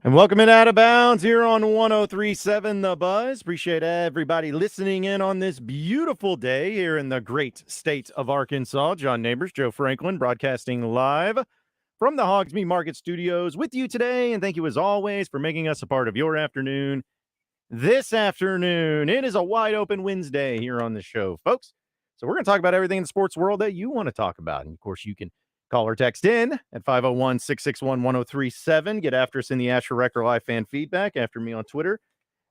And welcome in Out of Bounds here on 1037 The Buzz. Appreciate everybody listening in on this beautiful day here in the great state of Arkansas. John Nabors, Joe Franklin, broadcasting live from the Hoggs Meat Market Studios with you today. And thank you, as always, for making us a part of your afternoon. This afternoon, it is a wide open Wednesday here on the show, folks. So we're going to talk about everything in the sports world that you want to talk about. And, of course, you can call or text in at 501-661-1037. Get after us in the Asher Recker Live fan feedback. After me on Twitter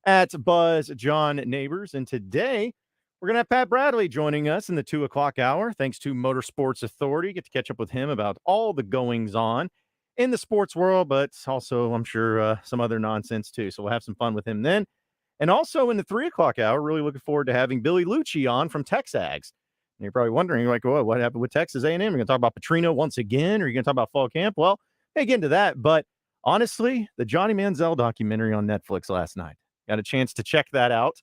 at Buzz John Neighbors. And today we're going to have Pat Bradley joining us in the 2 o'clock hour. Thanks to Motorsports Authority. Get to catch up with him about all the goings on in the sports world, but also, I'm sure, some other nonsense too. So we'll have some fun with him then. And also in the 3 o'clock hour, really looking forward to having Billy Lucci on from Texags. And you're probably wondering, like, well, what happened with Texas A&M? You're going to talk about Petrino once again, or are you going to talk about fall camp? Well, hey, get into that. But honestly, the Johnny Manziel documentary on Netflix last night, got a chance to check that out.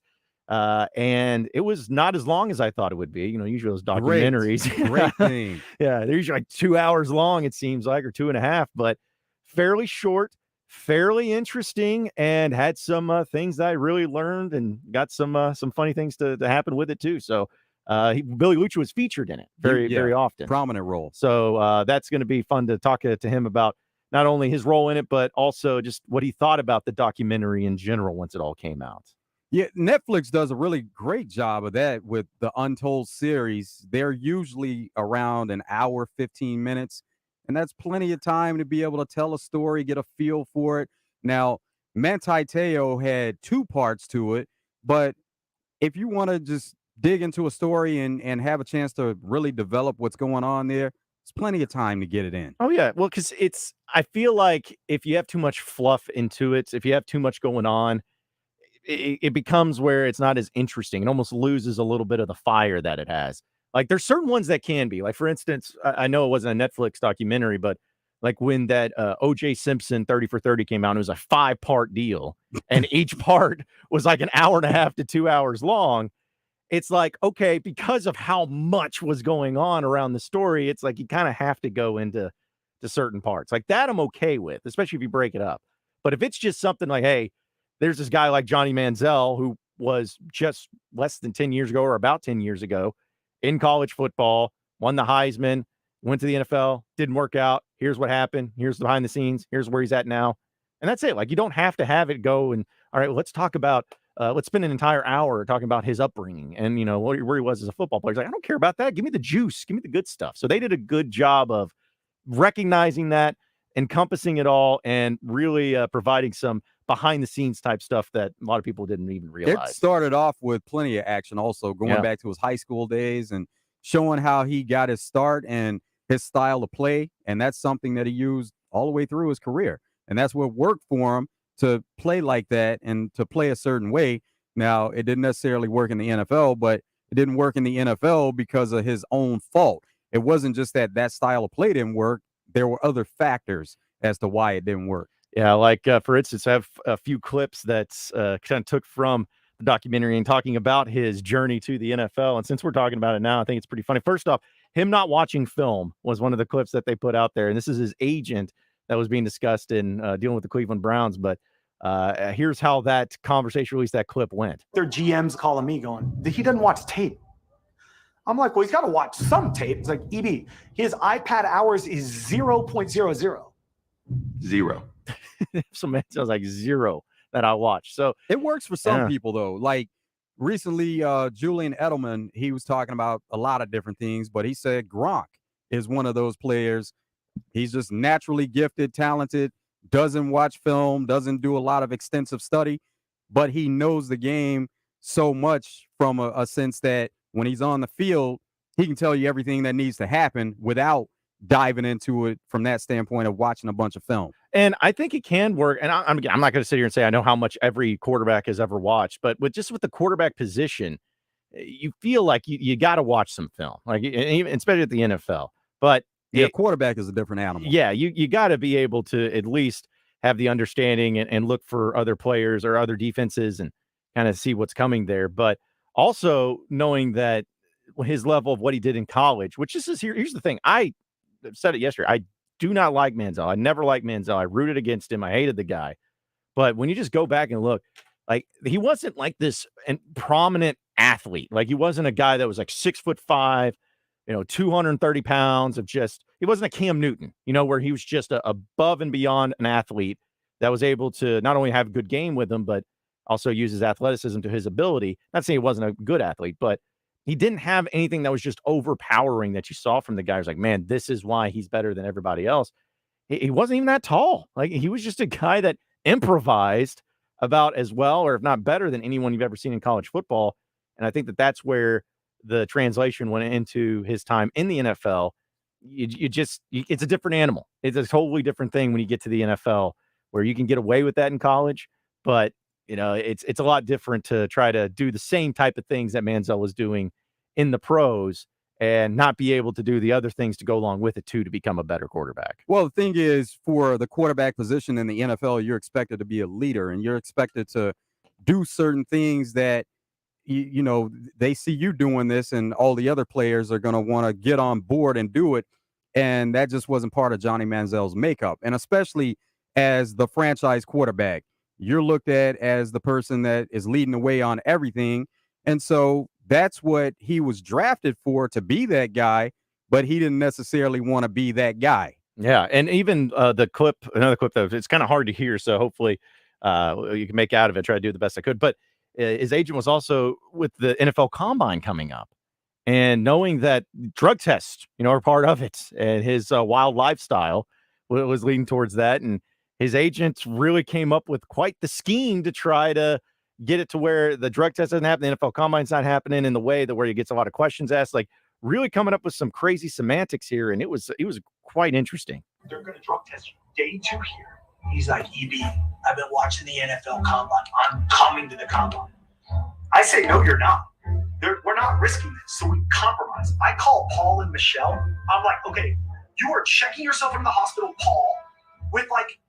And it was not as long as I thought it would be. You know, usually those documentaries. Great thing. Yeah, they're usually like 2 hours long, it seems like, or 2.5, but fairly short, fairly interesting, and had some things that I really learned and got some funny things to happen with it too. So Billy Lucci was featured in it very often. Prominent role. So that's going to be fun to talk to him about not only his role in it, but also just what he thought about the documentary in general once it all came out. Yeah, Netflix does a really great job of that with the Untold series. They're usually around an hour, 15 minutes, and that's plenty of time to be able to tell a story, get a feel for it. Now, Manti Te'o had 2 parts to it, but if you want to just dig into a story and have a chance to really develop what's going on there, it's plenty of time to get it in. Oh, yeah. Well, because I feel like if you have too much fluff into it, if you have too much going on, it becomes where it's not as interesting. It almost loses a little bit of the fire that it has. Like, there's certain ones that can be. Like, for instance, I know it wasn't a Netflix documentary, but like when that O.J. Simpson 30 for 30 came out, it was a 5-part deal, and each part was like an hour and a half to 2 hours long. It's like, okay, because of how much was going on around the story, it's like you kind of have to go into certain parts. Like that I'm okay with, especially if you break it up. But if it's just something like, hey, there's this guy like Johnny Manziel who was just less than 10 years ago or about 10 years ago in college football, won the Heisman, went to the NFL, didn't work out. Here's what happened. Here's the behind the scenes. Here's where he's at now. And that's it. Like, you don't have to have it go and, all right, let's talk about, let's spend an entire hour talking about his upbringing and, you know, where he was as a football player. He's like, I don't care about that. Give me the juice. Give me the good stuff. So they did a good job of recognizing that, encompassing it all, and really providing some behind the scenes type stuff that a lot of people didn't even realize. It started off with plenty of action also, going back to his high school days and showing how he got his start and his style of play. And that's something that he used all the way through his career. And that's what worked for him, to play like that and to play a certain way. Now, it didn't necessarily work in the NFL, but it didn't work in the NFL because of his own fault. It wasn't just that style of play didn't work. There were other factors as to why it didn't work. Yeah, like, for instance, I have a few clips that kind of took from the documentary and talking about his journey to the NFL. And since we're talking about it now, I think it's pretty funny. First off, him not watching film was one of the clips that they put out there. And this is his agent that was being discussed in dealing with the Cleveland Browns. But here's how that conversation, at least that clip, went. Their GM's calling me going, he doesn't watch tape. I'm like, well, he's got to watch some tape. It's like, EB, his iPad hours is 0.00. Zero. So man, sounds like zero that I watch. So it works for some people though. Like recently, Julian Edelman, he was talking about a lot of different things, but he said Gronk is one of those players. He's just naturally gifted, talented, doesn't watch film, doesn't do a lot of extensive study, but he knows the game so much from a sense that when he's on the field, he can tell you everything that needs to happen without diving into it from that standpoint of watching a bunch of film. And I think it can work. And I'm not going to sit here and say I know how much every quarterback has ever watched, but with the quarterback position, you feel like you got to watch some film, like even especially at the NFL. But quarterback is a different animal. Yeah, you got to be able to at least have the understanding and look for other players or other defenses and kind of see what's coming there. But also knowing that his level of what he did in college, which is here's the thing. I said it yesterday. I do not like Manziel. I never liked Manziel. I rooted against him. I hated the guy. But when you just go back and look, like he wasn't like this prominent athlete. Like he wasn't a guy that was like 6'5", 230 pounds of just, he wasn't a Cam Newton, where he was just above and beyond an athlete that was able to not only have a good game with him, but also use his athleticism to his ability. Not saying he wasn't a good athlete, but he didn't have anything that was just overpowering that you saw from the guy. He was like, man, this is why he's better than everybody else. He wasn't even that tall. Like he was just a guy that improvised about as well, or if not better than anyone you've ever seen in college football. And I think that that's where the translation went into his time in the NFL. It's a different animal. It's a totally different thing when you get to the NFL, where you can get away with that in college, but it's a lot different to try to do the same type of things that Manizel was doing in the pros and not be able to do the other things to go along with it too, to become a better quarterback. Well, the thing is, for the quarterback position in the NFL, you're expected to be a leader, and you're expected to do certain things that they see you doing this, and all the other players are going to want to get on board and do it. And that just wasn't part of Johnny Manziel's makeup. And especially as the franchise quarterback, you're looked at as the person that is leading the way on everything. And so that's what he was drafted for, to be that guy, but he didn't necessarily want to be that guy. Yeah, and even another clip that it's kind of hard to hear, so hopefully you can make out of it. Try to do the best I could. But his agent was also with the NFL Combine coming up, and knowing that drug tests, are part of it, and his wild lifestyle was leading towards that, and his agent really came up with quite the scheme to try to get it to where the drug test doesn't happen, the NFL Combine's not happening in the way that where he gets a lot of questions asked, like really coming up with some crazy semantics here, and it was quite interesting. They're going to drug test you day 2 here. He's like, EB, I've been watching the NFL Combine. I'm coming to the Combine. I say, no, you're not. We're not risking this, so we compromise. I call Paul and Michelle. I'm like, okay, you are checking yourself into the hospital, Paul, with like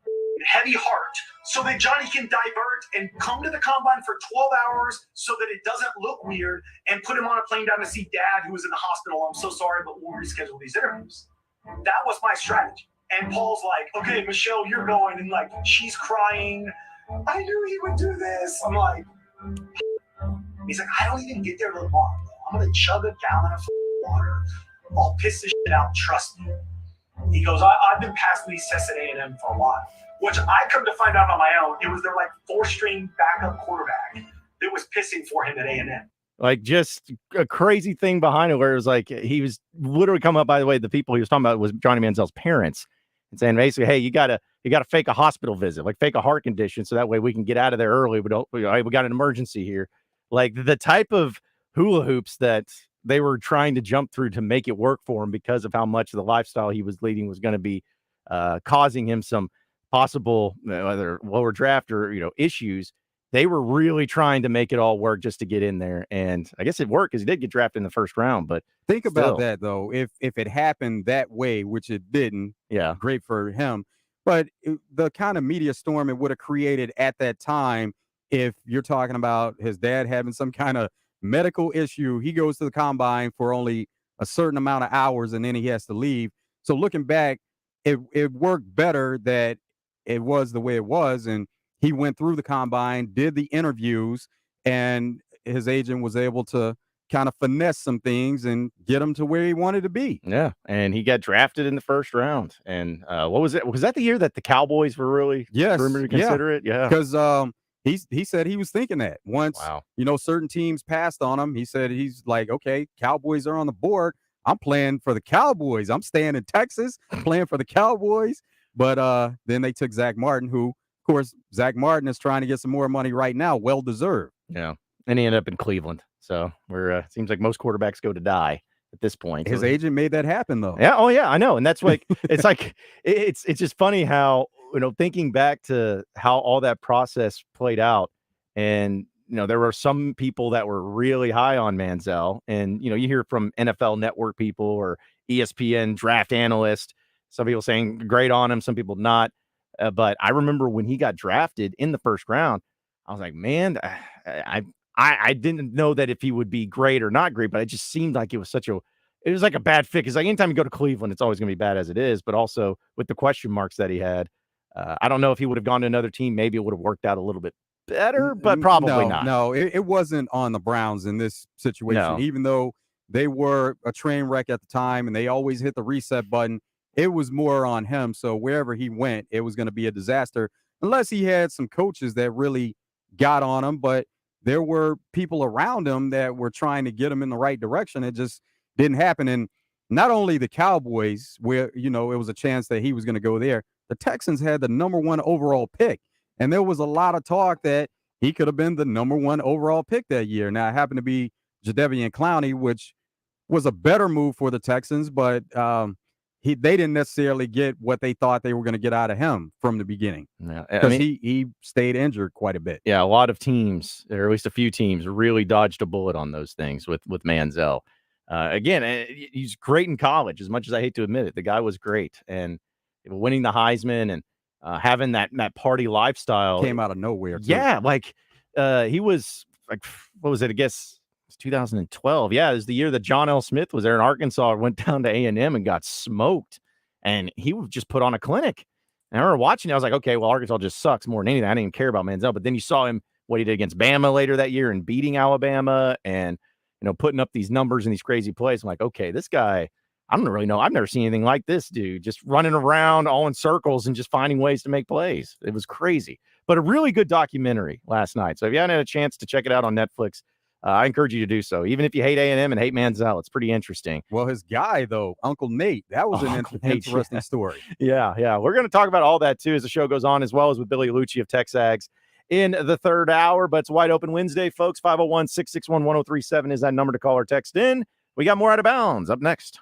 heavy heart, so that Johnny can divert and come to the Combine for 12 hours so that it doesn't look weird, and put him on a plane down to see Dad, who was in the hospital. I'm so sorry, but we'll reschedule these interviews. That was my strategy. And Paul's like, okay, Michelle, you're going. And like, she's crying. I knew he would do this. I'm like, he's like, I don't even get there till tomorrow. I'm going to chug a gallon of water. I'll piss this shit out. Trust me. He goes, I've been passing these tests at A&M for a while, which I come to find out on my own. It was their like 4-string backup quarterback that was pissing for him at A&M. Like just a crazy thing behind it, where it was like he was literally coming up. By the way, the people he was talking about was Johnny Manziel's parents, and saying basically, "Hey, you gotta fake a hospital visit, like fake a heart condition, so that way we can get out of there early. We got an emergency here." Like the type of hula hoops that they were trying to jump through to make it work for him, because of how much the lifestyle he was leading was going to be causing him some possible whether lower draft or issues. They were really trying to make it all work just to get in there. And I guess it worked, because he did get drafted in the first round. But think about that, though. If it happened that way, which it didn't, yeah, great for him. But the kind of media storm it would have created at that time, if you're talking about his dad having some kind of medical issue, he goes to the Combine for only a certain amount of hours, and then he has to leave. So looking back, it worked better that it was the way it was, and he went through the Combine, did the interviews, and his agent was able to kind of finesse some things and get him to where he wanted to be. Yeah, and he got drafted in the first round. And what was it? Was that the year that the Cowboys were really rumored to consider it? Yeah, because he said he was thinking that once certain teams passed on him. He said he's like, okay, Cowboys are on the board. I'm playing for the Cowboys. I'm staying in Texas, playing for the Cowboys. But then they took Zach Martin, who, of course, Zach Martin is trying to get some more money right now. Well deserved. Yeah. And he ended up in Cleveland. So it seems like most quarterbacks go to die at this point. His agent made that happen, though. Yeah. Oh, yeah. I know. And that's like it's just funny how, thinking back to how all that process played out. And, there were some people that were really high on Manziel. And, you hear from NFL Network people or ESPN draft analysts, some people saying great on him, some people not. But I remember when he got drafted in the first round, I was like, man, I didn't know that if he would be great or not great, but it just seemed like it was like a bad fit. Because like anytime you go to Cleveland, it's always going to be bad as it is. But also with the question marks that he had, I don't know if he would have gone to another team. Maybe it would have worked out a little bit better, but probably No, not. no, it wasn't on the Browns in this situation. No. Even though they were a train wreck at the time and they always hit the reset button, it was more on him. So wherever he went, it was going to be a disaster unless he had some coaches that really got on him. But there were people around him that were trying to get him in the right direction. It just didn't happen. And not only the Cowboys, where, it was a chance that he was going to go there, the Texans had the #1 overall pick. And there was a lot of talk that he could have been the #1 overall pick that year. Now, it happened to be Jadeveon Clowney, which was a better move for the Texans, but they didn't necessarily get what they thought they were going to get out of him from the beginning Yeah, because he stayed injured quite a bit. Yeah, a lot of teams, or at least a few teams, really dodged a bullet on those things with Manziel. Again, he's great in college. As much as I hate to admit it, the guy was great, and winning the Heisman and having that party lifestyle Came out of nowhere, too. Yeah, like he was like, what was it? I guess it's 2012. Yeah, it was the year that John L. Smith was there in Arkansas, went down to A&M and got smoked, and he would just put on a clinic. And I remember watching it, I was like, okay, well, Arkansas just sucks more than anything. I didn't even care about Manziel. But then you saw him, what he did against Bama later that year and beating Alabama and, putting up these numbers and these crazy plays. I'm like, okay, this guy, I don't really know. I've never seen anything like this dude, just running around all in circles and just finding ways to make plays. It was crazy, but a really good documentary last night. So if you haven't had a chance to check it out on Netflix, I encourage you to do so. Even if you hate A&M and hate Manziel, it's pretty interesting. Well, his guy, though, Uncle Nate, that was an interesting story. Yeah. We're going to talk about all that, too, as the show goes on, as well as with Billy Lucci of Texags in the third hour. But it's Wide Open Wednesday, folks. 501-661-1037 is that number to call or text in. We got more Out of Bounds up next.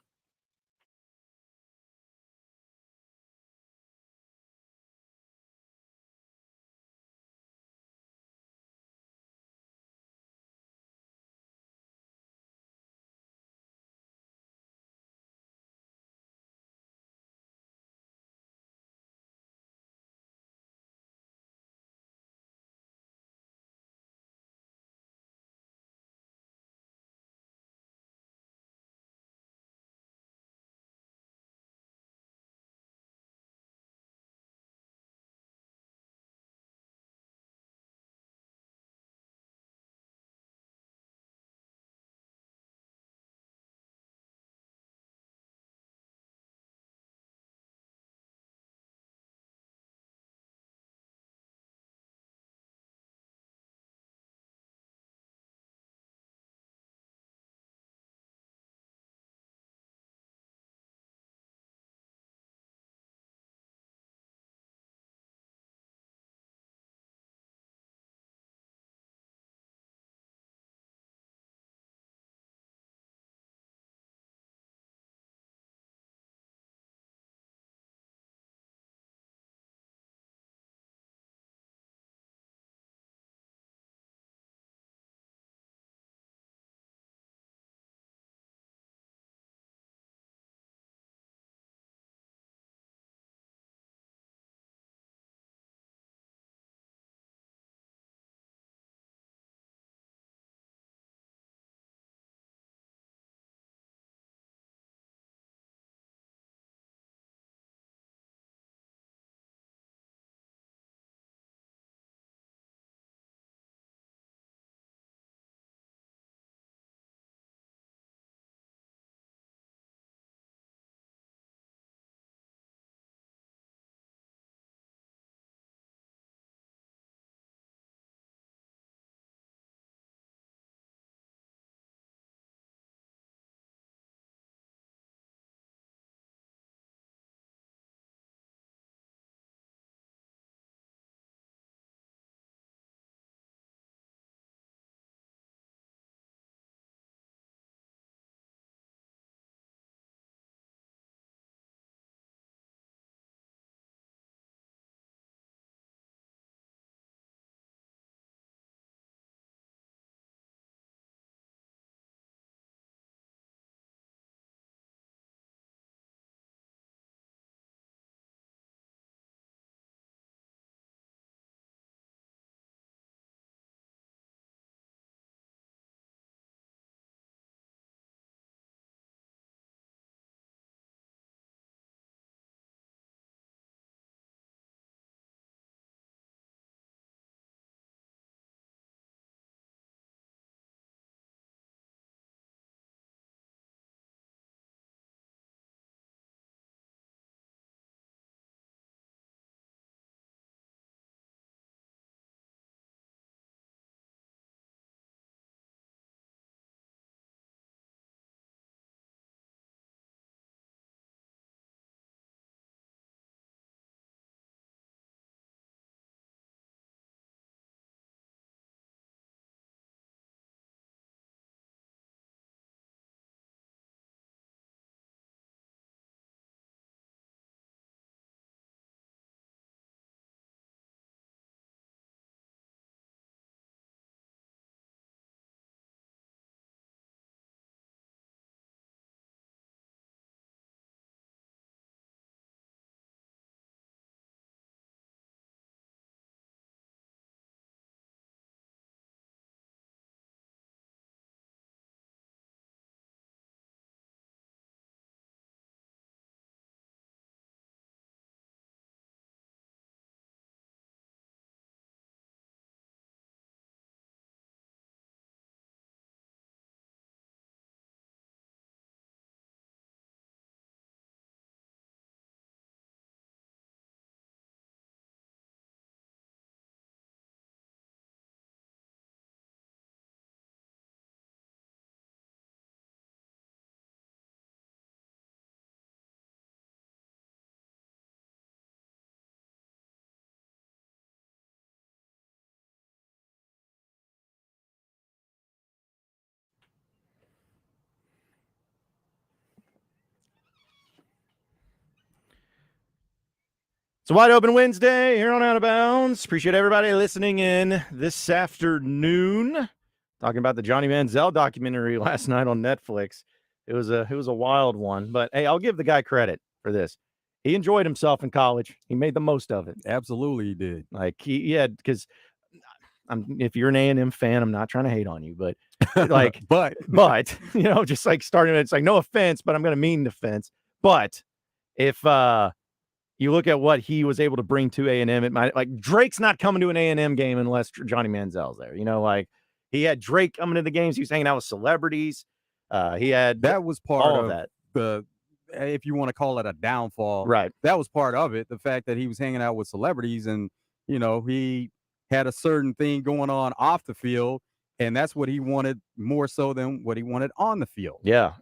It's a Wide Open Wednesday here on Out of Bounds. Appreciate everybody listening in this afternoon. Talking about the Johnny Manziel documentary last night on Netflix. It was a wild one, but hey, I'll give the guy credit for this. He enjoyed himself in college. He made the most of it. Absolutely, he did. Like he had, because if you're an A&M fan, I'm not trying to hate on you, but like, but just like starting, it's like no offense, but I'm going to mean offense. But if you look at what he was able to bring to A&M, it might, like, Drake's not coming to an A&M game unless Johnny Manziel's there. Like he had Drake coming to the games. He was hanging out with celebrities. He had that was part all of that. The, if you want to call it a downfall, Right? That was part of it. The fact that he was hanging out with celebrities, and he had a certain thing going on off the field, and that's what he wanted more so than what he wanted on the field. Yeah,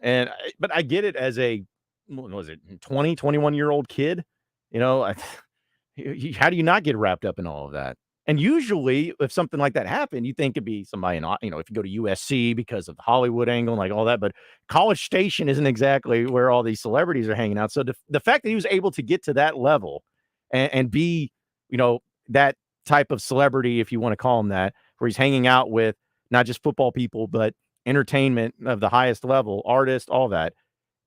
but I get it as a, what was it, 20, 21-year-old kid. How do you not get wrapped up in all of that? And usually, if something like that happened, you think it'd be somebody if you go to USC because of the Hollywood angle and like all that. But College Station isn't exactly where all these celebrities are hanging out. So the fact that he was able to get to that level and be, that type of celebrity, if you want to call him that, where he's hanging out with not just football people, but entertainment of the highest level, artists, all that,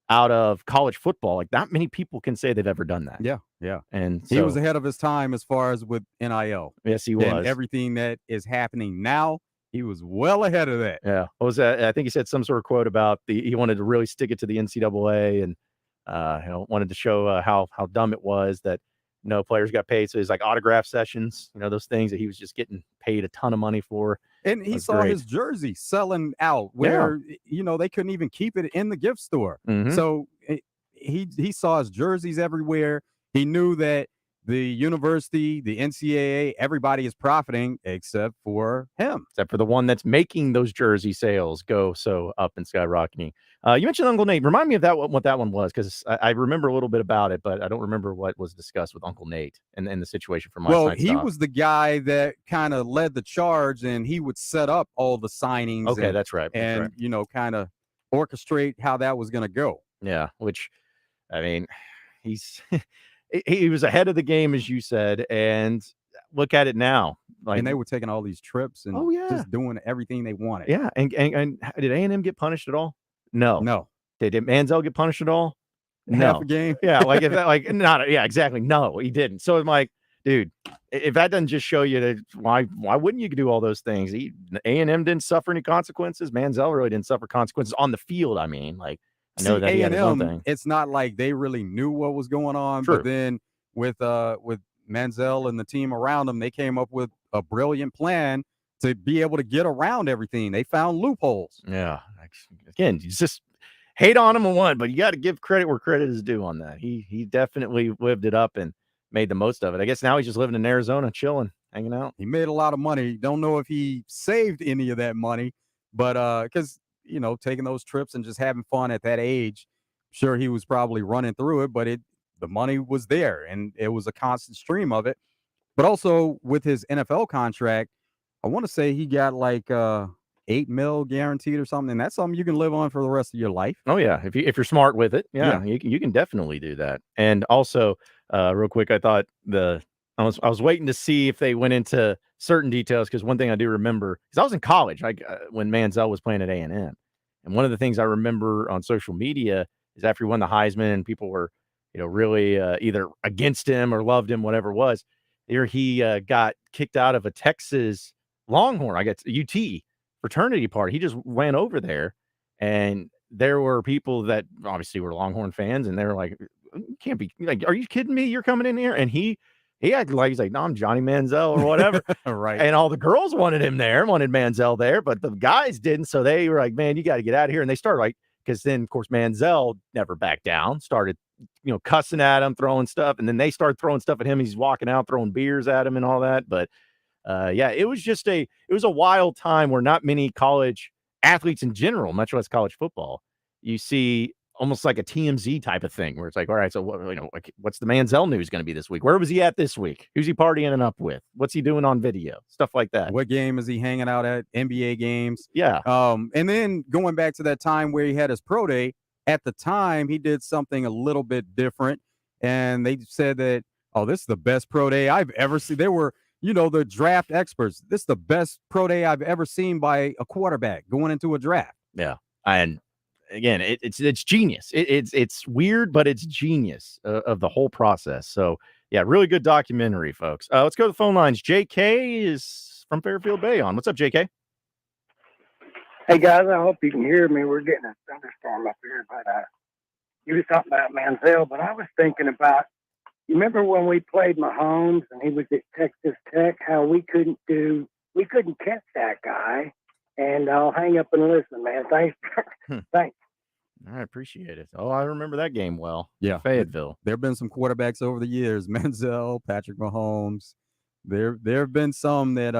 out of college football, like not many people can say they've ever done that. Yeah. And he was ahead of his time as far as with NIL. Yes, he was. And everything that is happening now, he was well ahead of that. Yeah. What was that? I think he said some sort of quote about he wanted to really stick it to the NCAA and wanted to show how dumb it was that players got paid. So it's like autograph sessions, those things that he was just getting paid a ton of money for. And he saw his jersey selling out where, they couldn't even keep it in the gift store. Mm-hmm. So he saw his jerseys everywhere. He knew that the university, the NCAA, everybody is profiting except for him. Except for the one that's making those jersey sales go so up and skyrocketing. You mentioned Uncle Nate. Remind me of what that one was, because I remember a little bit about it, but I don't remember what was discussed with Uncle Nate and the situation from last night. He was the guy that kind of led the charge, and he would set up all the signings. Okay, that's right. And, kind of orchestrate how that was going to go. Yeah, which, I mean, he's... He was ahead of the game, as you said, and look at it now. And they were taking all these trips and just doing everything they wanted. Yeah, and did A&M get punished at all? No. Did Manziel get punished at all? No. Half a game? Yeah, exactly. No, he didn't. So I'm like, dude, if that doesn't just show you that why wouldn't you do all those things? A&M didn't suffer any consequences. Manziel really didn't suffer consequences on the field. I mean, like, I know that A&M, it's not like they really knew what was going on. True. But then with Manziel and the team around them, they came up with a brilliant plan to be able to get around everything. They found loopholes. Yeah. Again, you just hate on him and one, but you got to give credit where credit is due on that. He definitely lived it up and made the most of it. I guess now he's just living in Arizona, chilling, hanging out. He made a lot of money. Don't know if he saved any of that money, but because taking those trips and just having fun at that age, sure, he was probably running through it, but the money was there and it was a constant stream of it. But also with his NFL contract, I want to say he got like $8 million guaranteed or something, and that's something you can live on for the rest of your life. Oh yeah, if you're smart with it, yeah. You can definitely do that. And also, real quick, I thought I was waiting to see if they went into certain details, because one thing I do remember, because I was in college, when Manziel was playing at A&M, and one of the things I remember on social media is after he won the Heisman and people were, really either against him or loved him, whatever it was. Here he got kicked out of a Texas Longhorn, I guess, UT fraternity party. He just went over there, and there were people that obviously were Longhorn fans, and they were like, "You can't be like, are you kidding me? You're coming in here?" And he acted like he's like, "No, I'm Johnny Manziel," or whatever. Right. And all the girls wanted Manziel there, but the guys didn't. So they were like, "Man, you got to get out of here." And they started because then of course Manziel never backed down, started, cussing at him, throwing stuff. And then they started throwing stuff at him. He's walking out, throwing beers at him and all that. But it was a wild time where not many college athletes in general, much less college football, you see almost like a TMZ type of thing where it's like, all right, so what's the Manziel news going to be this week? Where was he at this week? Who's he partying up with? What's he doing on video? Stuff like that. What game is he hanging out at? NBA games. Yeah. And then going back to that time where he had his pro day, at the time he did something a little bit different. And they said that Oh, this is the best pro day I've ever seen. They were, the draft experts. This is the best pro day I've ever seen by a quarterback going into a draft. Yeah. And again, it's genius. It's weird, but it's genius of the whole process. So yeah, really good documentary, folks. Let's go to the phone lines. JK is from Fairfield Bay on. What's up, JK? Hey guys, I hope you can hear me. We're getting a thunderstorm up here, but you was talking about Manizel, but I was thinking about, you remember when we played Mahomes and he was at Texas Tech, how we couldn't catch that guy. And I'll hang up and listen, man. Thanks. Thanks. I appreciate it. Oh, I remember that game well. Yeah. Fayetteville. There have been some quarterbacks over the years, Manizel, Patrick Mahomes. There have been some that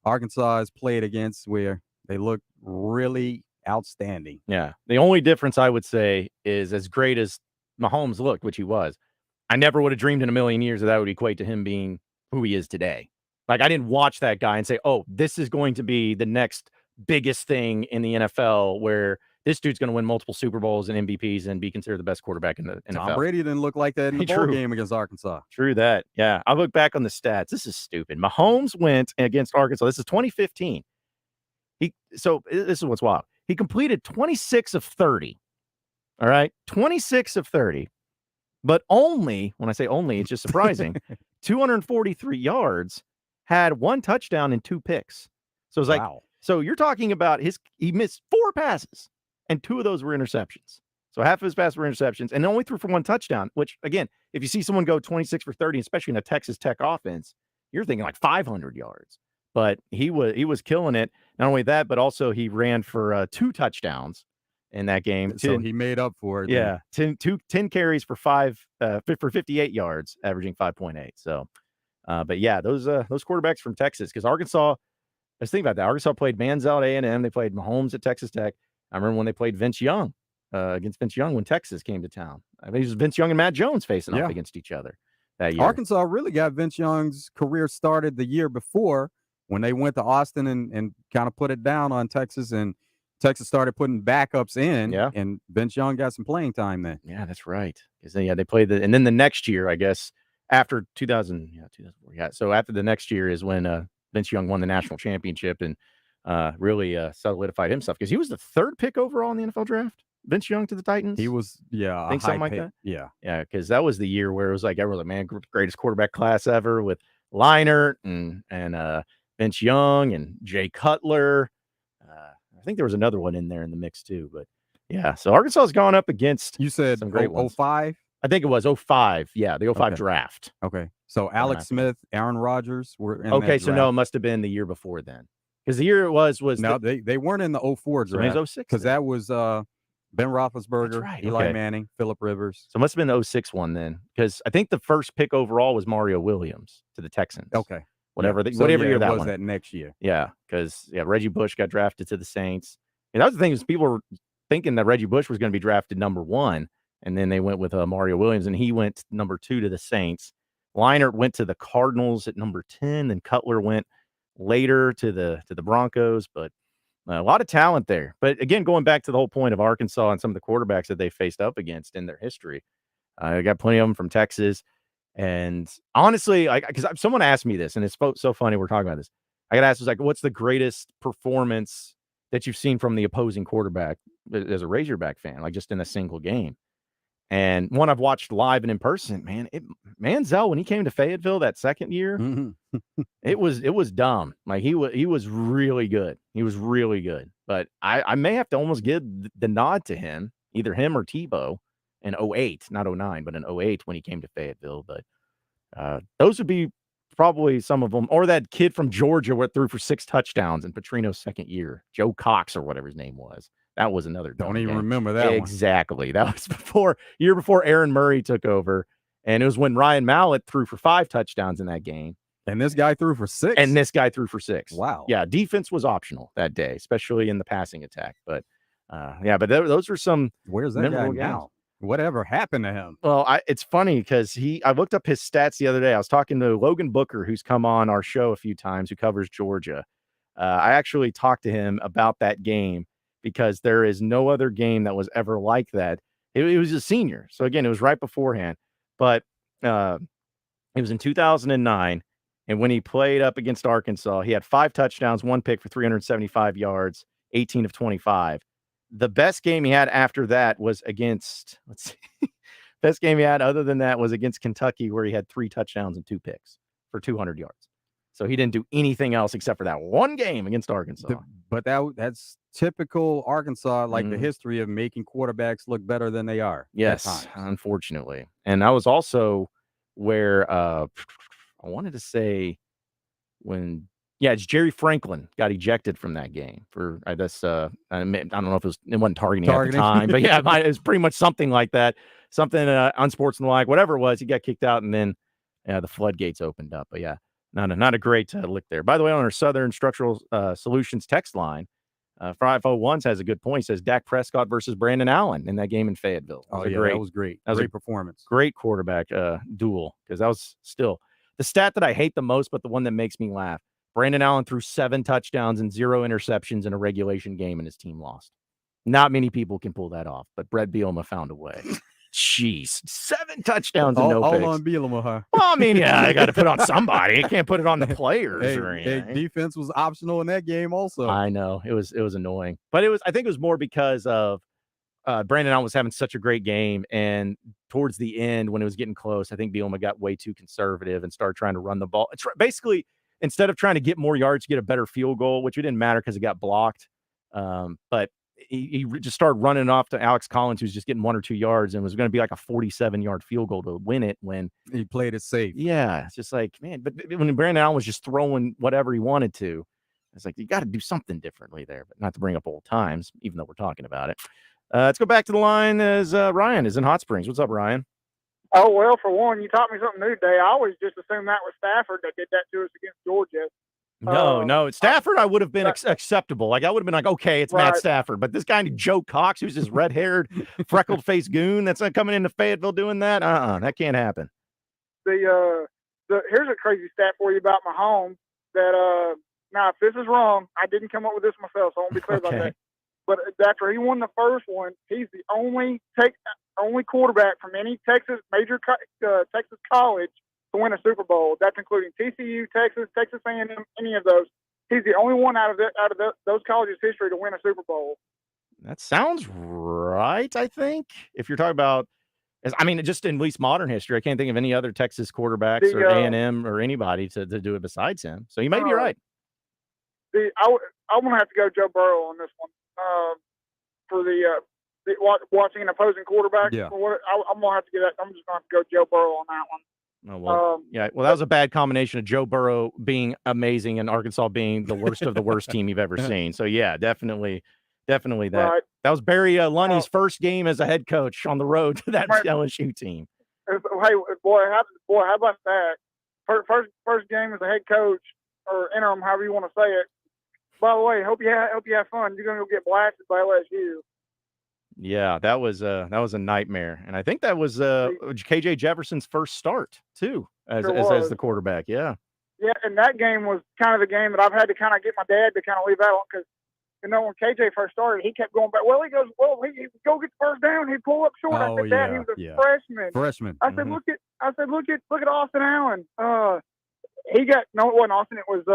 Arkansas has played against where they look really outstanding. Yeah. The only difference I would say is, as great as Mahomes looked, which he was, I never would have dreamed in a million years that would equate to him being who he is today. Like, I didn't watch that guy and say, oh, this is going to be the next biggest thing in the NFL where this dude's going to win multiple Super Bowls and MVPs and be considered the best quarterback in the NFL. Tom Brady didn't look like that in the bowl game against Arkansas. True that. Yeah. I look back on the stats. This is stupid. Mahomes went against Arkansas. This is 2015. So this is what's wild. He completed 26 of 30. All right. 26 of 30. But only, when I say only, it's just surprising, 243 yards, had 1 touchdown and 2 picks. So it's like, wow. So you're talking about he missed 4 passes and 2 of those were interceptions. So half of his passes were interceptions and only threw for 1 touchdown, which again, if you see someone go 26 for 30, especially in a Texas Tech offense, you're thinking like 500 yards. But he was killing it. Not only that, but also he ran for 2 touchdowns in that game. So he made up for it. Yeah. 10 carries for 58 yards, averaging 5.8. So, but yeah, those quarterbacks from Texas, because Arkansas, let's think about that. Arkansas played Manizel at A&M. They played Mahomes at Texas Tech. I remember when they played Vince Young against Vince Young when Texas came to town. I mean, it was Vince Young and Matt Jones facing off against each other that year. Arkansas really got Vince Young's career started the year before when they went to Austin and kind of put it down on Texas, and Texas started putting backups in, and Vince Young got some playing time then. Yeah, that's right. Because they played and then the next year, I guess, after 2004. Yeah, so after the next year is when Vince Young won the national championship and really solidified himself, because he was the 3rd pick overall in the NFL draft. Vince Young to the Titans. He was, I think something like that. Yeah, because that was the year where it was like everyone was like, man, greatest quarterback class ever with Leinart and Vince Young and Jay Cutler. I think there was another one in there in the mix too, but yeah. So Arkansas has gone up against. You said some great 05? I think it was 05. Yeah, the 05 draft. Okay. So Alex Smith, Aaron Rodgers were in okay, that so draft. no, it must have been the year before then. Because the year it was no, they weren't in the 04 draft. So it was 06. Because that was Ben Roethlisberger, right, Eli Manning, Phillip Rivers. So it must have been the 06 one then. Because I think the first pick overall was Mario Williams to the Texans. Okay. Whatever year that was one. that next year. Yeah, because Reggie Bush got drafted to the Saints. And that was the thing, is people were thinking that Reggie Bush was going to be drafted number 1, and then they went with Mario Williams, and he went number 2 to the Saints. Leinart went to the Cardinals at number 10, then Cutler went later to the Broncos. But a lot of talent there. But again, going back to the whole point of Arkansas and some of the quarterbacks that they faced up against in their history, I got plenty of them from Texas. And honestly, because someone asked me this, and it's so funny we're talking about this. I got asked, like, what's the greatest performance that you've seen from the opposing quarterback as a Razorback fan, like just in a single game? And one I've watched live and in person, man, Manizel, when he came to Fayetteville that second year, it was dumb. Like he was really good. He was really good. But I may have to almost give the nod to him, either him or Tebow, in 08, not 09, but in 08 when he came to Fayetteville. But those would be probably some of them. Or that kid from Georgia who threw for 6 touchdowns in Petrino's second year, Joe Cox or whatever his name was. That was another. Don't even remember that one. Exactly. That was year before Aaron Murray took over. And it was when Ryan Mallett threw for 5 touchdowns in that game. And this guy threw for 6. Wow. Yeah. Defense was optional that day, especially in the passing attack. But those were some. Where's that guy now? Whatever happened to him? Well, it's funny because I looked up his stats the other day. I was talking to Logan Booker, who's come on our show a few times, who covers Georgia. I actually talked to him about that game because there is no other game that was ever like that. It was a senior. So again, it was right beforehand. But It was in 2009, and when he played up against Arkansas, he had 5 touchdowns, 1 pick for 375 yards, 18 of 25. The best game he had after that was against let's see. Best game he had other than that was against Kentucky, where he had 3 touchdowns and 2 picks for 200 yards. So he didn't do anything else except for that one game against Arkansas. But that's typical Arkansas, like the history of making quarterbacks look better than they are. Yes, unfortunately. And that was also where I wanted to say it's Jerry Franklin got ejected from that game for I guess I don't know if it wasn't targeting at the time, but yeah, it was pretty much something like that, something unsportsmanlike, whatever it was. He got kicked out, and then the floodgates opened up. But yeah, not a great lick there. By the way, on our Southern Structural Solutions text line, 501 has a good point. He says Dak Prescott versus Brandon Allen in that game in Fayetteville. That was great. That was a performance. Great quarterback duel, because that was still the stat that I hate the most, but the one that makes me laugh. Brandon Allen threw 7 touchdowns and 0 interceptions in a regulation game, and his team lost. Not many people can pull that off, but Brett Bielema found a way. Jeez, 7 touchdowns and no picks. All on Bielema, huh? Well, I mean, yeah, I got to put on somebody. I can't put it on the players or anything. Defense was optional in that game also. I know. It was annoying. But I think it was more because of Brandon Allen was having such a great game, and towards the end, when it was getting close, I think Bielema got way too conservative and started trying to run the ball. It's basically, instead of trying to get more yards, get a better field goal, which it didn't matter because it got blocked. But he just started running off to Alex Collins, who's just getting 1 or 2 yards, and was going to be like a 47-yard field goal to win it when he played it safe. Yeah, it's just like, man, but when Brandon Allen was just throwing whatever he wanted to, it's like, you got to do something differently there, but not to bring up old times, even though we're talking about it. Let's go back to the line as Ryan is in Hot Springs. What's up, Ryan? Oh, well, for one, you taught me something new today. I always just assumed that was Stafford that did that to us against Georgia. No. Stafford, I would have been acceptable. Like, I would have been like, okay, it's Matt Stafford. But this guy, Joe Cox, who's this red-haired, freckled-faced goon that's coming into Fayetteville doing that, that can't happen. Here's a crazy stat for you about Mahomes that, now, if this is wrong, I didn't come up with this myself, so I won't be clear about that. But after he won the first one, he's the only quarterback from any major Texas college to win a Super Bowl. That's including TCU, Texas A&M, any of those. He's the only one out of those colleges' history to win a Super Bowl. That sounds right, I think. If you're talking about, just in at least modern history, I can't think of any other Texas quarterbacks or A&M or anybody to do it besides him. So you may be right. I'm going to have to go Joe Burrow on this one. For watching an opposing quarterback. Yeah. I'm going to have to get that. I'm just going to have to go Joe Burrow on that one. Oh, well, that was a bad combination of Joe Burrow being amazing and Arkansas being the worst of the worst team you've ever seen. So, yeah, definitely that. Right. That was Barry Lunny's first game as a head coach on the road to that LSU team. Hey, boy, how about that? First game as a head coach or interim, however you want to say it. By the way, hope you have fun. You're gonna go get blasted by LSU. Yeah, that was a nightmare, and I think that was KJ Jefferson's first start too as the quarterback. Yeah. Yeah, and that game was kind of the game that I've had to kind of get my dad to kind of leave out on because when KJ first started, he kept going back. Well, he goes, he go get the first down. He'd pull up short. I said, Dad, he was a freshman. I said, look at Austin Allen. He got it wasn't Austin. It was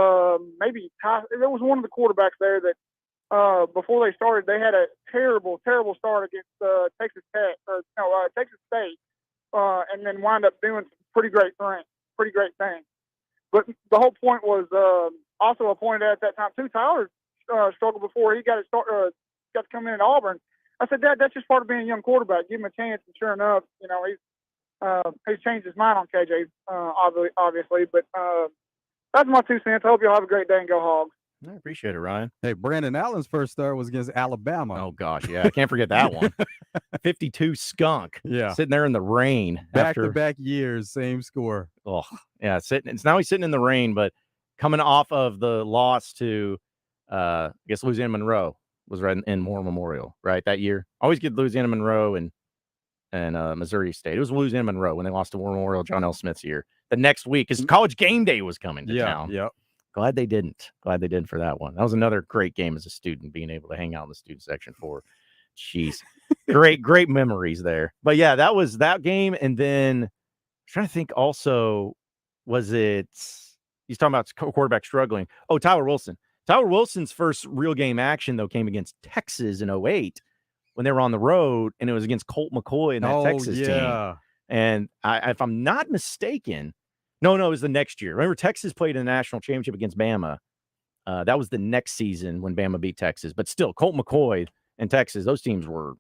maybe Ty. It was one of the quarterbacks there that before they started, they had a terrible start against Texas State, and then wound up doing some pretty great things. But the whole point was also I pointed out at that time too. Tyler struggled before he got to come in at Auburn. I said, Dad, that's just part of being a young quarterback. Give him a chance, and sure enough, he's changed his mind on KJ, obviously. But that's my 2 cents. I hope y'all have a great day and go Hogs. I appreciate it, Ryan. Hey, Brandon Allen's first start was against Alabama. Oh, gosh, yeah. I can't forget that one. 52 skunk. Yeah. Sitting there in the rain. Back-to-back years, same score. Oh, yeah. Now he's sitting in the rain, but coming off of the loss to, I guess, Louisiana Monroe was right in War Memorial, right, that year. Always get Louisiana Monroe and Missouri State. It was Louisiana Monroe when they lost to War Memorial, John L. Smith's year. The next week, because College Game Day was coming to town. Yeah. Glad they didn't for that one. That was another great game as a student, being able to hang out in the student section for. Jeez. Great memories there. But yeah, that was that game. And then I'm trying to think also, was it? He's talking about quarterback struggling. Oh, Tyler Wilson. Tyler Wilson's first real game action, though, came against Texas in 08 when they were on the road, and it was against Colt McCoy and that Texas team. And if I'm not mistaken, no, it was the next year. Remember, Texas played in the national championship against Bama. That was the next season when Bama beat Texas. But still, Colt McCoy and Texas, those teams were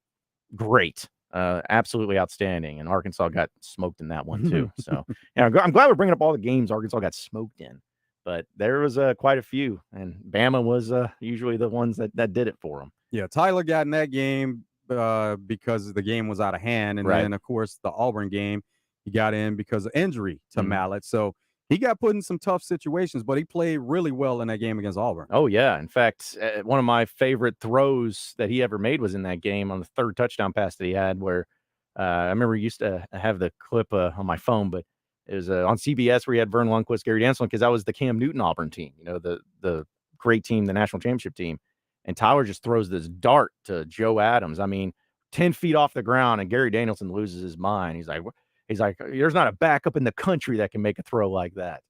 great. Absolutely outstanding. And Arkansas got smoked in that one, too. So I'm glad we're bringing up all the games Arkansas got smoked in. But there was quite a few. And Bama was usually the ones that did it for them. Yeah, Tyler got in that game because the game was out of hand. And then, of course, the Auburn game, he got in because of injury to Mallet. So he got put in some tough situations, but he played really well in that game against Auburn. Oh, yeah. In fact, one of my favorite throws that he ever made was in that game on the third touchdown pass that he had where I remember he used to have the clip on my phone, but it was on CBS where he had Vern Lundquist, Gary Dantzler, because that was the Cam Newton Auburn team, the great team, the national championship team. And Tyler just throws this dart to Joe Adams. I mean, 10 feet off the ground, and Gary Danielson loses his mind. He's like, there's not a backup in the country that can make a throw like that.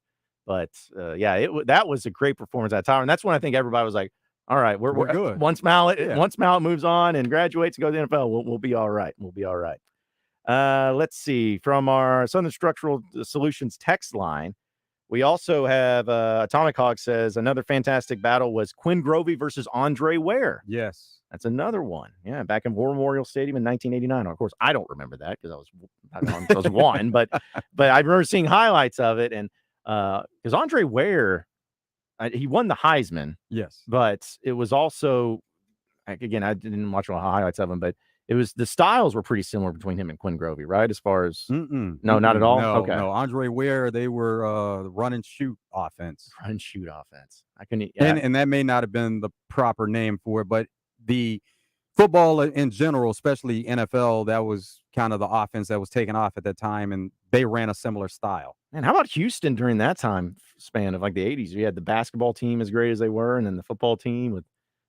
But that was a great performance at Tyler, and that's when I think everybody was like, "All right, we're good." Once Mallet moves on and graduates and goes to the NFL, we'll be all right. We'll be all right. Let's see, from our Southern Structural Solutions text line. We also have Atomic Hog says another fantastic battle was Quinn Grovey versus Andre Ware. Yes. That's another one. Yeah, back in War Memorial Stadium in 1989. Of course, I don't remember that because I was one, but I remember seeing highlights of it. And because Andre Ware, he won the Heisman. Yes. But it was also, again, I didn't watch all the highlights of him, but it was the styles were pretty similar between him and Quinn Grovey, right? As far as no, not at all. No, Andre Ware, they were run and shoot offense. Run and shoot offense. I can, and that may not have been the proper name for it, but the football in general, especially NFL, that was kind of the offense that was taken off at that time, and they ran a similar style. And how about Houston during that time span of like the 80s? We had the basketball team as great as they were, and then the football team with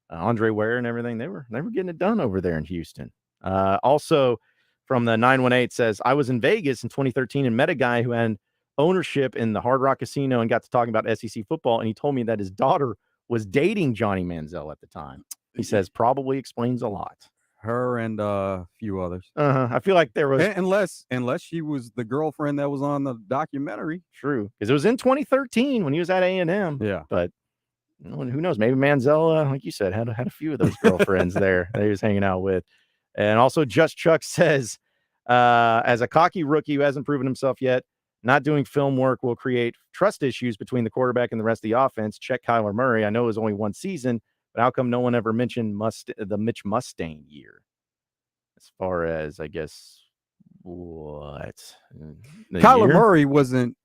Andre Ware and everything. They were getting it done over there in Houston. Also, from the 918 says, I was in Vegas in 2013 and met a guy who had ownership in the Hard Rock Casino and got to talking about SEC football, and he told me that his daughter was dating Johnny Manziel at the time. He says probably explains a lot. Her and a few others. I feel like there was unless she was the girlfriend that was on the documentary. True, because it was in 2013 when he was at A&M. Yeah, but who knows? Maybe Manziel, like you said, had a few of those girlfriends there that he was hanging out with. And also, Just Chuck says, as a cocky rookie who hasn't proven himself yet, not doing film work will create trust issues between the quarterback and the rest of the offense. Check Kyler Murray. I know it was only one season, but how come no one ever mentioned the Mitch Mustaine year? As far as, I guess, what? Kyler Murray wasn't.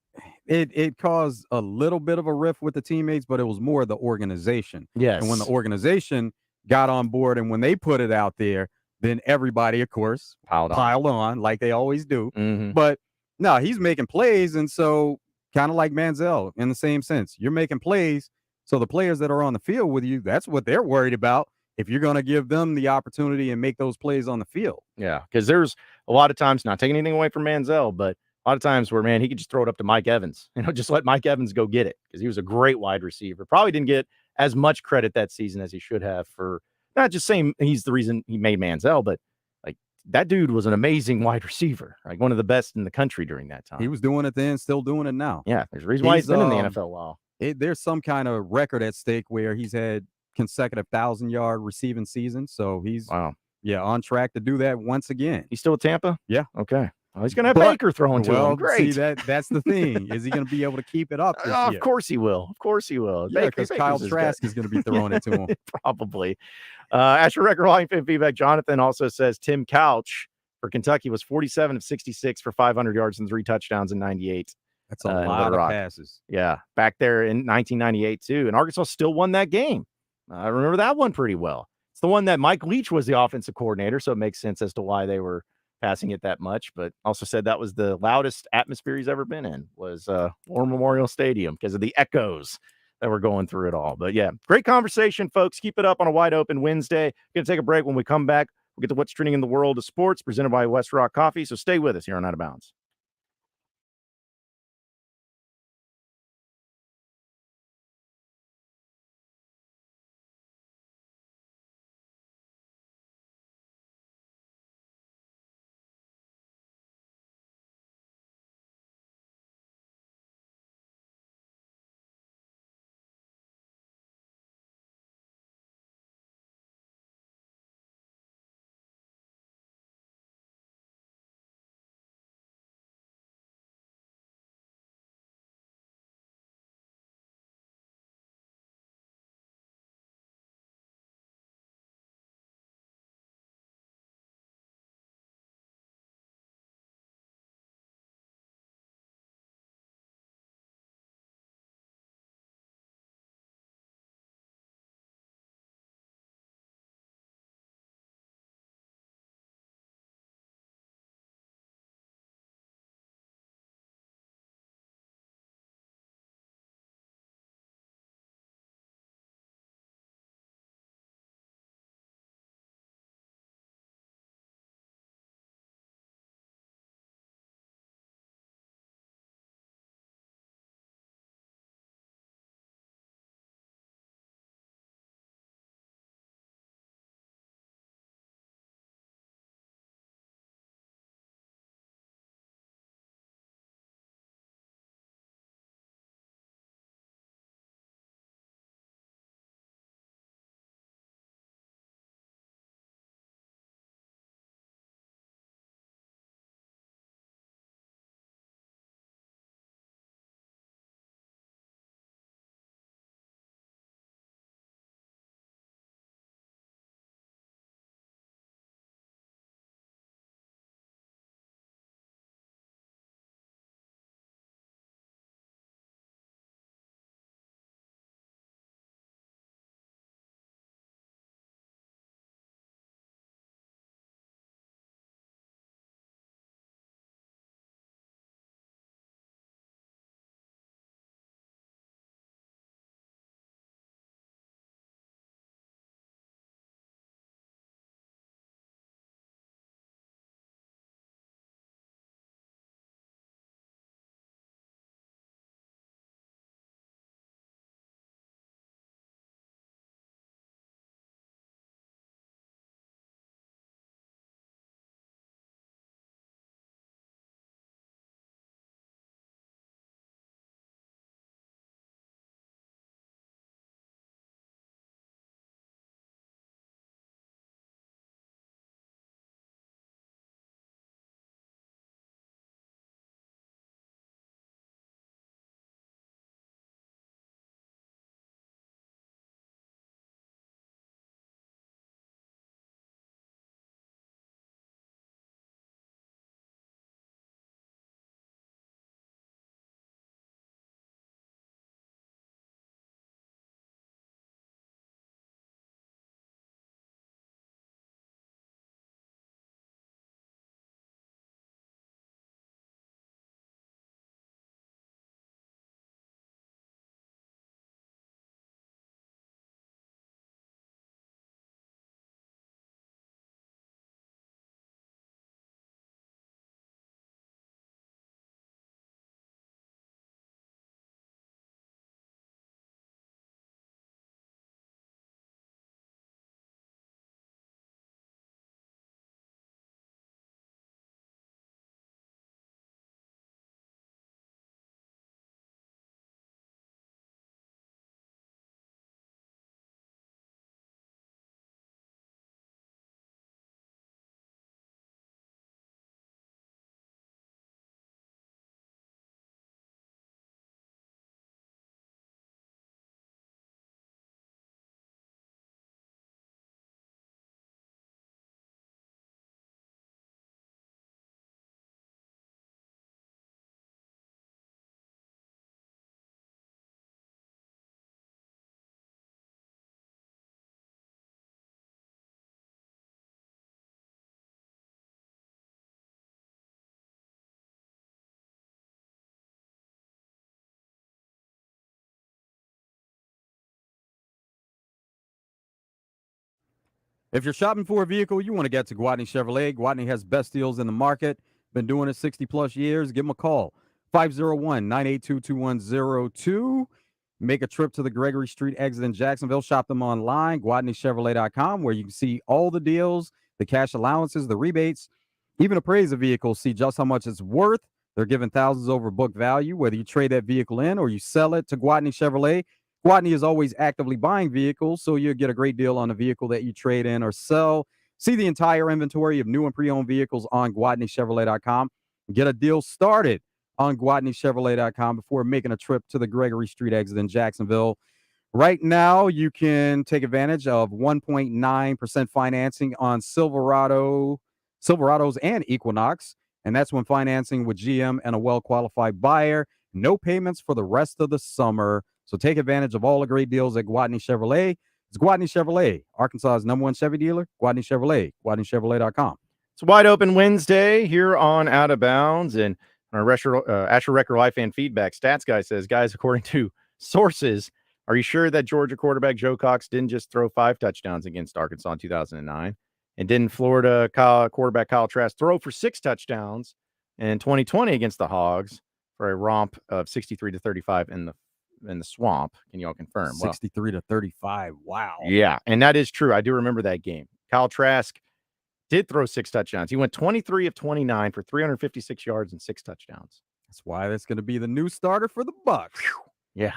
It caused a little bit of a rift with the teammates, but it was more the organization. Yes. And when the organization got on board and when they put it out there, then everybody, of course, piled on like they always do. Mm-hmm. But no, he's making plays. And so kind of like Manziel in the same sense, you're making plays. So the players that are on the field with you, that's what they're worried about. If you're going to give them the opportunity and make those plays on the field. Yeah, because there's a lot of times, not taking anything away from Manziel, but a lot of times where, man, he could just throw it up to Mike Evans. Just let Mike Evans go get it because he was a great wide receiver. Probably didn't get as much credit that season as he should have for not just saying he's the reason he made Manziel, but like that dude was an amazing wide receiver, like one of the best in the country during that time. He was doing it then, still doing it now. Yeah, there's a reason why he's been in the NFL a while. There's some kind of record at stake where he's had consecutive 1,000-yard receiving season. So he's on track to do that once again. He's still at Tampa? Yeah. Okay. Well, he's going to have Baker throwing to him. Great. See, that's the thing. Is he going to be able to keep it up this year? Of course he will. Of course he will. Yeah, because Kyle Trask is going to be throwing it to him. Probably. Asher Record Hall fan feedback. Jonathan also says Tim Couch for Kentucky was 47 of 66 for 500 yards and 3 touchdowns in 98. That's a lot of passes. Yeah, back there in 1998 too. And Arkansas still won that game. I remember that one pretty well. It's the one that Mike Leach was the offensive coordinator, so it makes sense as to why they were passing it that much. But also said that was the loudest atmosphere he's ever been in was War Memorial Stadium because of the echoes that were going through it all. But yeah, great conversation, folks. Keep it up on a wide open Wednesday. We're going to take a break. When we come back, we'll get to what's trending in the world of sports presented by West Rock Coffee. So stay with us here on Out of Bounds. If you're shopping for a vehicle, you want to get to Gwatney Chevrolet. Gwatney has best deals in the market. Been doing it 60-plus years. Give them a call, 501-982-2102. Make a trip to the Gregory Street exit in Jacksonville. Shop them online, GwatneyChevrolet.com, where you can see all the deals, the cash allowances, the rebates, even appraise a vehicle, see just how much it's worth. They're giving thousands over book value, whether you trade that vehicle in or you sell it to Gwatney Chevrolet. Gwatney is always actively buying vehicles, so you'll get a great deal on a vehicle that you trade in or sell. See the entire inventory of new and pre-owned vehicles on GwatneyChevrolet.com. Get a deal started on GwatneyChevrolet.com before making a trip to the Gregory Street exit in Jacksonville. Right now, you can take advantage of 1.9% financing on Silverados and Equinox, and that's when financing with GM and a well-qualified buyer. No payments for the rest of the summer. So take advantage of all the great deals at Gwatney Chevrolet. It's Gwatney Chevrolet, Arkansas's #1 Chevy dealer. Gwatney Chevrolet, GwatneyChevrolet.com. It's Wide Open Wednesday here on Out of Bounds, and our Asher Record Life Fan Feedback Stats guy says, guys, according to sources, are you sure that Georgia quarterback Joe Cox didn't just throw 5 touchdowns against Arkansas in 2009? And didn't Florida quarterback Kyle Trask throw for 6 touchdowns in 2020 against the Hogs for a romp of 63-35 in the swamp? Can you all confirm? 63-35. Wow. Yeah, and that is true. I do remember that game. Kyle Trask did throw 6 touchdowns. He went 23 of 29 for 356 yards and 6 touchdowns. That's why that's going to be the new starter for the Bucks. Yeah.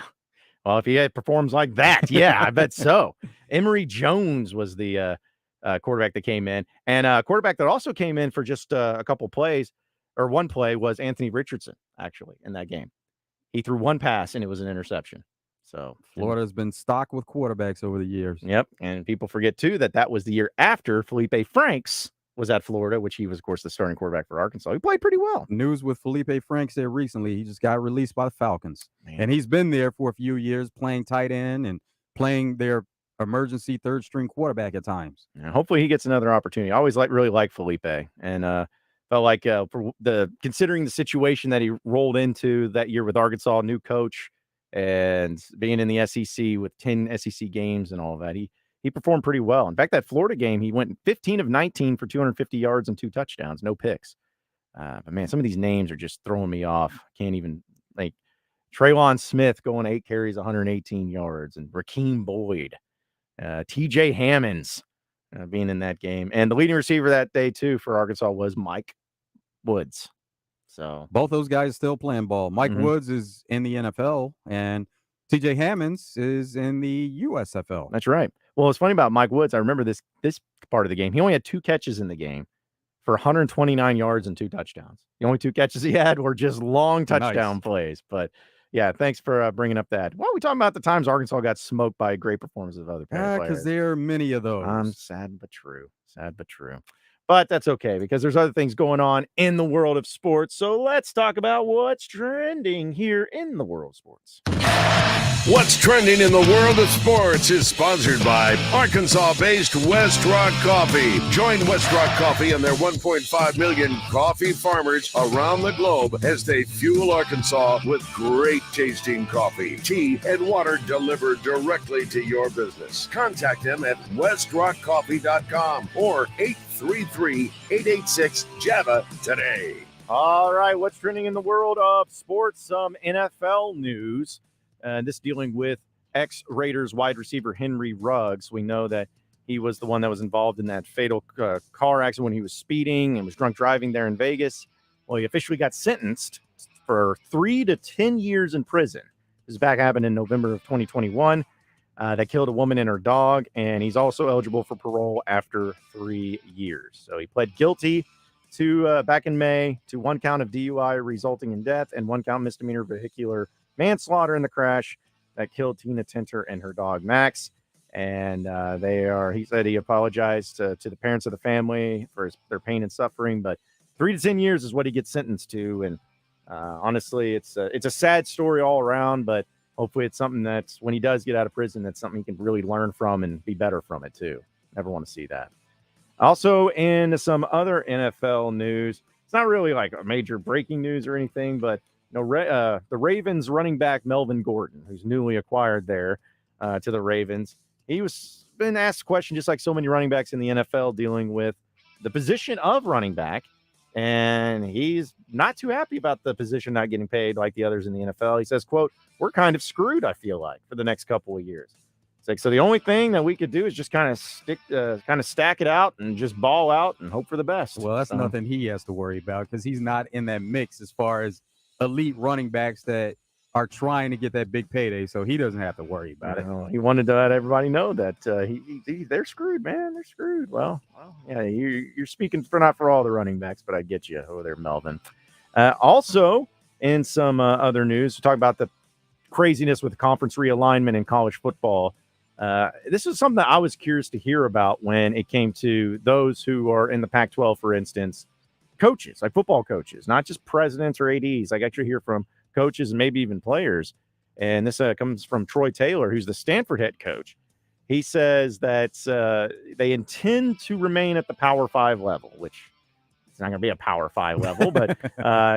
Well, if he performs like that, yeah, I bet so. Emory Jones was the quarterback that came in. And a quarterback that also came in for just a couple plays, or one play, was Anthony Richardson, actually, in that game. He threw 1 pass, and it was an interception. So Florida's been stocked with quarterbacks over the years. Yep, and people forget, too, that was the year after Felipe Franks was at Florida, which he was, of course, the starting quarterback for Arkansas. He played pretty well. News with Felipe Franks there recently. He just got released by the Falcons. Man. And he's been there for a few years playing tight end and playing their emergency third-string quarterback at times. Yeah, hopefully he gets another opportunity. I always really liked Felipe, and felt like for considering the situation that he rolled into that year with Arkansas, new coach, and being in the SEC with 10 SEC games and all of that, he performed pretty well. In fact, that Florida game, he went 15 of 19 for 250 yards and 2 touchdowns, no picks. But, man, some of these names are just throwing me off. Can't even, like, Traylon Smith going 8 carries, 118 yards, and Rakeem Boyd, TJ Hammonds being in that game. And the leading receiver that day, too, for Arkansas was Mike Woods. So both those guys still playing ball. Mike Woods is in the NFL, and TJ Hammonds is in the USFL. That's right. Well, it's funny about Mike Woods. I remember this part of the game. He only had 2 catches in the game for 129 yards and 2 touchdowns. The only 2 catches he had were just long touchdown plays. But, yeah, thanks for bringing up that. Why are we talking about the times Arkansas got smoked by great performances of other players? Because there are many of those. Sad but true. Sad but true. But that's okay because there's other things going on in the world of sports. So let's talk about what's trending here in the world of sports. What's trending in the world of sports is sponsored by Arkansas-based West Rock Coffee. Join West Rock Coffee and their 1.5 million coffee farmers around the globe as they fuel Arkansas with great tasting coffee, tea, and water delivered directly to your business. Contact them at westrockcoffee.com or 833-886-JAVA today. All right, what's trending in the world of sports? Some NFL news. This dealing with ex-Raiders wide receiver Henry Ruggs. We know that he was the one that was involved in that fatal car accident when he was speeding and was drunk driving there in Vegas. Well, he officially got sentenced for 3 to 10 years in prison. This back happened in November of 2021. That killed a woman and her dog, and he's also eligible for parole after 3 years. So he pled guilty to back in May to 1 count of DUI resulting in death and 1 count misdemeanor vehicular manslaughter in the crash that killed Tina Tinter and her dog Max. And he said he apologized to the parents of the family for their pain and suffering, but 3 to 10 years is what he gets sentenced to. And honestly, it's a sad story all around, but hopefully it's something that's, when he does get out of prison, that's something he can really learn from and be better from it too. Never want to see that. Also, in some other NFL news, it's not really like a major breaking news or anything, but the Ravens running back Melvin Gordon, who's newly acquired there to the Ravens, he was been asked a question just like so many running backs in the NFL dealing with the position of running back. And he's not too happy about the position not getting paid like the others in the NFL. He says, quote, "We're kind of screwed, I feel like, for the next couple of years." It's like, so the only thing that we could do is just kind of stack it out and just ball out and hope for the best. Well, that's nothing he has to worry about because he's not in that mix as far as elite running backs that are trying to get that big payday. So he doesn't have to worry about it. He wanted to let everybody know that they're screwed, man. They're screwed. Well, yeah, you're speaking for not for all the running backs, but I get you over there, Melvin. Also, in some other news, we talk about the craziness with the conference realignment in college football. This is something that I was curious to hear about when it came to those who are in the Pac-12, for instance, coaches, like football coaches, not just presidents or ADs. Like I actually hear from coaches and maybe even players. And this comes from Troy Taylor, who's the Stanford head coach. He says that they intend to remain at the Power 5 level, which it's not going to be a Power 5 level, but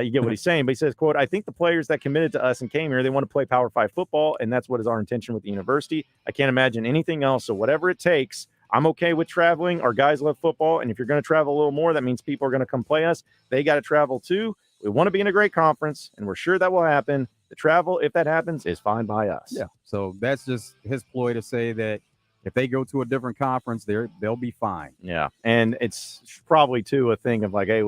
you get what he's saying. But he says, quote, "I think the players that committed to us and came here, they want to play Power 5 football, and that's what is our intention with the university. I can't imagine anything else. So whatever it takes, I'm okay with traveling. Our guys love football, and if you're going to travel a little more, that means people are going to come play us. They got to travel too. We want to be in a great conference, and we're sure that will happen. The travel, if that happens, is fine by us." Yeah. So that's just his ploy to say that if they go to a different conference, they'll be fine. Yeah. And it's probably, too, a thing of like, hey,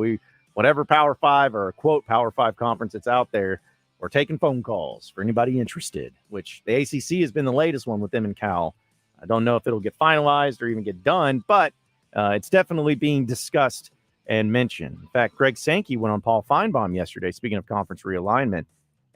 whatever Power 5 or quote Power 5 conference that's out there, we're taking phone calls for anybody interested, which the ACC has been the latest one with them and Cal. I don't know if it'll get finalized or even get done, but it's definitely being discussed and mentioned. In fact, Greg Sankey went on Paul Feinbaum yesterday, speaking of conference realignment,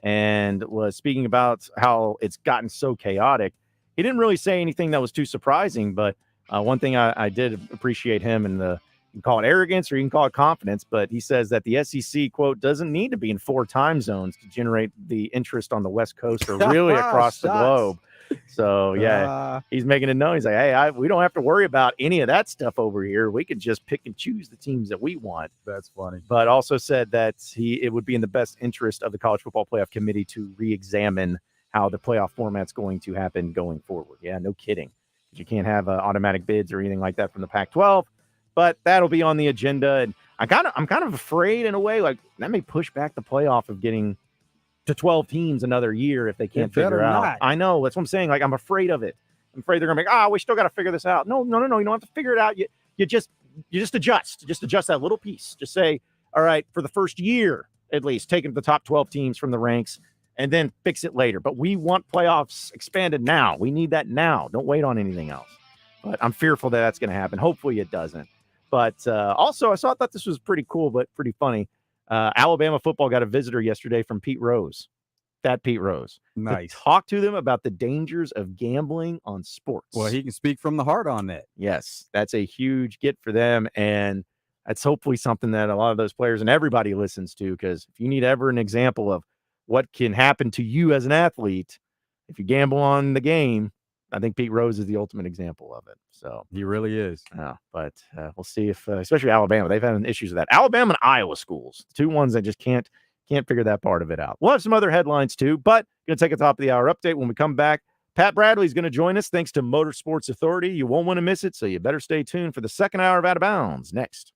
and was speaking about how it's gotten so chaotic. He didn't really say anything that was too surprising, but one thing I did appreciate him in you can call it arrogance or you can call it confidence, but he says that the SEC, quote, "doesn't need to be in 4 time zones to generate the interest on the West Coast or really across the globe." So, yeah, he's making it known. He's like, hey, we don't have to worry about any of that stuff over here. We can just pick and choose the teams that we want. That's funny. But also said that it would be in the best interest of the College Football Playoff Committee to re-examine how the playoff format's going to happen going forward. Yeah, no kidding. You can't have automatic bids or anything like that from the Pac-12, but that'll be on the agenda. And I'm kind of afraid in a way, like that may push back the playoff of getting to 12 teams another year if they can't figure out. Not. I know. That's what I'm saying. Like, I'm afraid of it. I'm afraid they're going to be we still got to figure this out. No. You don't have to figure it out. You just adjust. Just adjust that little piece. Just say, all right, for the first year, at least, taking the top 12 teams from the ranks and then fix it later. But we want playoffs expanded now. We need that now. Don't wait on anything else. But I'm fearful that that's going to happen. Hopefully it doesn't. But also, I thought this was pretty cool, but pretty funny. Alabama football got a visitor yesterday from Pete Rose. That Pete Rose. Nice. To talk to them about the dangers of gambling on sports. Well, he can speak from the heart on that. Yes, that's a huge get for them. And that's hopefully something that a lot of those players and everybody listens to, because if you need ever an example of what can happen to you as an athlete, if you gamble on the game, I think Pete Rose is the ultimate example of it. So he really is. Yeah, but we'll see if, especially Alabama, they've had issues with that. Alabama and Iowa schools, the two ones that just can't figure that part of it out. We'll have some other headlines too, but going to take a top of the hour update when we come back. Pat Bradley's going to join us thanks to Motorsports Authority. You won't want to miss it, so you better stay tuned for the second hour of Out of Bounds next.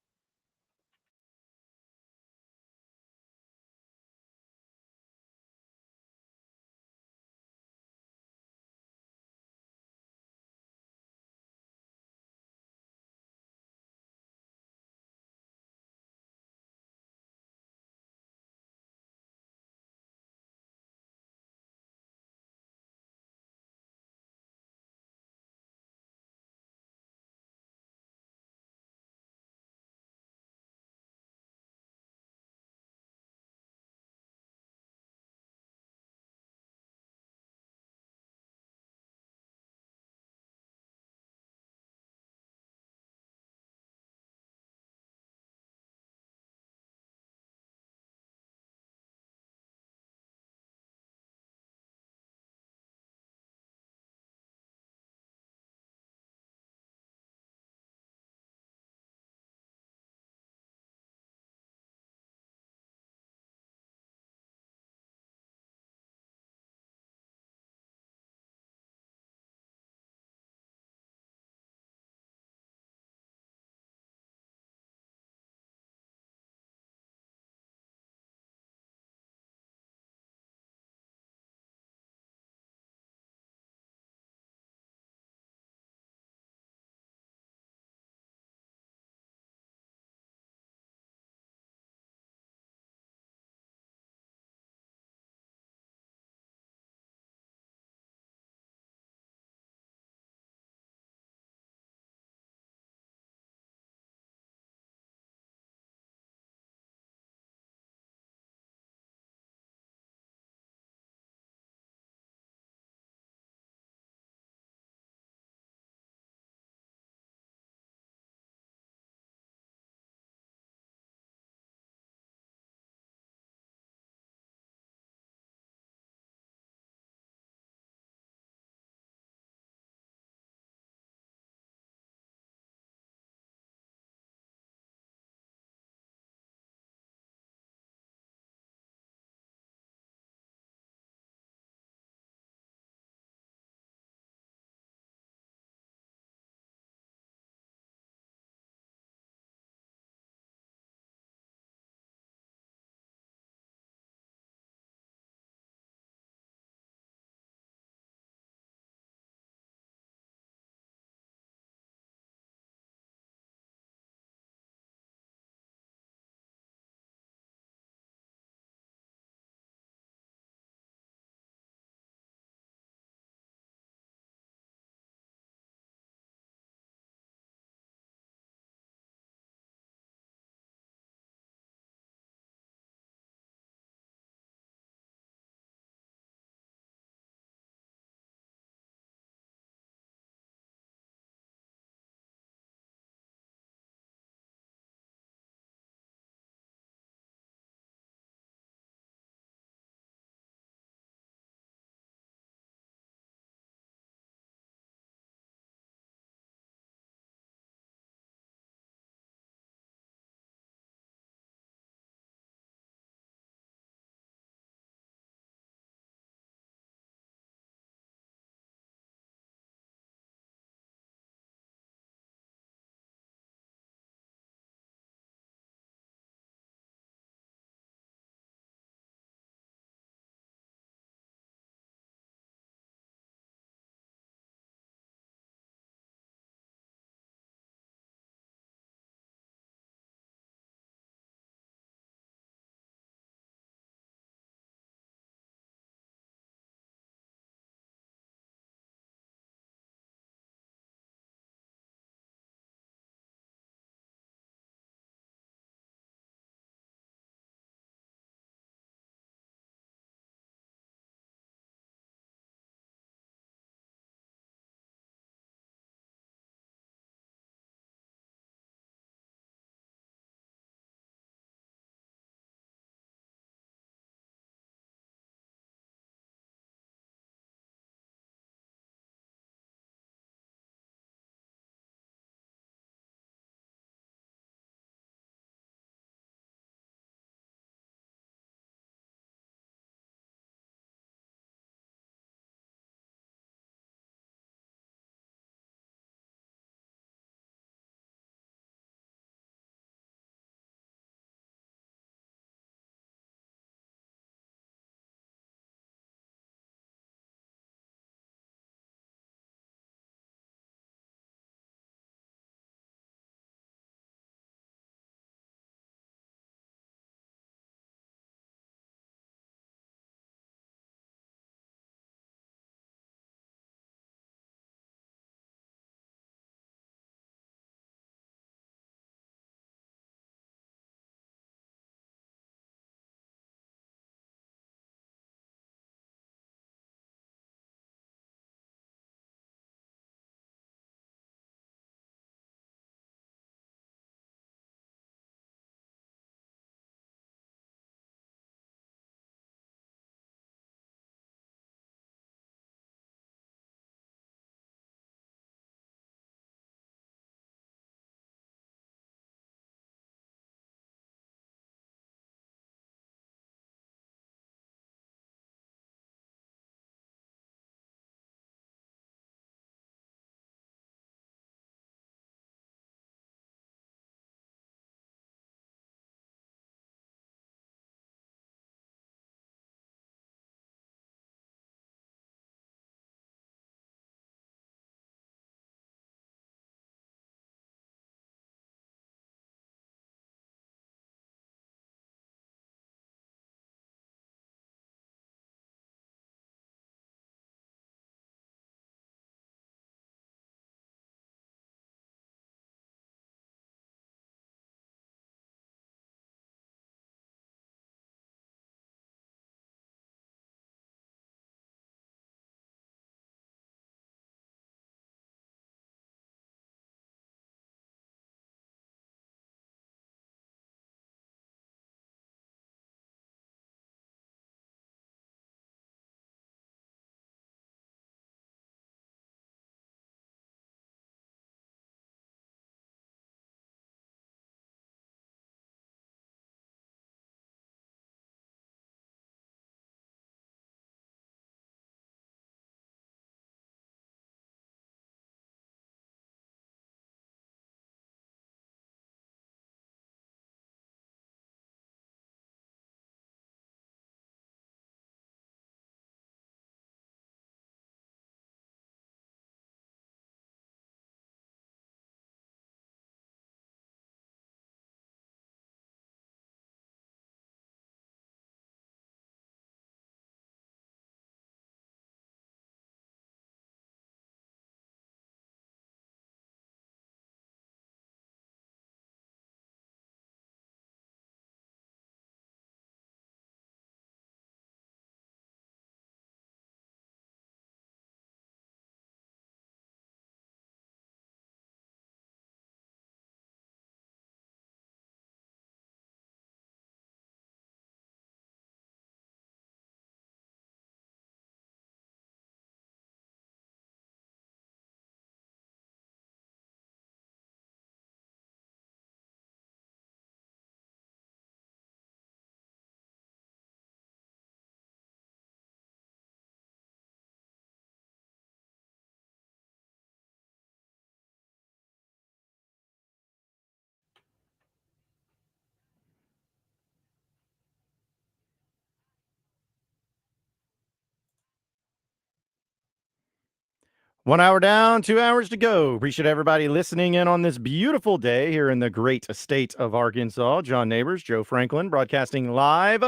1 hour down, 2 hours to go. Appreciate everybody listening in on this beautiful day here in the great state of Arkansas. John Nabors, Joe Franklin, broadcasting live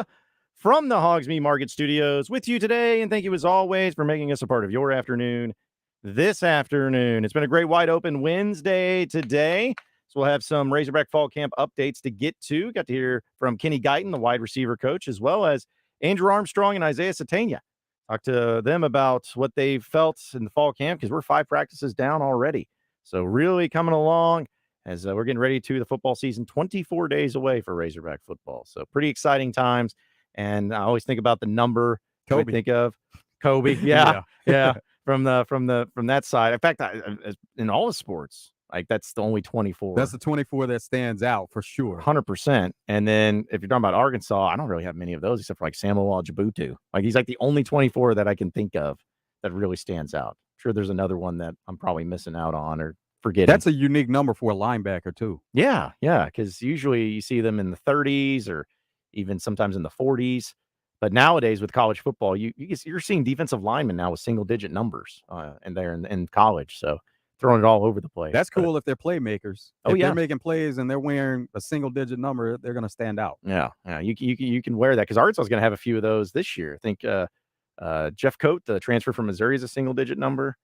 from the Hoggs Meat Market Studios with you today. And thank you, as always, for making us a part of your afternoon this afternoon. It's been a great wide open Wednesday today. So we'll have some Razorback Fall Camp updates to get to. Got to hear from Kenny Guyton, the wide receiver coach, as well as Andrew Armstrong and Isaiah Satania. Talk to them about what they felt in the fall camp because we're 5 practices down already. So really coming along as we're getting ready to the football season, 24 days away for Razorback football. So pretty exciting times. And I always think about the number I think of Kobe. Yeah. From that side. In fact, in all the sports, like that's the only 24. That's the 24 that stands out for sure. 100%. And then if you're talking about Arkansas, I don't really have many of those except for like Samuel Djibutu. Like he's like the only 24 that I can think of that really stands out. I'm sure there's another one that I'm probably missing out on or forgetting. That's a unique number for a linebacker too. Yeah, because usually you see them in the 30s or even sometimes in the 40s. But nowadays with college football, you're seeing defensive linemen now with single-digit numbers and they're in college. So throwing it all over the place. That's cool if they're playmakers. If they're making plays and they're wearing a single-digit number, they're going to stand out. Yeah. You can wear that because Arkansas is going to have a few of those this year. I think Jeff Coate, the transfer from Missouri, is a single-digit number.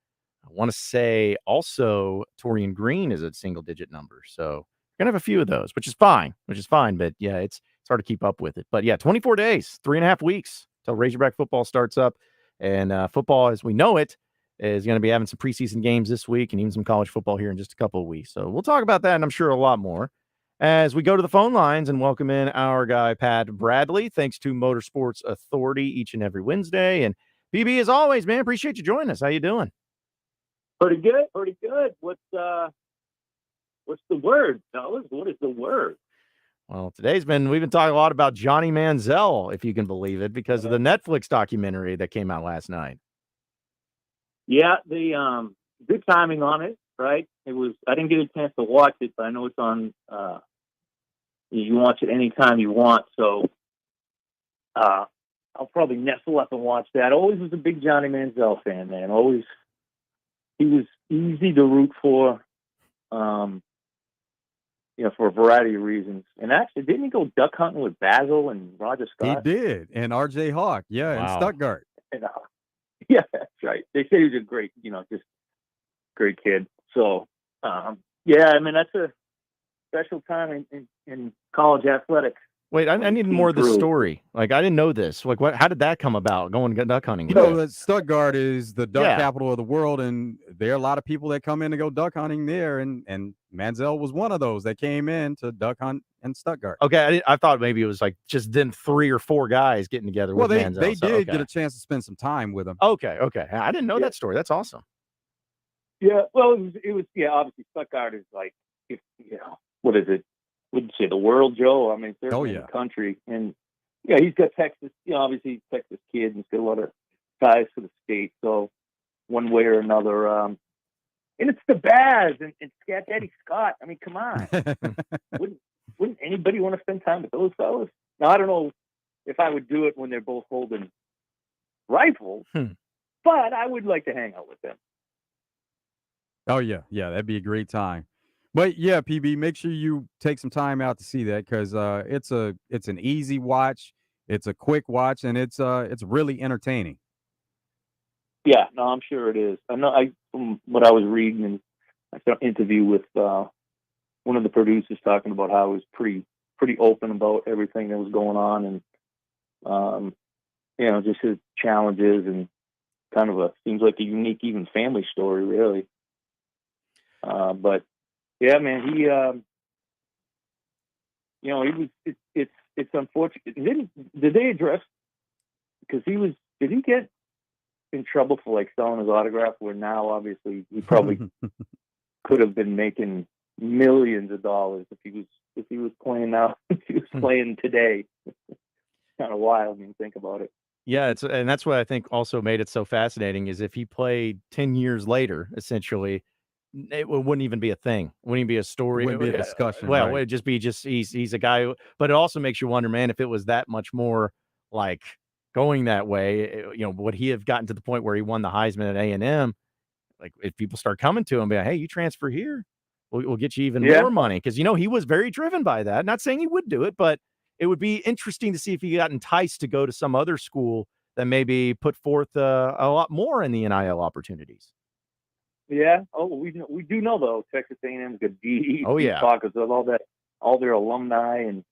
I want to say also Torian Green is a single-digit number. So we're going to have a few of those, which is fine. But, yeah, it's hard to keep up with it. But, yeah, 24 days, 3.5 weeks till Razorback football starts up. And football, as we know it, is going to be having some preseason games this week and even some college football here in just a couple of weeks. So we'll talk about that, and I'm sure a lot more as we go to the phone lines and welcome in our guy, Pat Bradley, thanks to Motorsports Authority each and every Wednesday. And PB, as always, man, appreciate you joining us. How you doing? Pretty good. What's the word, fellas? What is the word? Well, we've been talking a lot about Johnny Manizel, if you can believe it, because of the Netflix documentary that came out last night. Yeah, the good timing on it, right? I didn't get a chance to watch it, but I know it's on. You watch it anytime you want, so I'll probably nestle up and watch that. Always was a big Johnny Manziel fan, man. Always, he was easy to root for, for a variety of reasons. And actually, didn't he go duck hunting with Basil and Roger Scott? He did, and R.J. Hawk, in Stuttgart. Yeah, that's right. They say he was a great, just great kid. So, that's a special time in college athletics. Wait, I need more of the story. Like, I didn't know this. Like, how did that come about, going duck hunting? Stuttgart is the duck capital of the world, and there are a lot of people that come in to go duck hunting there, and Manziel was one of those that came in to duck hunt in Stuttgart. Okay, I thought maybe it was like just then 3 or 4 guys getting together with Manziel. They did get a chance to spend some time with him. Okay. I didn't know that story. That's awesome. Yeah, well, it was obviously Stuttgart is like, what is it? Wouldn't say the world, Joe. I mean, certainly in the country. And, he's got Texas, obviously he's a Texas kid, and he's got a lot of ties to the state. So one way or another, and it's the Baz and Scat Daddy Scott. I mean, come on. Wouldn't anybody want to spend time with those fellas? Now, I don't know if I would do it when they're both holding rifles, but I would like to hang out with them. Oh, yeah, that'd be a great time. But yeah, PB, make sure you take some time out to see that because it's an easy watch, it's a quick watch, and it's really entertaining. Yeah, no, I'm sure it is. I know. From what I was reading, and I saw an interview with one of the producers talking about how it was pretty open about everything that was going on, and just his challenges and kind of seems like a unique even family story, really. But yeah, man, he was. It's unfortunate. Did they address? Because did he get in trouble for like selling his autograph? Where now, obviously, he probably could have been making millions of dollars if he was playing now. If he was playing today, kind of wild when you think about it. Yeah, and that's what I think also made it so fascinating is if he played 10 years later, essentially. It wouldn't even be a thing. Wouldn't even be a story. Wouldn't be a discussion. Well, right. it'd just be he's a guy. But it also makes you wonder, man, if it was that much more like going that way, would he have gotten to the point where he won the Heisman at A&M? like if people start coming to him, be like, hey, you transfer here, we'll get you even more money. Because he was very driven by that. Not saying he would do it, but it would be interesting to see if he got enticed to go to some other school that maybe put forth a lot more in the NIL opportunities. Yeah. Oh, we do know though Texas A&M is a deep pockets of all their alumni and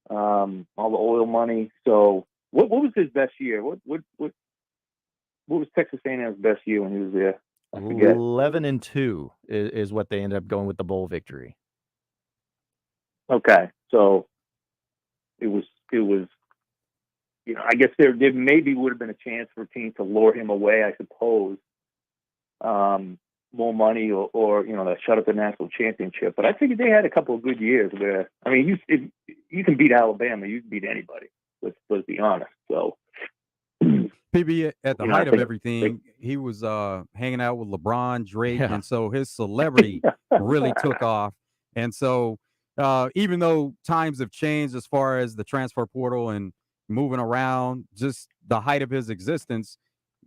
all the oil money. So what was his best year? What was Texas A&M's best year when he was there? I forget. 11-2 is what they ended up going with the bowl victory. Okay, so it was. I guess there maybe would have been a chance for teams to lure him away. I suppose. More money or that shut up the national championship. But I think they had a couple of good years where, I mean, you can beat Alabama, you can beat anybody. Let's be honest. So, PB, at the height of everything, he was hanging out with LeBron, Drake, and so his celebrity really took off. And so even though times have changed as far as the transfer portal and moving around, just the height of his existence,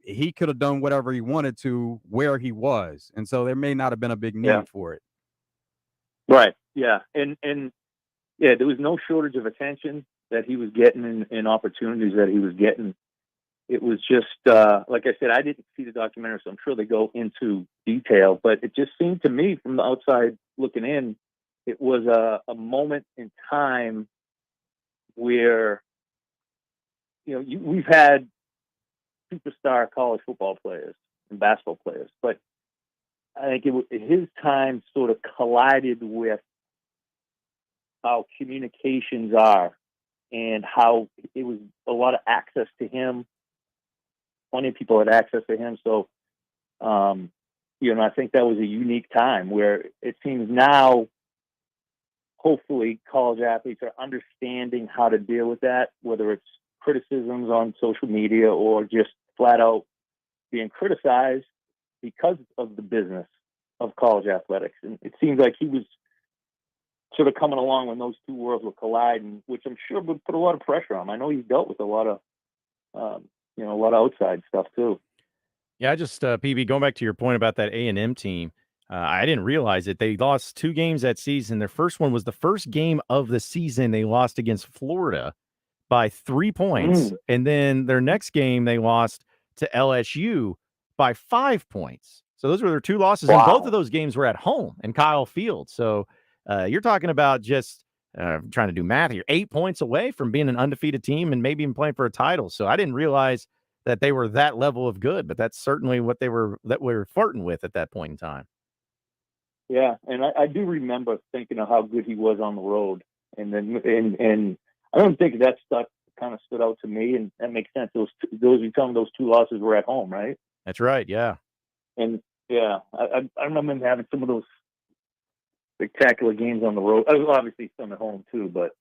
he could have done whatever he wanted to where he was. And so there may not have been a big need for it. Right. Yeah. And there was no shortage of attention that he was getting and opportunities that he was getting. It was just, like I said, I didn't see the documentary, so I'm sure they go into detail, but it just seemed to me from the outside looking in, it was a moment in time where, we've had superstar college football players and basketball players, but I think his time sort of collided with how communications are and how it was a lot of access to him. Plenty of people had access to him. So, I think that was a unique time where it seems now, hopefully college athletes are understanding how to deal with that, whether it's criticisms on social media or just flat out being criticized because of the business of college athletics. And it seems like he was sort of coming along when those two worlds were colliding, which I'm sure would put a lot of pressure on him. I know he's dealt with a lot of, a lot of outside stuff too. Yeah, I just, PB, going back to your point about that A&M team, I didn't realize it. They lost 2 games that season. Their first one was the first game of the season. They lost against Florida by 3 points. And then their next game, they lost to LSU by 5 points. So those were their 2 losses. Wow. And both of those games were at home in Kyle Field. So you're talking about just trying to do math here, 8 points away from being an undefeated team and maybe even playing for a title. So I didn't realize that they were that level of good, but that's certainly what we were flirting with at that point in time. Yeah, and I do remember thinking of how good he was on the road, and then and I don't think that stuff kind of stood out to me, and that makes sense. Those you tell me those 2 losses were at home, right? That's right. Yeah, and I remember him having some of those spectacular games on the road. Obviously some at home too, but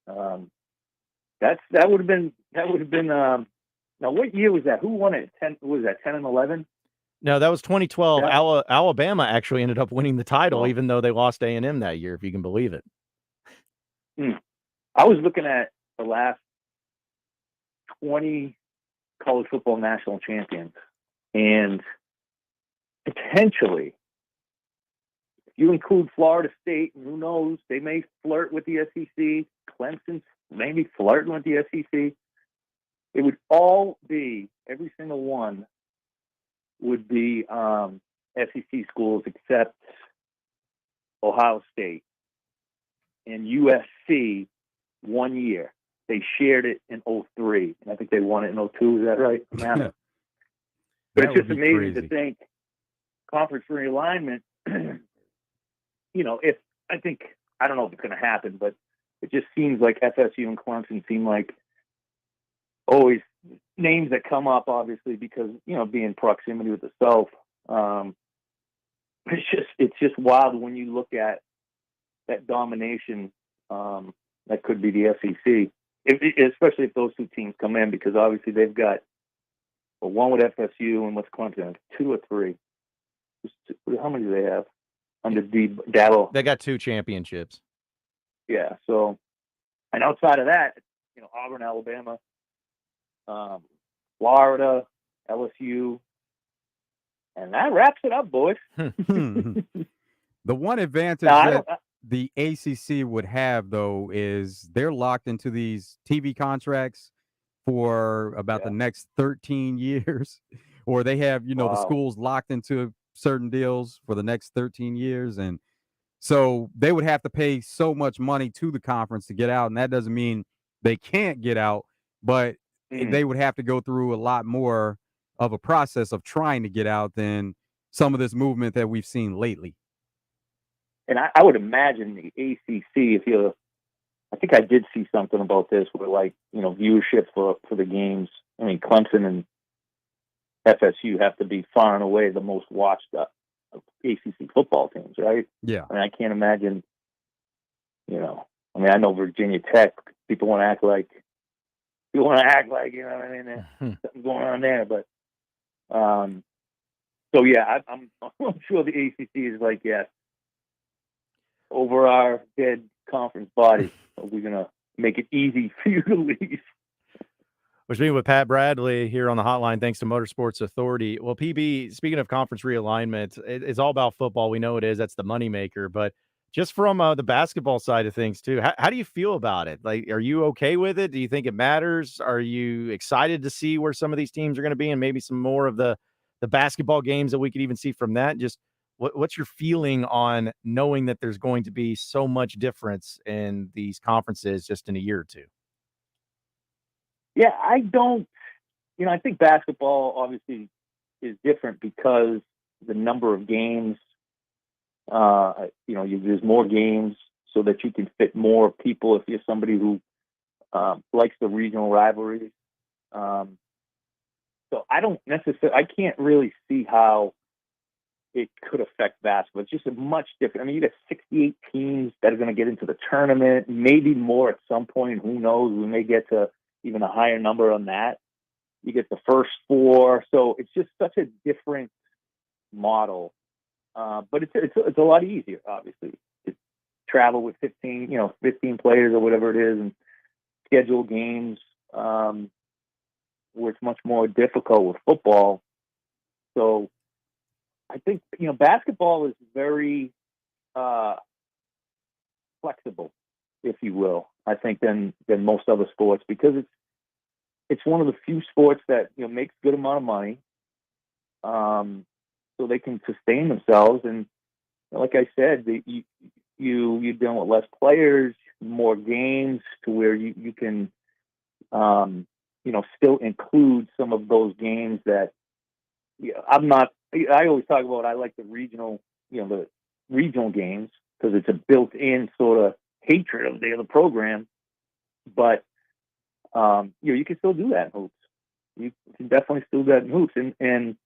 that would have been. Now, what year was that? Who won it? 10 was that 10 and 11? No, that was 2012. Yeah. Alabama actually ended up winning the title, even though they lost A&M that year, if you can believe it. I was looking at the last 20 college football national champions, and potentially, if you include Florida State, who knows, they may flirt with the SEC. Clemson's maybe flirting with the SEC. It would all be, every single one would be SEC schools except Ohio State and USC 1 year. They shared it in 2003, and I think they won it in 2002. Is that right? Yeah. But it's just amazing to think conference realignment, I don't know if it's going to happen, but it just seems like FSU and Clemson seem like always names that come up, obviously, because, being proximity with the South. It's just wild when you look at that domination that could be the SEC, especially if those 2 teams come in, because obviously they've got one with FSU and what's Clemson, 2 or 3. How many do they have under Dabo? They got 2 championships. Yeah. So, and outside of that, Auburn, Alabama, Florida, LSU, And that wraps it up, boys. The one advantage that the ACC would have, though, is they're locked into these TV contracts for about the next 13 years, or they have, the schools locked into certain deals for the next 13 years. And so they would have to pay so much money to the conference to get out. And that doesn't mean they can't get out, but they would have to go through a lot more of a process of trying to get out than some of this movement that we've seen lately. And I would imagine the ACC, I think I did see something about this where, like, viewership for the games. I mean, Clemson and FSU have to be far and away the most watched ACC football teams, right? Yeah. I mean, I can't imagine, I know Virginia Tech, people want to act like, you know what I mean? There's something going on there. But, so yeah, I'm sure the ACC is like, yes, over our dead conference body, we're going to make it easy for you to leave. We're speaking with Pat Bradley here on the hotline, thanks to Motorsports Authority. Well, PB, speaking of conference realignment, it's all about football. We know it is. That's the moneymaker. But just from the basketball side of things, too, how do you feel about it? Like, are you okay with it? Do you think it matters? Are you excited to see where some of these teams are going to be and maybe some more of the basketball games that we could even see from that? Just what's your feeling on knowing that there's going to be so much difference in these conferences just in a year or two? Yeah, I think basketball obviously is different because the number of games, there's more games so that you can fit more people if you're somebody who likes the regional rivalries. So I can't really see how it could affect basketball. It's just a much different. I mean, you got 68 teams that are going to get into the tournament, maybe more at some point. Who knows? We may get to even a higher number on that. You get the first four. So it's just such a different model. But it's a lot easier, obviously, to travel with 15 players or whatever it is and schedule games where it's much more difficult with football. So I think, basketball is very flexible, if you will, I think, than most other sports, because it's one of the few sports that, makes good amount of money, so they can sustain themselves. And like I said, you're dealing with less players, more games, to where you can, still include some of those games that I always talk about, I like the regional games because it's a built-in sort of hatred of the other program. But, you can still do that in hoops. You can definitely still do that in hoops. And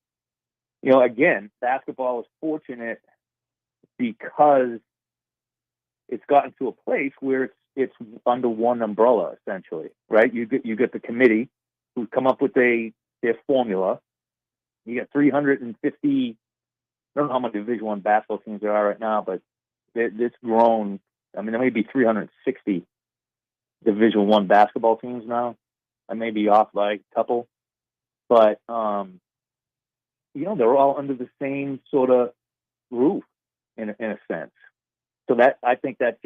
again, basketball is fortunate because it's gotten to a place where it's under one umbrella, essentially, right? You get the committee who come up with their formula. You got 350. I don't know how many Division I basketball teams there are right now, but it's grown. I mean, there may be 360 Division I basketball teams now. I may be off by a couple, but they're all under the same sort of roof in a sense. So that, I think that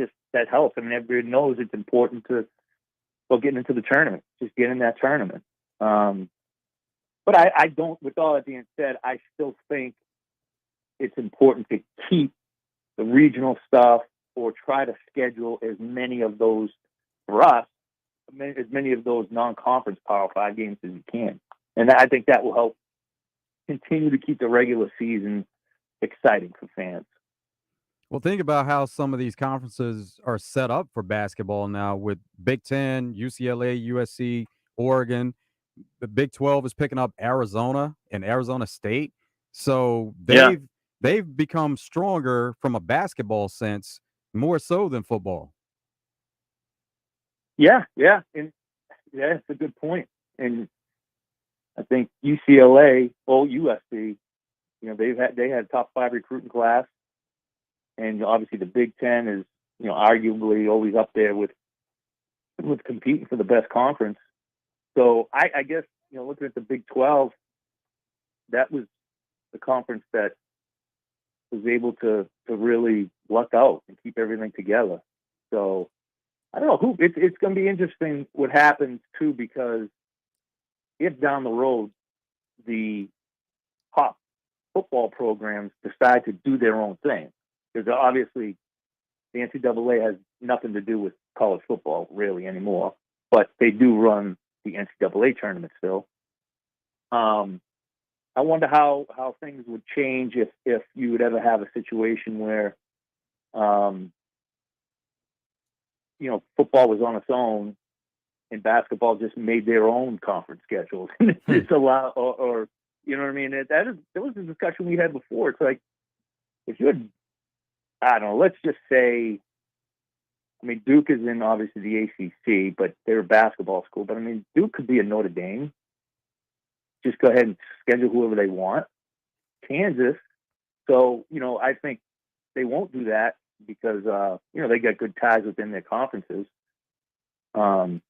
helps. I mean, everybody knows it's important to get into the tournament. Just get in that tournament. But I don't. With all that being said, I still think it's important to keep the regional stuff, or try to schedule as many of those for us, as many of those non-conference Power 5 games as you can. And I think that will help continue to keep the regular season exciting for fans. Well, think about how some of these conferences are set up for basketball now with Big Ten, UCLA, USC, Oregon. The Big 12 is picking up Arizona and Arizona State. So they've become stronger from a basketball sense, more so than football. Yeah. And that's a good point. And I think UCLA, USC, they had a top 5 recruiting class. And obviously the Big Ten is, arguably always up there with competing for the best conference. So I guess, looking at the Big 12, that was the conference that was able to really luck out and keep everything together. So I don't know it's going to be interesting what happens too, because if down the road the top football programs decide to do their own thing, because obviously the NCAA has nothing to do with college football really anymore, but they do run the NCAA tournament still. I wonder how things would change if you would ever have a situation where, football was on its own and basketball just made their own conference schedules. It's allowed, or you know what I mean? That was a discussion we had before. It's like, if you had, I don't know, let's just say, I mean, Duke is in obviously the ACC, but they're a basketball school. But I mean, Duke could be a Notre Dame. Just go ahead and schedule whoever they want. Kansas. So, I think they won't do that because, they got good ties within their conferences. But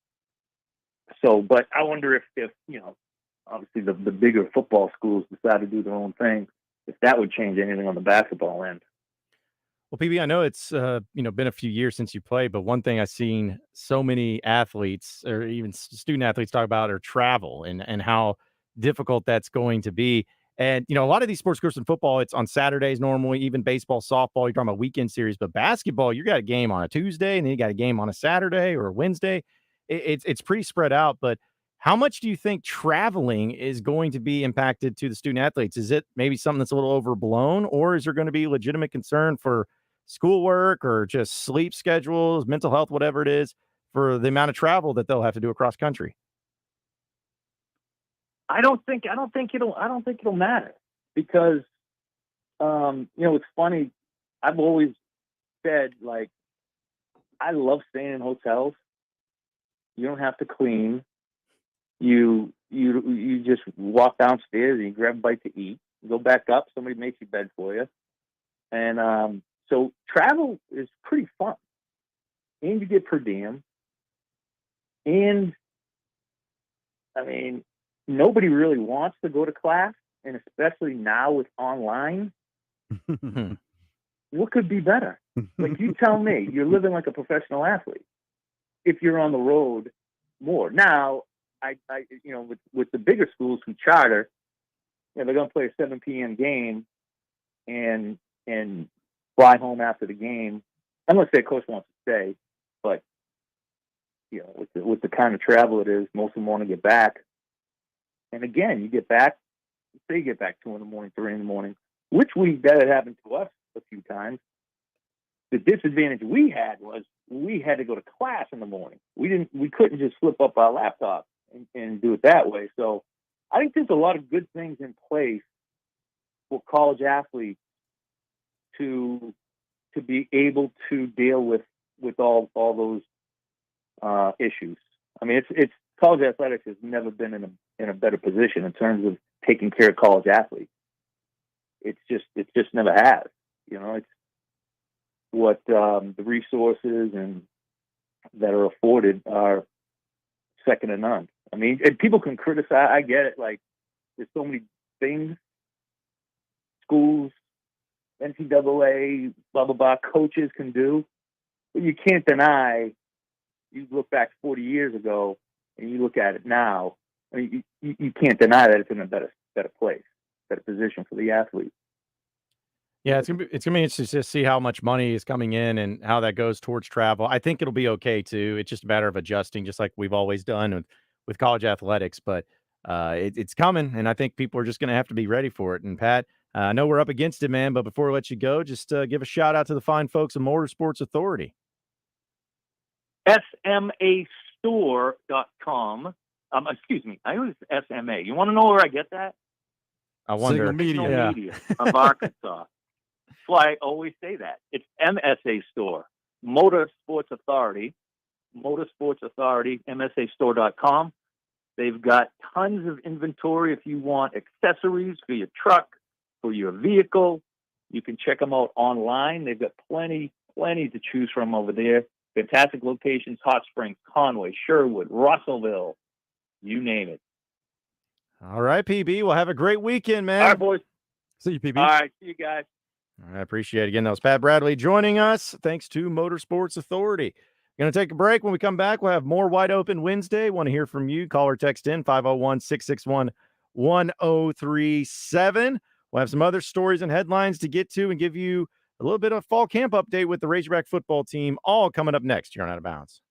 I wonder if obviously the bigger football schools decide to do their own thing, if that would change anything on the basketball end. Well, PB, I know it's been a few years since you played, but one thing I've seen so many athletes or even student athletes talk about are travel and how difficult that's going to be. And a lot of these sports groups in football, it's on Saturdays normally, even baseball, softball, you're talking about weekend series, but basketball, you got a game on a Tuesday and then you got a game on a Saturday or a Wednesday. It's pretty spread out, but how much do you think traveling is going to be impacted to the student athletes? Is it maybe something that's a little overblown, or is there going to be legitimate concern for schoolwork or just sleep schedules, mental health, whatever it is, for the amount of travel that they'll have to do across country? I don't think it'll matter, because it's funny. I've always said, like, I love staying in hotels. You don't have to clean. You just walk downstairs and you grab a bite to eat. You go back up, somebody makes your bed for you. And so travel is pretty fun. And you get per diem. And I mean, nobody really wants to go to class, and especially now with online. What could be better? Like, you tell me, you're living like a professional athlete if you're on the road more. Now, I with the bigger schools who charter, they're going to play a 7 p.m. game and fly home after the game, unless their coach wants to stay. But with the kind of travel it is, most of them want to get back. And again, you get back, say you get back 2 a.m, 3 a.m, which that had happened to us a few times. The disadvantage we had was we had to go to class in the morning. We couldn't just flip up our laptop and do it that way. So I think there's a lot of good things in place for college athletes to be able to deal with all those issues. I mean, it's college athletics has never been in a better position in terms of taking care of college athletes. It just never has. It's what the resources and that are afforded are second to none. I mean, and people can criticize. I get it. Like, there's so many things, schools, NCAA, blah, blah, blah, coaches can do. But you can't deny, you look back 40 years ago and you look at it now, I mean, you can't deny that it's in a better place, better position for the athlete. Yeah, it's gonna be interesting to see how much money is coming in and how that goes towards travel. I think it'll be okay too. It's just a matter of adjusting, just like we've always done with college athletics. But it's coming, and I think people are just going to have to be ready for it. And Pat, I know we're up against it, man. But before we let you go, just give a shout out to the fine folks at Motorsports Authority. SMAstore.com. Excuse me, I use SMA. You want to know where I get that? I wonder. Signal Media of Arkansas. That's why I always say that. It's MSA Store, Motorsports Authority, MSAstore.com. They've got tons of inventory if you want accessories for your truck, for your vehicle. You can check them out online. They've got plenty to choose from over there. Fantastic locations: Hot Springs, Conway, Sherwood, Russellville, you name it. All right, PB. Well, have a great weekend, man. All right, boys. See you, PB. All right. See you guys. I appreciate it. Again, that was Pat Bradley joining us. Thanks to Motorsports Authority. Going to take a break. When we come back, we'll have more Wide Open Wednesday. Want to hear from you. Call or text in 501-661-1037. We'll have some other stories and headlines to get to and give you a little bit of fall camp update with the Razorback football team, all coming up next here on Out of Bounds.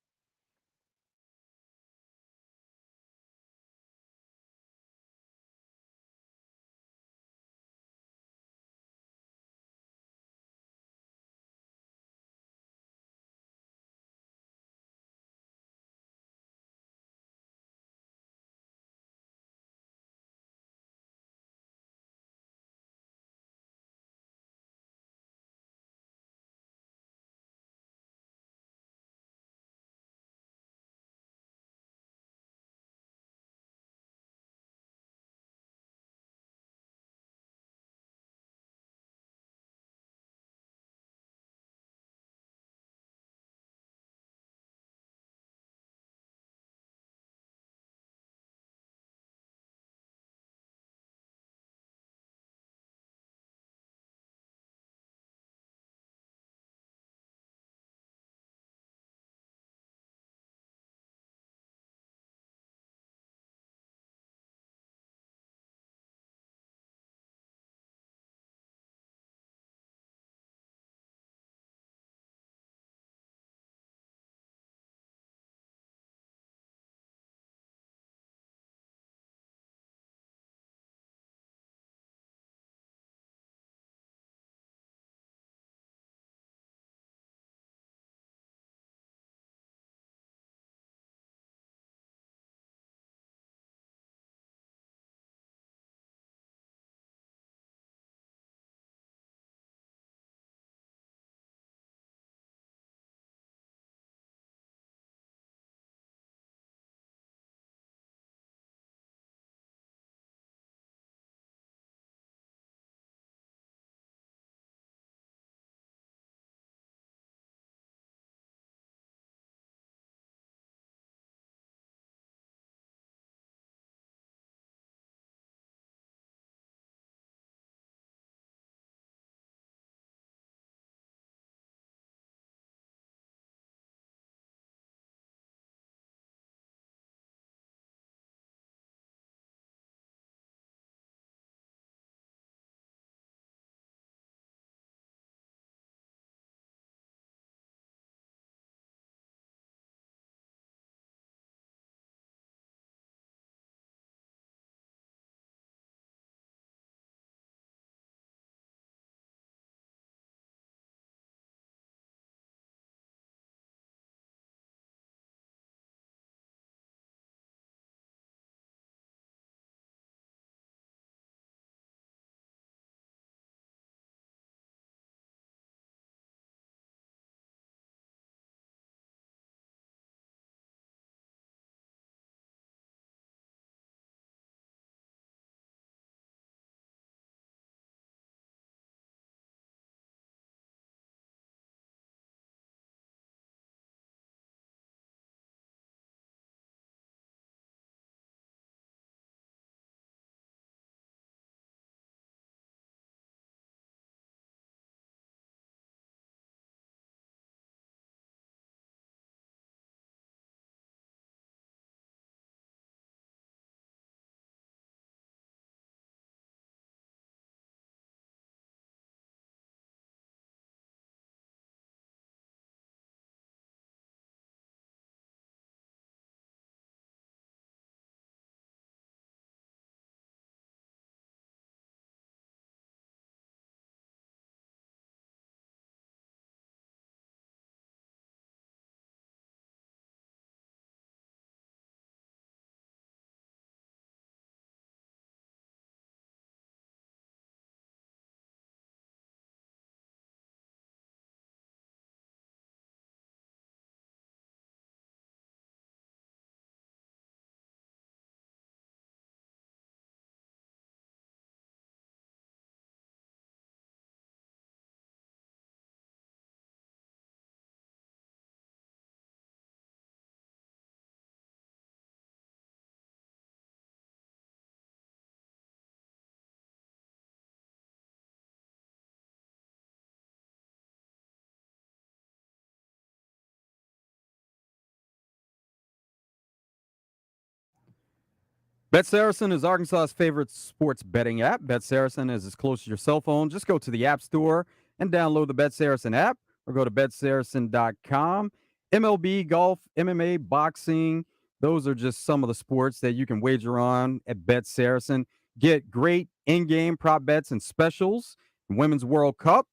Bet Saracen is Arkansas's favorite sports betting app. Bet Saracen is as close to your cell phone. Just go to the App Store and download the Bet Saracen app or go to betsaracen.com. MLB, golf, MMA, boxing, those are just some of the sports that you can wager on at Bet Saracen. Get great in-game prop bets and specials. Women's World Cup,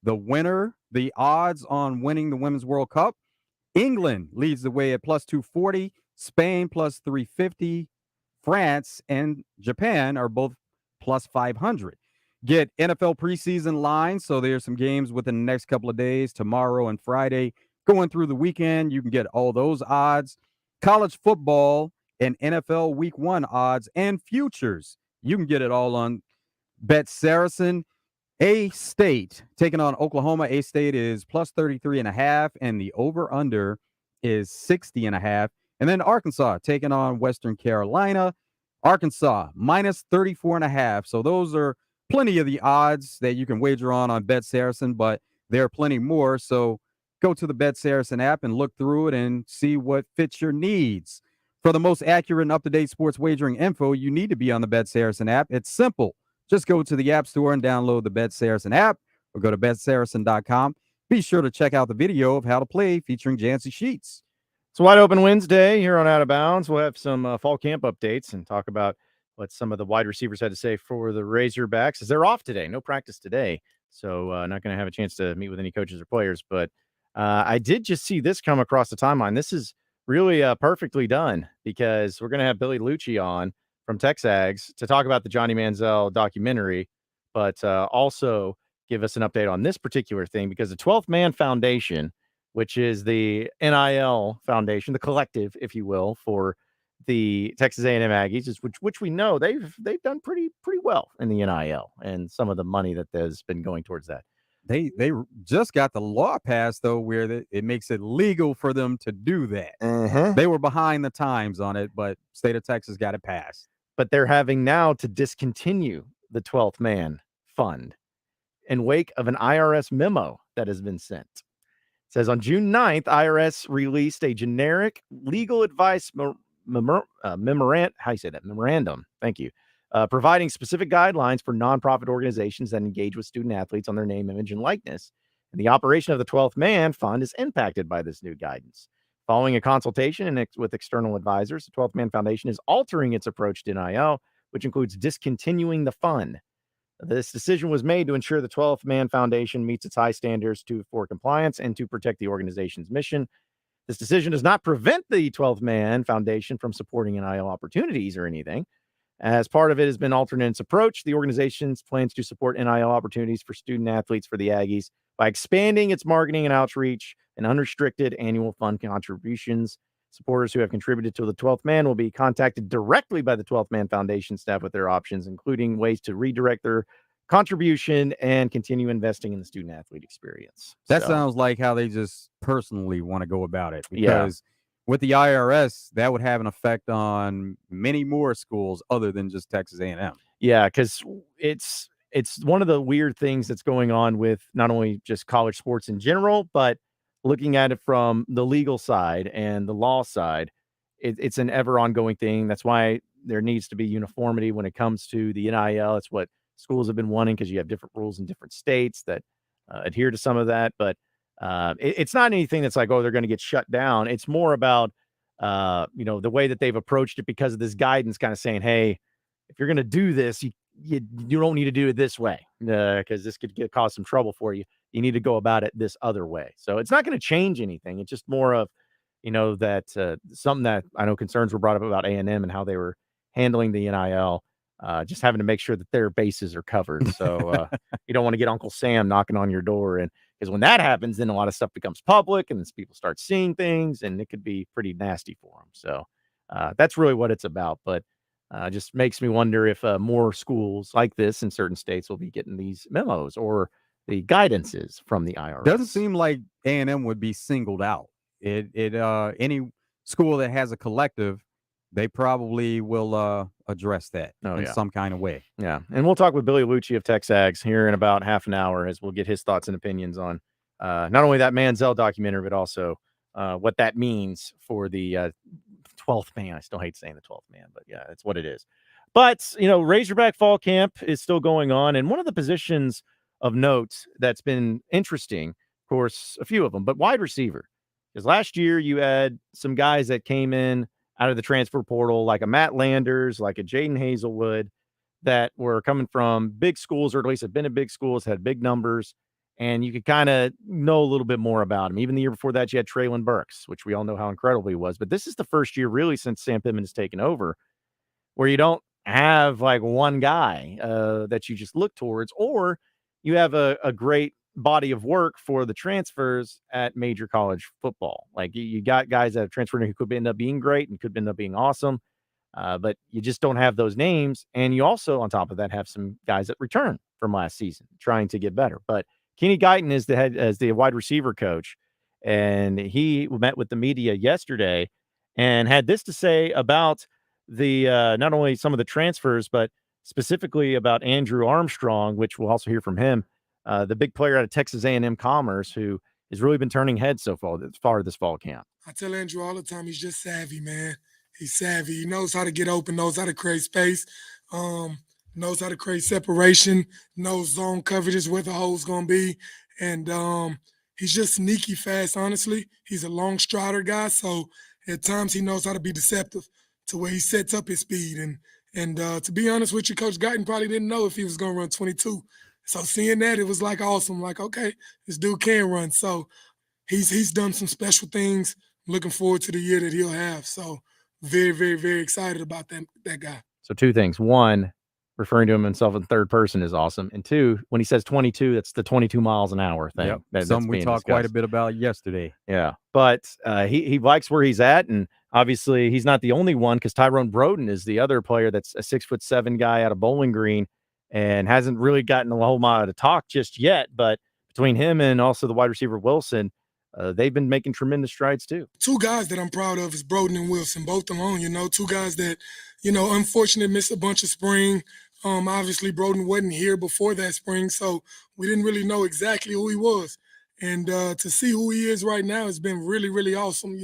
the winner, the odds on winning the Women's World Cup. England leads the way at plus 240, Spain plus 350, France and Japan are both plus 500. Get NFL preseason lines. So there's some games within the next couple of days, tomorrow and Friday. Going through the weekend, you can get all those odds. College football and NFL week 1 odds and futures. You can get it all on Bet Saracen. A-State taking on Oklahoma. A-State is plus 33.5, and the over-under is 60.5. And then Arkansas taking on Western Carolina. Arkansas minus 34.5. So those are plenty of the odds that you can wager on Bet Saracen, but there are plenty more. So go to the Bet Saracen app and look through it and see what fits your needs. For the most accurate and up-to-date sports wagering info, you need to be on the Bet Saracen app. It's simple. Just go to the App Store and download the Bet Saracen app or go to betsaracen.com. Be sure to check out the video of how to play featuring Jancy Sheets. It's Wide Open Wednesday here on Out of Bounds. We'll have some fall camp updates and talk about what some of the wide receivers had to say for the Razorbacks as they're off today. No practice today, so not going to have a chance to meet with any coaches or players. But I did just see this come across the timeline. This is really perfectly done because we're going to have Billy Lucci on from Texags to talk about the Johnny Manziel documentary, but also give us an update on this particular thing because the 12th Man Foundation, which is the NIL foundation, the collective, if you will, for the Texas A&M Aggies, which we know they've done pretty well in the NIL and some of the money that has been going towards that. They just got the law passed, though, where it makes it legal for them to do that. Uh-huh. They were behind the times on it, but state of Texas got it passed. But they're having now to discontinue the 12th Man Fund in wake of an IRS memo that has been sent. It says on June 9th, IRS released a generic legal advice memorandum. Thank you. Providing specific guidelines for nonprofit organizations that engage with student athletes on their name, image, and likeness. And the operation of the 12th Man Fund is impacted by this new guidance. Following a consultation with external advisors, the 12th Man Foundation is altering its approach to NIL, which includes discontinuing the fund. This decision was made to ensure the 12th Man Foundation meets its high standards for compliance and to protect the organization's mission. This decision does not prevent the 12th Man Foundation from supporting NIL opportunities or anything. As part of it has been alternate its approach, the organization's plans to support NIL opportunities for student athletes for the Aggies by expanding its marketing and outreach and unrestricted annual fund contributions. Supporters who have contributed to the 12th Man will be contacted directly by the 12th Man Foundation staff with their options, including ways to redirect their contribution and continue investing in the student athlete experience. That sounds like how they just personally want to go about it, yeah. because with the IRS, that would have an effect on many more schools other than just Texas A&M. Yeah, because it's one of the weird things that's going on with not only just college sports in general, but looking at it from the legal side and the law side. It's an ever ongoing thing. That's why there needs to be uniformity when it comes to the NIL. It's what schools have been wanting because you have different rules in different states that adhere to some of that. But it's not anything that's like, oh, they're going to get shut down. It's more about, the way that they've approached it because of this guidance kind of saying, hey, if you're going to do this, you don't need to do it this way because this could cause some trouble for you. You need to go about it this other way. So it's not going to change anything. It's just more of, that something that I know concerns were brought up about A&M and how they were handling the NIL, just having to make sure that their bases are covered. So you don't want to get Uncle Sam knocking on your door. And because when that happens, then a lot of stuff becomes public and then people start seeing things and it could be pretty nasty for them. So that's really what it's about. But just makes me wonder if more schools like this in certain states will be getting these memos or the guidances from the IRS. Doesn't seem like A&M would be singled out. Any school that has a collective, they probably will address that in some kind of way. Yeah, and we'll talk with Billy Lucci of Texags here in about half an hour as we'll get his thoughts and opinions on not only that Manziel documentary, but also what that means for the 12th man. I still hate saying the 12th man, but yeah, that's what it is. But, Razorback Fall Camp is still going on. And one of the positions of note that's been interesting, of course, a few of them, but wide receiver. Because last year you had some guys that came in out of the transfer portal, like a Matt Landers, like a Jaden Hazelwood, that were coming from big schools, or at least had been in big schools, had big numbers, and you could kind of know a little bit more about him. Even the year before that, you had Traylon Burks, which we all know how incredible he was. But this is the first year, really, since Sam Pittman has taken over, where you don't have like one guy that you just look towards, or you have a great body of work for the transfers at major college football. Like you got guys that have transferred who could end up being great and could end up being awesome. But you just don't have those names. And you also, on top of that, have some guys that return from last season trying to get better. But Kenny Guyton is the head as the wide receiver coach. And he met with the media yesterday and had this to say about the not only some of the transfers, but specifically about Andrew Armstrong, which we'll also hear from him, the big player out of Texas A&M Commerce, who has really been turning heads so far this fall camp. I tell Andrew all the time, he's just savvy, man. He's savvy. He knows how to get open, knows how to create space, knows how to create separation, knows zone coverages, where the hole's going to be. And he's just sneaky fast, honestly. He's a long strider guy, so at times he knows how to be deceptive to where he sets up his speed. And to be honest with you, Coach Guyton probably didn't know if he was going to run 22. So seeing that, it was like awesome. Like, okay, this dude can run. So he's done some special things. Looking forward to the year that he'll have. So very, very, very excited about that guy. So two things. One, referring to himself in third person is awesome. And two, when he says 22, that's the 22 miles an hour thing. Yep. Something we talked quite a bit about yesterday. Yeah. But he likes where he's at. And obviously he's not the only one, because Tyrone Broden is the other player that's a 6'7" guy out of Bowling Green and hasn't really gotten a whole lot of talk just yet. But between him and also the wide receiver Wilson, they've been making tremendous strides too. Two guys that I'm proud of is Broden and Wilson, both alone, two guys that, unfortunately missed a bunch of spring. Obviously Broden wasn't here before that spring, so we didn't really know exactly who he was. And to see who he is right now has been really, really awesome,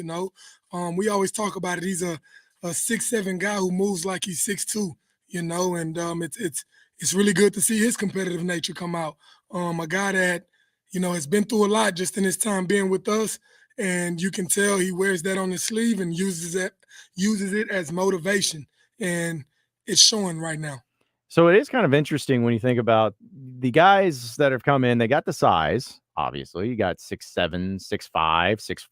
We always talk about it. He's a 6'7" guy who moves like he's 6'2", and it's really good to see his competitive nature come out. A guy that, has been through a lot just in his time being with us, and you can tell he wears that on his sleeve and uses it as motivation, and it's showing right now. So it is kind of interesting when you think about the guys that have come in. They got the size, obviously. You got 6'7", 6'5",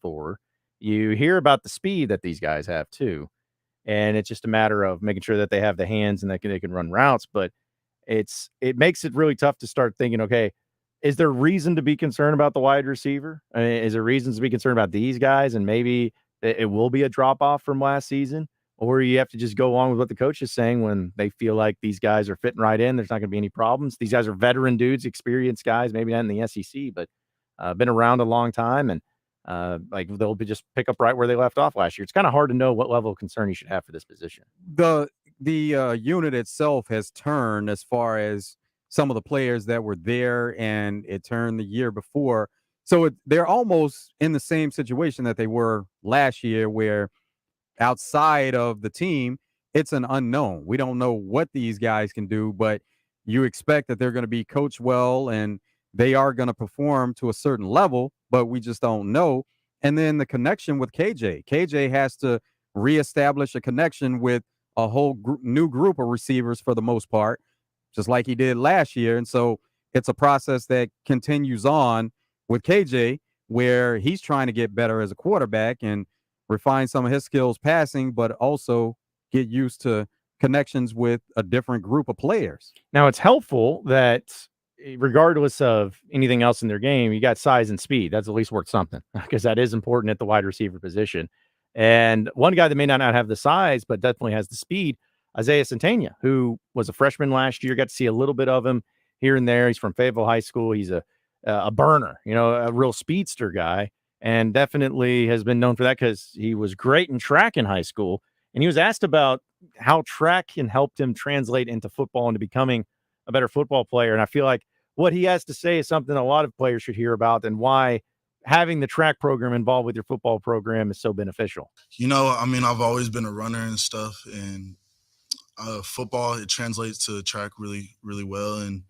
6'4". You hear about the speed that these guys have too, and it's just a matter of making sure that they have the hands and they can run routes. But it makes it really tough to start thinking, okay, is there reason to be concerned about the wide receiver? I mean, is there reasons to be concerned about these guys and maybe it will be a drop off from last season? Or you have to just go along with what the coach is saying when they feel like these guys are fitting right in. There's not going to be any problems. These guys are veteran dudes, experienced guys, maybe not in the SEC, but been around a long time. And they'll just pick up right where they left off last year. It's kind of hard to know what level of concern you should have for this position. The unit itself has turned as far as some of the players that were there, and it turned the year before. So they're almost in the same situation that they were last year, where outside of the team, it's an unknown. We don't know what these guys can do, but you expect that they're going to be coached well and they are going to perform to a certain level, but we just don't know. And then the connection with KJ has to reestablish a connection with a whole new group of receivers for the most part, just like he did last year. And so it's a process that continues on with KJ, where he's trying to get better as a quarterback and refine some of his skills passing, but also get used to connections with a different group of players. Now, it's helpful that regardless of anything else in their game, you got size and speed. That's at least worth something, because that is important at the wide receiver position. And one guy that may not have the size, but definitely has the speed, Isaiah Centena, who was a freshman last year, got to see a little bit of him here and there. He's from Fayetteville High School. He's a burner, a real speedster guy, and definitely has been known for that because he was great in track in high school. And he was asked about how track can help him translate into football and to becoming a better football player. And I feel like what he has to say is something a lot of players should hear about, and why having the track program involved with your football program is so beneficial? I mean, I've always been a runner and stuff, and football, it translates to track really, really well. And,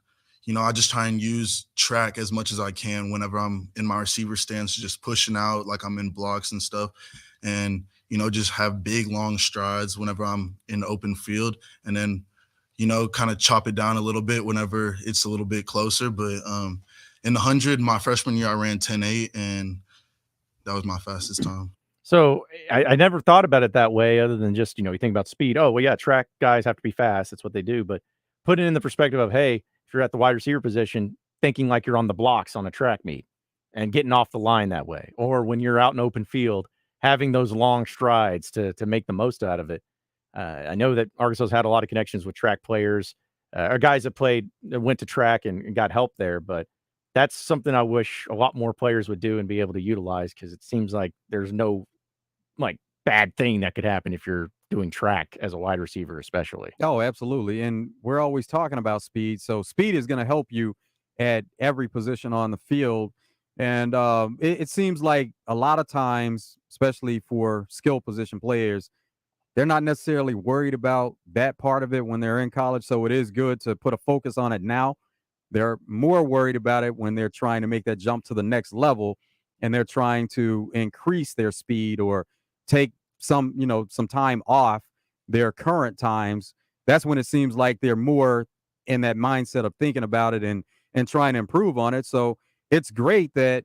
I just try and use track as much as I can whenever I'm in my receiver stance, just pushing out like I'm in blocks and stuff. And, just have big, long strides whenever I'm in the open field. And then, kind of chop it down a little bit whenever it's a little bit closer. But in the 100, my freshman year, I ran 10.8, and that was my fastest time. So I never thought about it that way other than just, you think about speed. Oh, well, yeah, track guys have to be fast. That's what they do. But put it in the perspective of, hey, if you're at the wide receiver position, thinking like you're on the blocks on a track meet and getting off the line that way. Or when you're out in open field, having those long strides to make the most out of it. I know that Arkansas's had a lot of connections with track players or guys that went to track and got help there. But that's something I wish a lot more players would do and be able to utilize because it seems like there's no bad thing that could happen if you're doing track as a wide receiver, especially. Oh, absolutely. And we're always talking about speed. So speed is going to help you at every position on the field. And it seems like a lot of times, especially for skill position players, they're not necessarily worried about that part of it when they're in college. So it is good to put a focus on it now. They're more worried about it when they're trying to make that jump to the next level and they're trying to increase their speed or take some time off their current times. That's when it seems like they're more in that mindset of thinking about it and trying to improve on it. So it's great that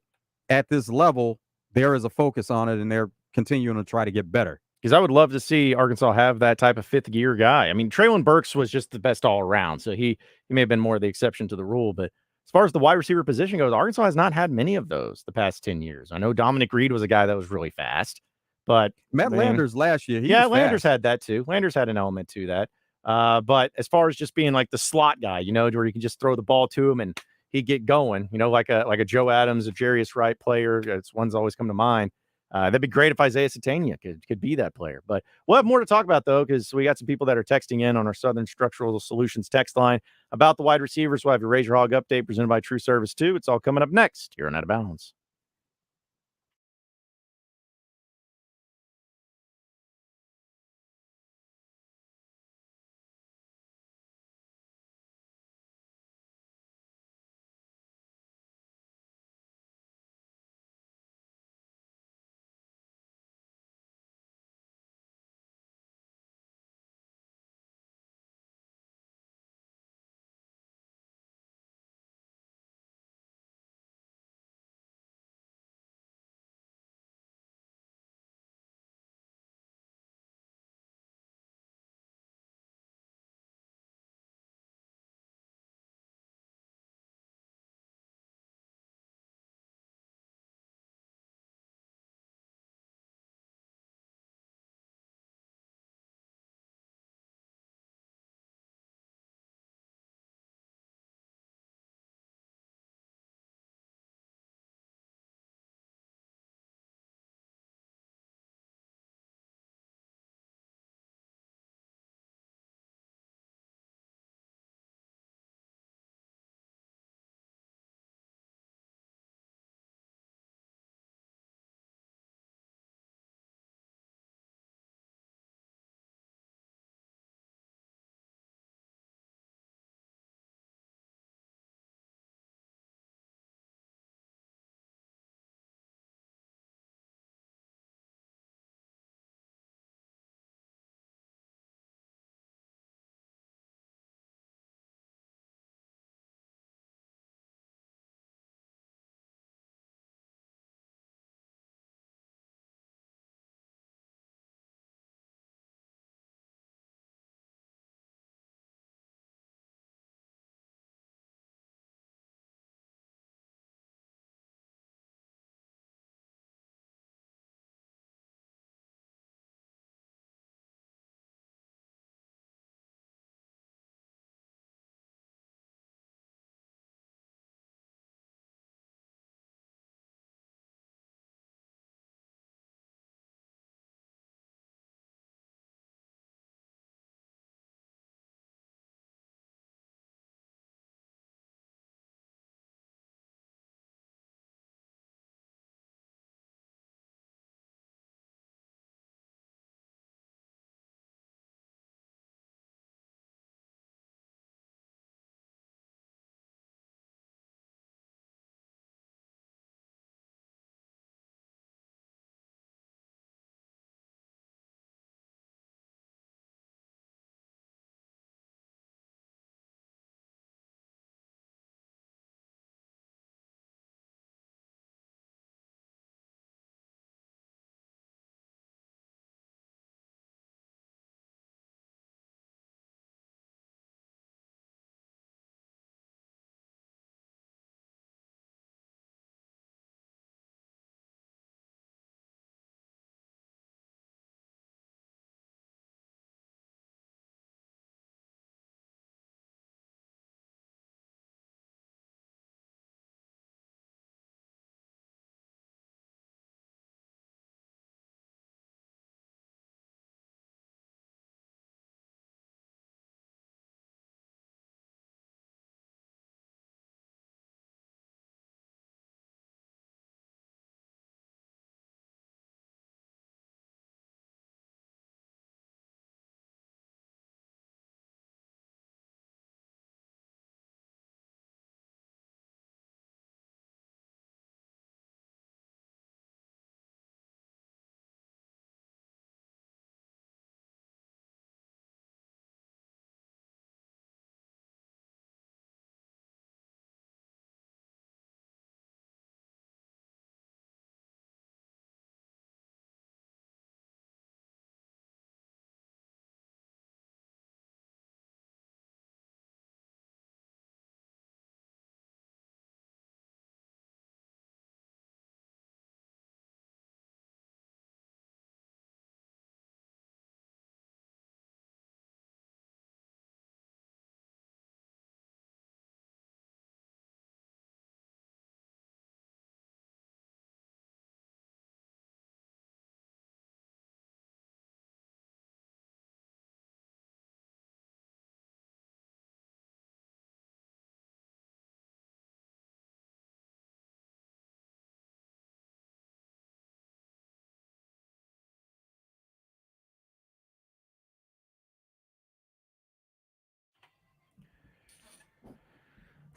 at this level there is a focus on it and they're continuing to try to get better. Because I would love to see Arkansas have that type of fifth gear guy. I mean, Traylon Burks was just the best all around, so he may have been more the exception to the rule. But as far as the wide receiver position goes, Arkansas has not had many of those the past 10 years. I know Dominic Reed was a guy that was really fast, but Matt Landers last year, yeah, Landers had that too. Landers had an element to that. But as far as just being like the slot guy, where you can just throw the ball to him and he'd get going, like a Joe Adams, a Jarius Wright player. It's one's always come to mind. That'd be great if Isaiah Satania could be that player. But we'll have more to talk about, though, because we got some people that are texting in on our Southern Structural Solutions text line about the wide receivers. We'll have your Raise Your Hog update presented by True Service 2. It's all coming up next here on Out of Bounds.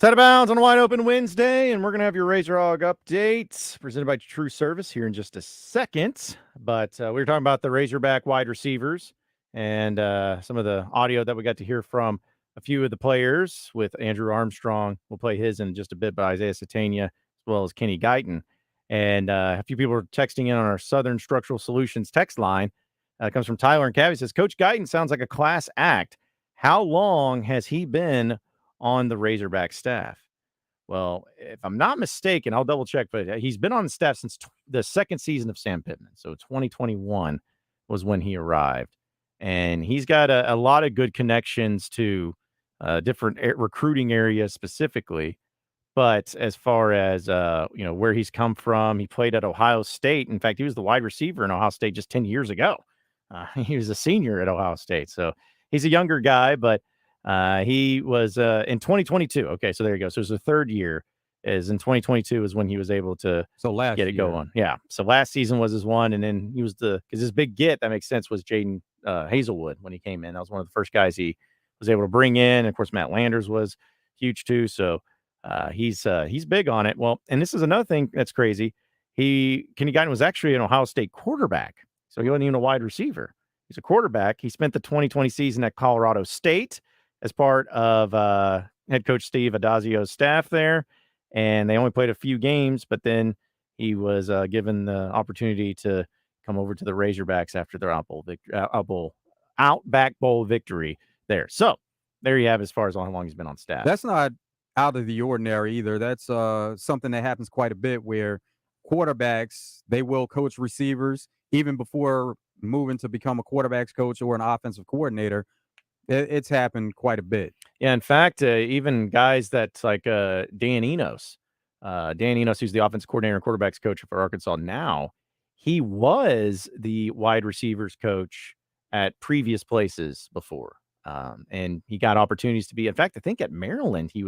Set of Bounds on a wide open Wednesday, and we're going to have your Razor Hog update presented by True Service here in just a second. But we were talking about the Razorback wide receivers and some of the audio that we got to hear from a few of the players with Andrew Armstrong. We'll play his in just a bit, by Isaiah Satania, as well as Kenny Guyton. And a few people are texting in on our Southern Structural Solutions text line. It comes from Tyler and Cavi. Says, Coach Guyton sounds like a class act. How long has he been on the Razorback staff? Well, if I'm not mistaken, I'll double check, but he's been on the staff since the second season of Sam Pittman. So 2021 was when he arrived. And he's got a lot of good connections to different recruiting areas specifically. But as far as, where he's come from, he played at Ohio State. In fact, he was the wide receiver in Ohio State just 10 years ago. He was a senior at Ohio State. So he's a younger guy, but he was in 2022. Okay, so there you go. So it's the third year. Is in 2022 is when he was able to get it going. Yeah. So last season was his one, and then he was because his big get, that makes sense, was Jaden Hazelwood when he came in. That was one of the first guys he was able to bring in. Of course, Matt Landers was huge too. So he's big on it. Well, and this is another thing that's crazy. Kenny Guyton was actually an Ohio State quarterback, so he wasn't even a wide receiver. He's a quarterback. He spent the 2020 season at Colorado State as part of head coach Steve Adazio's staff there, and they only played a few games, but then he was given the opportunity to come over to the Razorbacks after their Outback Bowl victory there. So there you have as far as how long he's been on staff. That's not out of the ordinary either. That's something that happens quite a bit where quarterbacks, they will coach receivers even before moving to become a quarterback's coach or an offensive coordinator. It's happened quite a bit. Yeah, in fact, even guys that's like Dan Enos, who's the offensive coordinator and quarterbacks coach for Arkansas now, he was the wide receivers coach at previous places before. And he got opportunities to be, in fact, I think at Maryland, he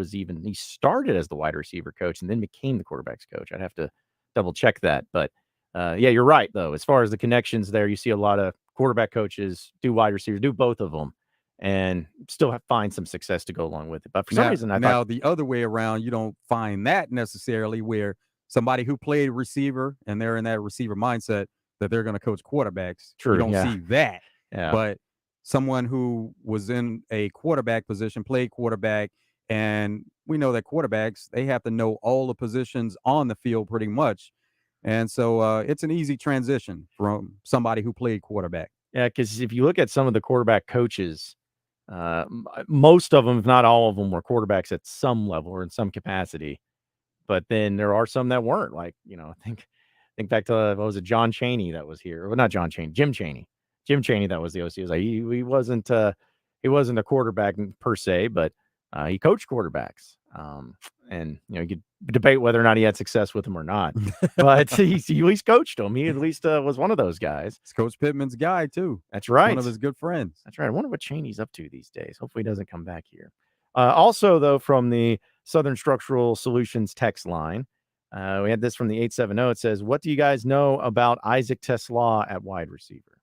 started as the wide receiver coach and then became the quarterbacks coach. I'd have to double check that. But yeah, you're right, though. As far as the connections there, you see a lot of quarterback coaches do wide receivers, do both of them, and still find some success to go along with it. But for some reason, the other way around, you don't find that necessarily where somebody who played receiver and they're in that receiver mindset that they're going to coach quarterbacks. True, you don't see that. Yeah. But someone who was in a quarterback position, played quarterback, and we know that quarterbacks, they have to know all the positions on the field pretty much. And so it's an easy transition from somebody who played quarterback. Yeah, because if you look at some of the quarterback coaches, most of them, if not all of them, were quarterbacks at some level or in some capacity. But then there are some that weren't. Like, think back to what was it, John Chaney that was here? Well, not John Chaney, Jim Chaney. Jim Chaney, that was the OC. He was like, he wasn't a quarterback per se, but he coached quarterbacks. And you could debate whether or not he had success with them or not, but he at least coached them. He at least was one of those guys. It's Coach Pittman's guy too. That's right. One of his good friends. That's right. I wonder what Chaney's up to these days. Hopefully he doesn't come back here. Also, though, from the Southern Structural Solutions text line, we had this from the 870. It says, what do you guys know about Isaac Tesla at wide receiver?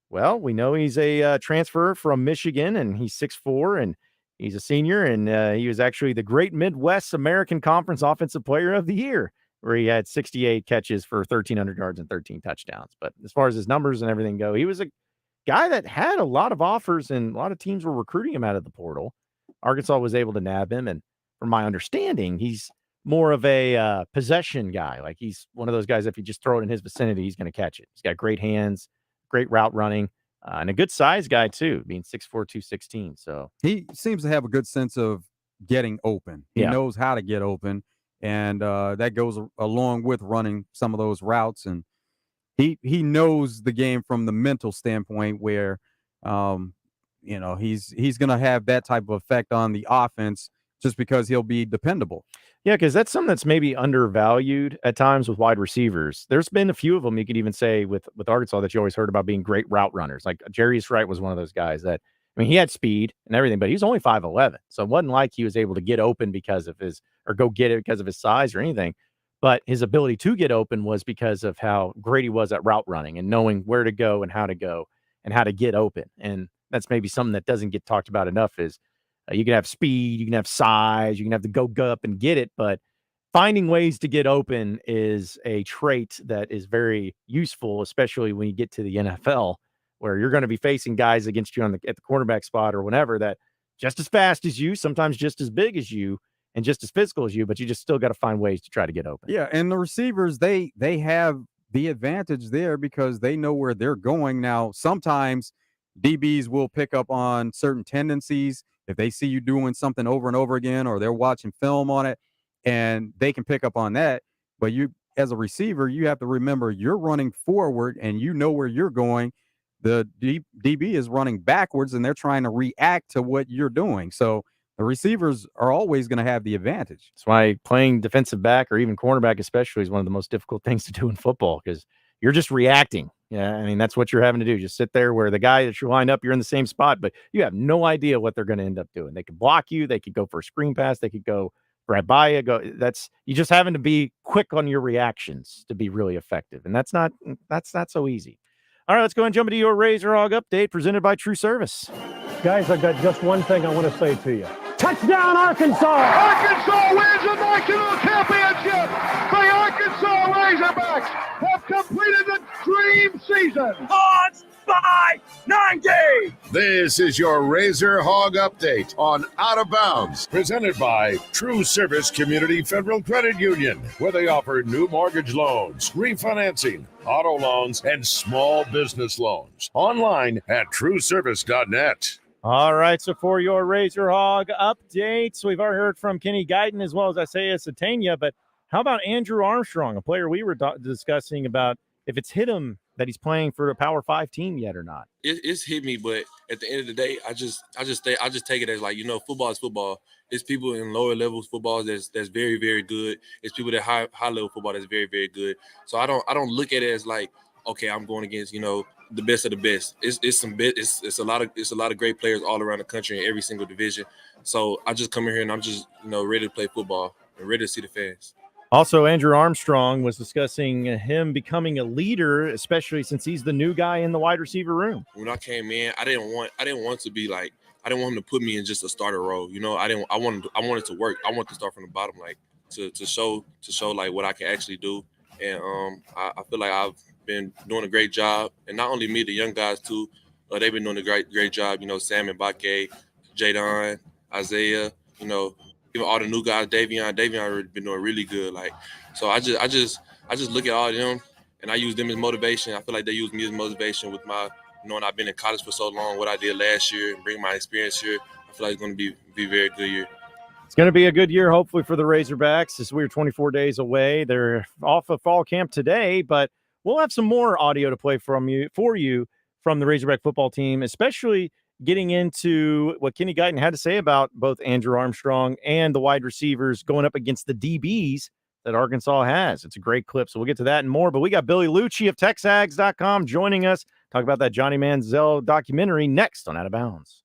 Well, we know he's a transfer from Michigan, and he's 6'4", and he's a senior, and he was actually the Great Midwest American Conference Offensive Player of the Year, where he had 68 catches for 1,300 yards and 13 touchdowns. But as far as his numbers and everything go, he was a guy that had a lot of offers, and a lot of teams were recruiting him out of the portal. Arkansas was able to nab him, and from my understanding, he's more of a possession guy. Like, he's one of those guys, if you just throw it in his vicinity, he's going to catch it. He's got great hands, great route running. And a good size guy, too, being 6'4", 216. So he seems to have a good sense of getting open. He knows how to get open, and that goes along with running some of those routes. And he knows the game from the mental standpoint where, he's going to have that type of effect on the offense just because he'll be dependable. Yeah, because that's something that's maybe undervalued at times with wide receivers. There's been a few of them you could even say with Arkansas that you always heard about being great route runners. Like Jarius Wright was one of those guys that, he had speed and everything, but he's only 5'11". So it wasn't like he was able to get open because of go get it because of his size or anything. But his ability to get open was because of how great he was at route running and knowing where to go and how to get open. And that's maybe something that doesn't get talked about enough is You can have speed, you can have size, you can have to go up and get it, but finding ways to get open is a trait that is very useful, especially when you get to the NFL, where you're going to be facing guys against you at the cornerback spot or whatever that just as fast as you, sometimes just as big as you, and just as physical as you, but you just still got to find ways to try to get open. Yeah, and the receivers, they have the advantage there because they know where they're going. Now, sometimes DBs will pick up on certain tendencies if they see you doing something over and over again, or they're watching film on it, and they can pick up on that. But you, as a receiver, you have to remember you're running forward and you know where you're going. The DB is running backwards and they're trying to react to what you're doing. So the receivers are always going to have the advantage. That's why playing defensive back or even cornerback especially is one of the most difficult things to do in football, because you're just reacting. Yeah, I mean, that's what you're having to do. Just sit there where the guy that you're lined up, you're in the same spot, but you have no idea what they're going to end up doing. They could block you. They could go for a screen pass. They could go right by you. You just having to be quick on your reactions to be really effective. And that's not so easy. All right, let's go and jump into your Razor Hog update presented by True Service. Guys, I've got just one thing I want to say to you. Touchdown, Arkansas! Arkansas wins the national championship! The Arkansas Razorbacks have completed the dream season! Hogs by 90! This is your Razor Hog Update on Out of Bounds, presented by True Service Community Federal Credit Union, where they offer new mortgage loans, refinancing, auto loans, and small business loans. Online at trueservice.net. All right, so for your Razor Hog updates, we've already heard from Kenny Guyton as well as Isaiah Satania, but how about Andrew Armstrong, a player we were discussing about if it's hit him that he's playing for a Power 5 team yet or not? It's hit me, but at the end of the day, I just take it as, like, football is football. It's people in lower levels football that's very, very good. It's people that high level football that's very, very good. So I don't look at it as like, okay, I'm going against the best of the best. It's a lot of great players all around the country in every single division. So I just come in here and I'm just ready to play football and ready to see the fans. Also, Andrew Armstrong was discussing him becoming a leader, especially since he's the new guy in the wide receiver room. When I came in, I didn't want to be like, I didn't want him to put me in just a starter role. I wanted to work. I wanted to start from the bottom, like to show like what I can actually do. And I feel like I've been doing a great job, and not only me, the young guys too. They've been doing a great job. Sam and Mbake, Jadon, Isaiah. Even all the new guys, Davion been doing really good. Like, so I just look at all of them and I use them as motivation. I feel like they use me as motivation with my knowing I've been in college for so long, what I did last year, and bring my experience here. I feel like it's going to be a very good year. It's going to be a good year, hopefully, for the Razorbacks, as we're 24 days away. They're off of fall camp today, but we'll have some more audio to play for you from the Razorback football team, especially getting into what Kenny Guyton had to say about both Andrew Armstrong and the wide receivers going up against the DBs that Arkansas has. It's a great clip, so we'll get to that and more. But we got Billy Lucci of TexAgs.com joining us. Talk about that Johnny Manziel documentary next on Out of Bounds.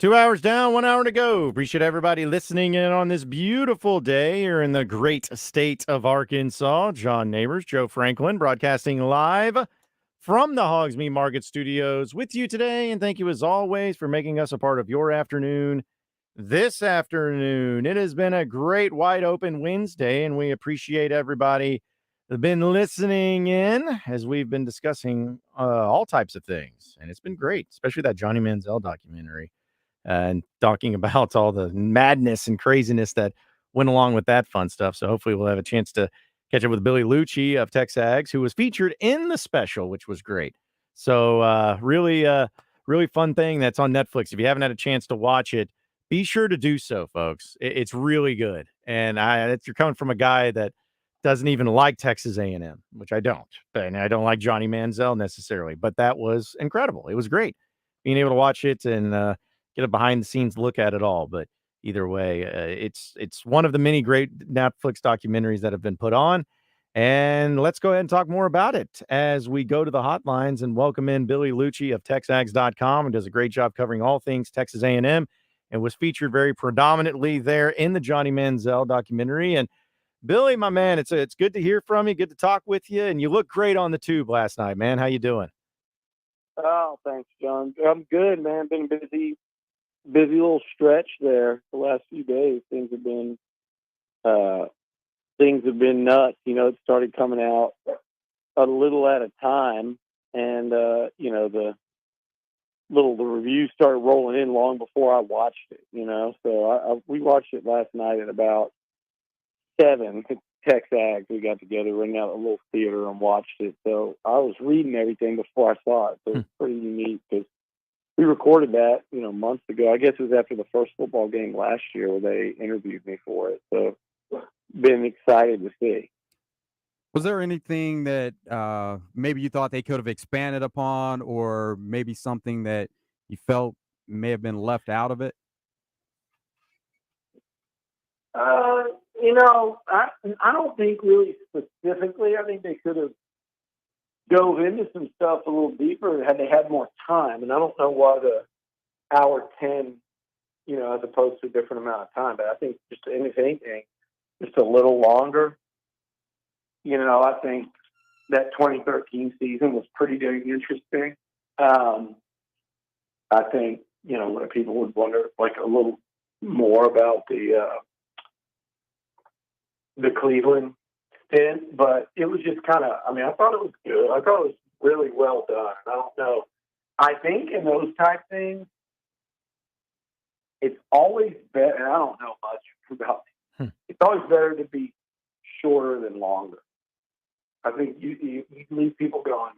2 hours down, 1 hour to go. Appreciate everybody listening in on this beautiful day here in the great state of Arkansas. John Nabors, Joe Franklin, broadcasting live from the Hoggs Meat Market Studios with you today. And thank you, as always, for making us a part of your afternoon this afternoon. It has been a great wide open Wednesday, and we appreciate everybody that's been listening in as we've been discussing all types of things. And it's been great, especially that Johnny Manziel documentary. And talking about all the madness and craziness that went along with that fun stuff. So hopefully we'll have a chance to catch up with Billy Lucci of Texags, who was featured in the special, which was great. So really fun thing that's on Netflix. If you haven't had a chance to watch it, be sure to do so, folks. It's really good. And you're coming from a guy that doesn't even like Texas A&M, which I don't. And I don't like Johnny Manziel necessarily, but that was incredible. It was great being able to watch it and get a behind the scenes look at it all. But either way, it's one of the many great Netflix documentaries that have been put on. And let's go ahead and talk more about it as we go to the hotlines and welcome in Billy Lucci of Texags.com, and does a great job covering all things Texas A&M and was featured very predominantly there in the Johnny Manziel documentary. And Billy, my man, it's good to hear from you. Good to talk with you. And you look great on the tube last night, man. How you doing? Oh, thanks, John. I'm good, man. Been busy little stretch there the last few days. Things have been nuts. You know, it started coming out a little at a time, and the reviews started rolling in long before I watched it. You know, so we watched it last night at about 7. Texags, we got together, rented out a little theater and watched it. So I was reading everything before I saw it. So it's pretty unique because we recorded that, months ago. I guess it was after the first football game last year where they interviewed me for it. So been excited to see. Was there anything that maybe you thought they could have expanded upon, or maybe something that you felt may have been left out of it? I don't think really specifically. I think they could have dove into some stuff a little deeper had they had more time. And I don't know why the hour 10, as opposed to a different amount of time. But I think just anything, just a little longer. I think that 2013 season was pretty dang interesting. I think, what people would wonder, like a little more about the Cleveland stint, but it was just kind of, I thought it was good. I thought it was really well done. I don't know. I think in those type things, it's always better, and I don't know much about it. It's always better to be shorter than longer. I think you leave people going,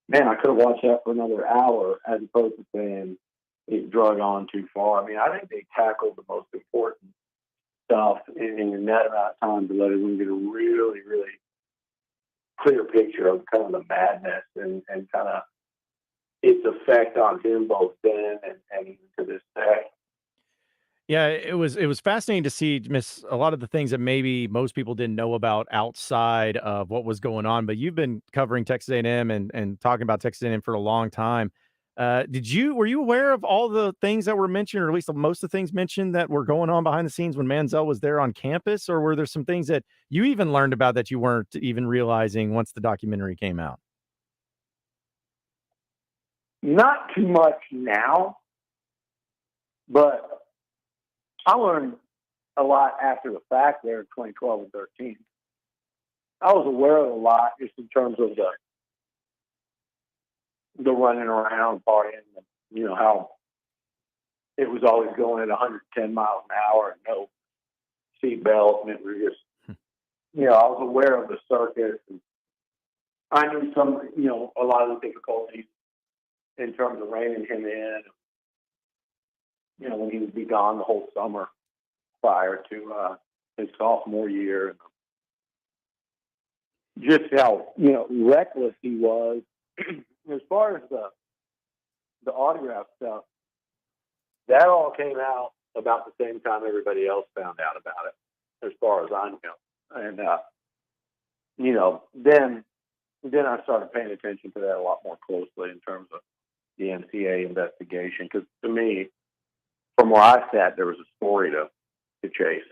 man, I could have watched that for another hour, as opposed to saying it drug on too far. I think they tackled the most important stuff in that amount of time to let everyone get a really, really clear picture of kind of the madness and kind of its effect on him both then and even to this day. Yeah, it was fascinating to see a lot of the things that maybe most people didn't know about outside of what was going on. But you've been covering Texas A&M and talking about Texas A&M for a long time. Were you aware of all the things that were mentioned, or at least most of the things mentioned that were going on behind the scenes when Manziel was there on campus? Or were there some things that you even learned about that you weren't even realizing once the documentary came out? Not too much now, but I learned a lot after the fact there in 2012 and 13. I was aware of a lot just in terms of the running around partying, and, how it was always going at 110 miles an hour and no seatbelt, and it was just, I was aware of the circus, and I knew some, a lot of the difficulties in terms of reining him in, when he would be gone the whole summer prior to his sophomore year. Just how, reckless he was. As far as the autograph stuff, that all came out about the same time everybody else found out about it, as far as I know. And, then I started paying attention to that a lot more closely in terms of the NCAA investigation, because to me, from where I sat, there was a story to chase.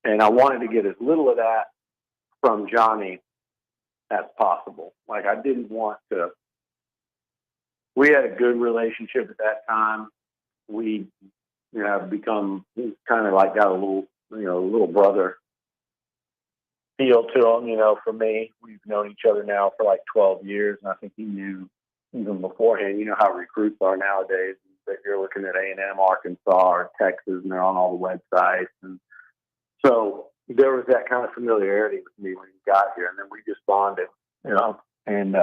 And I wanted to get as little of that from Johnny as possible. Like, I didn't want to. We had a good relationship at that time. We have become kind of like got a little brother feel to him, for me. We've known each other now for like 12 years, and I think he knew even beforehand. You know how recruits are nowadays. That you're looking at A&M, Arkansas, or Texas, and they're on all the websites. And so there was that kind of familiarity with me when he got here, and then we just bonded, and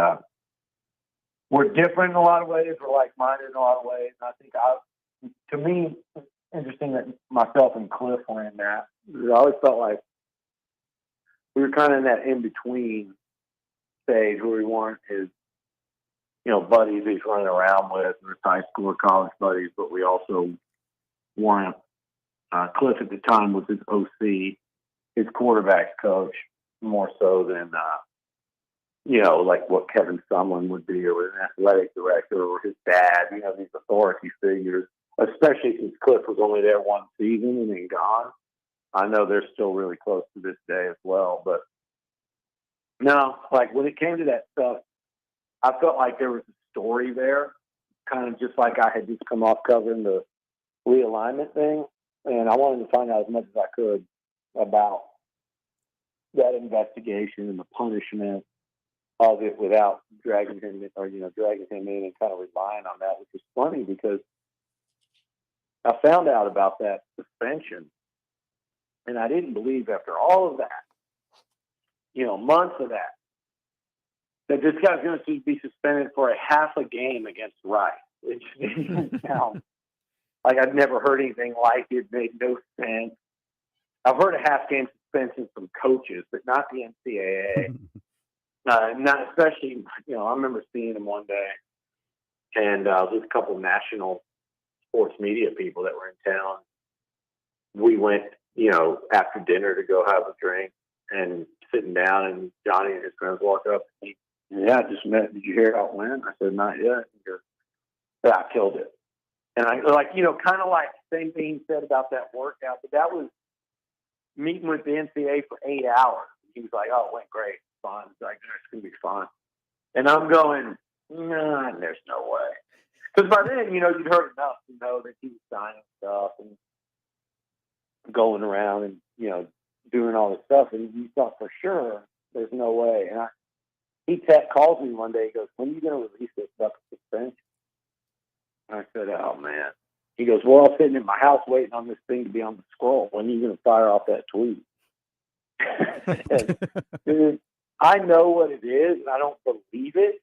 we're different in a lot of ways. We're like-minded in a lot of ways. And I think to me, it's interesting that myself and Cliff were in that. I always felt like we were kind of in that in-between stage where we weren't his, buddies he's running around with, or high school or college buddies, but we also weren't. Cliff at the time was his OC, his quarterback's coach, more so than, like what Kevin Sumlin would be, or an athletic director, or his dad, these authority figures, especially since Cliff was only there one season and then gone. I know they're still really close to this day as well. But no, like when it came to that stuff, I felt like there was a story there, kind of just like I had just come off covering the realignment thing. And I wanted to find out as much as I could about that investigation and the punishment of it without dragging him in and kind of relying on that, which is funny because I found out about that suspension and I didn't believe after all of that, months of that this guy's going to be suspended for a half a game against Rice. It just didn't sound like I'd never heard anything like it. It made no sense. I've heard a half game suspension from coaches, but not the NCAA. Not especially, I remember seeing him one day, and there's a couple of national sports media people that were in town. We went, after dinner to go have a drink and sitting down, and Johnny and his friends walked up. And I just met. Did you hear how it went? I said, not yet. He goes, yeah, I killed it. And I kind of like the same thing he said about that workout, but that was meeting with the NCAA for 8 hours. He was like, oh, it went great. Fun. It's like, it's going to be fun. And I'm going, nah, there's no way. Because by then, you'd heard enough to know that he was signing stuff and going around and, doing all this stuff. And you thought for sure there's no way. And he calls me one day. He goes, when are you going to release this stuff suspension? And I said, oh, man. He goes, well, I'm sitting in my house waiting on this thing to be on the scroll. When are you going to fire off that tweet? Dude, I know what it is, and I don't believe it.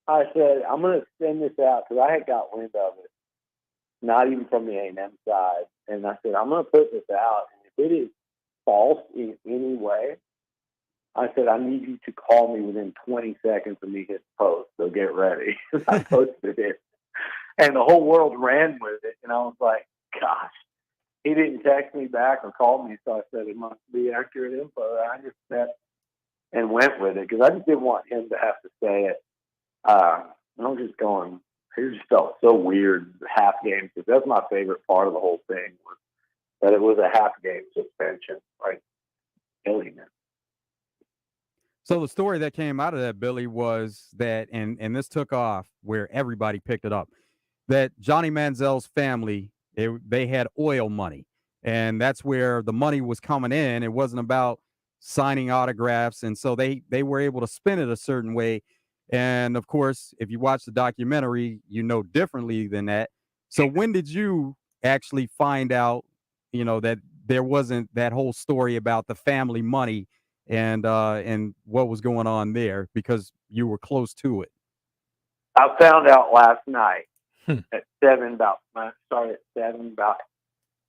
I said, I'm going to send this out because I had got wind of it, not even from the A&M side. And I said, I'm going to put this out. And if it is false in any way, I said, I need you to call me within 20 seconds of me hitting post. So get ready. I posted it. And the whole world ran with it. And I was like, gosh. He didn't text me back or call me, so I said it must be accurate info. I just sat and went with it because I just didn't want him to have to say it. I was just going, it just felt so weird, half game. Because that's my favorite part of the whole thing was that it was a half game suspension, right? Killing it. So the story that came out of that, Billy, was that, and this took off where everybody picked it up, that Johnny Manziel's family, they had oil money, and that's where the money was coming in. It wasn't about signing autographs, and so they were able to spin it a certain way. And of course, if you watch the documentary, differently than that. So when did you actually find out, that there wasn't that whole story about the family money and what was going on there, because you were close to it? I found out last night. At 7, I started at 7, about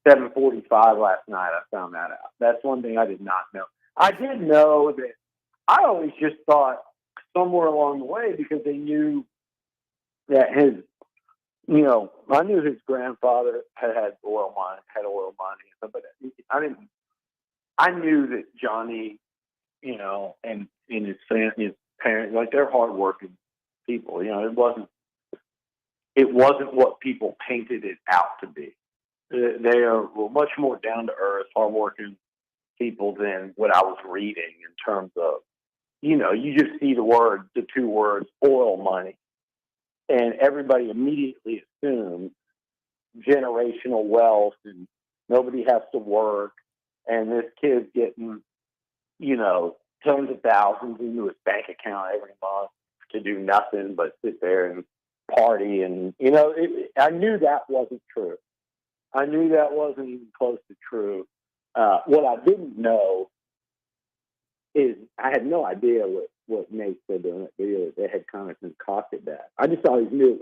7:45 last night. I found that out. That's one thing I did not know. I did know that I always just thought somewhere along the way, because they knew that I knew his grandfather had oil money, but I knew that Johnny, and his family, his parents, like they're hardworking people. It wasn't what people painted it out to be. They are much more down to earth, hardworking people than what I was reading in terms of, you just see the two words, oil money, and everybody immediately assumes generational wealth and nobody has to work, and this kid's getting, tens of thousands into his bank account every month to do nothing but sit there and party. And, I knew that wasn't true. I knew that wasn't even close to true. What I didn't know is I had no idea what Nate said during that video, that they had kind of concocted that. I just always knew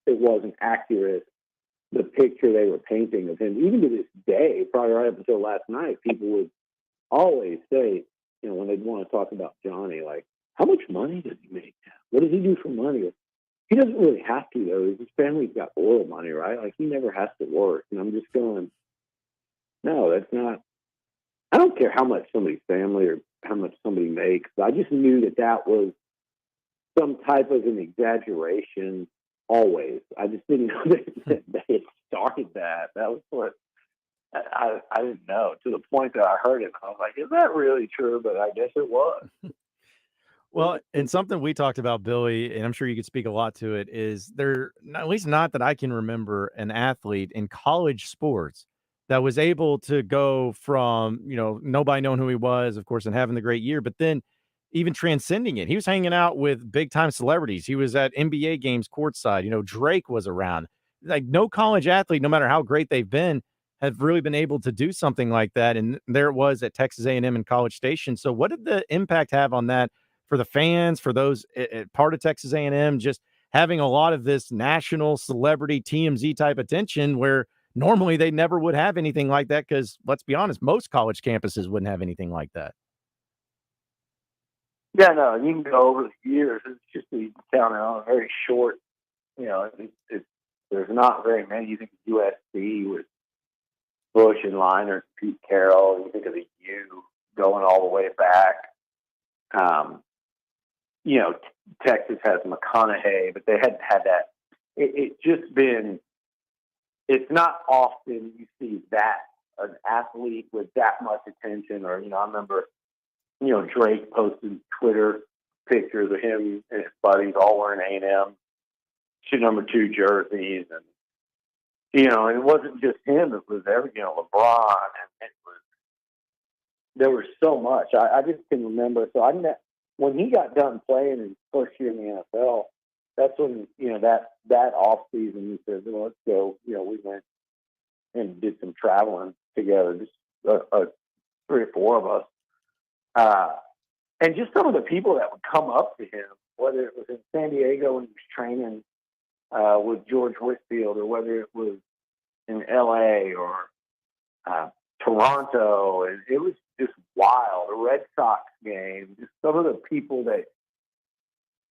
it wasn't accurate, the picture they were painting of him. Even to this day, probably right up until last night, people would always say, when they'd want to talk about Johnny, like, how much money does he make now? What does he do for money? He doesn't really have to, though. His family's got oil money, right? Like, he never has to work. And I'm just going, no, that's not. I don't care how much somebody's family or how much somebody makes. I just knew that was some type of an exaggeration always. I just didn't know that they had started that. That was what I didn't know, to the point that I heard it. I was like, is that really true? But I guess it was. Well, and something we talked about, Billy, and I'm sure you could speak a lot to it, is there, at least not that I can remember, an athlete in college sports that was able to go from, nobody knowing who he was, of course, and having the great year, but then even transcending it. He was hanging out with big time celebrities. He was at NBA games courtside. Drake was around. Like, no college athlete, no matter how great they've been, have really been able to do something like that. And there it was at Texas A&M and College Station. So what did the impact have on that for the fans, for those part of Texas A&M, just having a lot of this national celebrity TMZ type attention where normally they never would have anything like that? Because let's be honest, most college campuses wouldn't have anything like that. Yeah, no, you can go over the years. It's just you can count it on a very short. There's not very many. You think of USC with Bush and Leinart, Pete Carroll. You think of the U going all the way back. Texas has McConaughey, but they hadn't had that. It's just been. It's not often you see that an athlete with that much attention, or I remember, Drake posted Twitter pictures of him and his buddies all wearing A&M number 2 jerseys, and and it wasn't just him; it was LeBron, and there was so much. I just can remember. So when he got done playing his first year in the NFL, that's when that off season he said, "Well, let's go." We went and did some traveling together, just 3 or 4 of us, and just some of the people that would come up to him, whether it was in San Diego when he was training with George Whitfield, or whether it was in LA or Toronto, and it was just wild. The Red Sox game, just some of the people that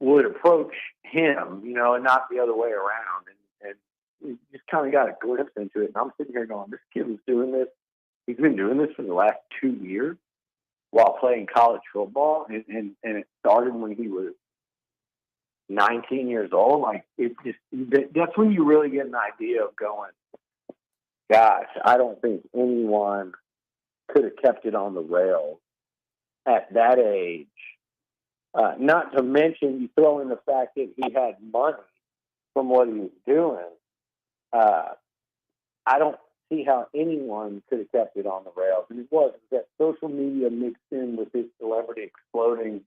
would approach him, and not the other way around. And we just kind of got a glimpse into it. And I'm sitting here going, this kid was doing this. He's been doing this for the last 2 years while playing college football. And it started when he was 19 years old. Like, that's when you really get an idea of going, gosh, I don't think anyone could have kept it on the rails at that age. Not to mention, you throw in the fact that he had money from what he was doing. I don't see how anyone could have kept it on the rails. And it was that social media mixed in with his celebrity exploding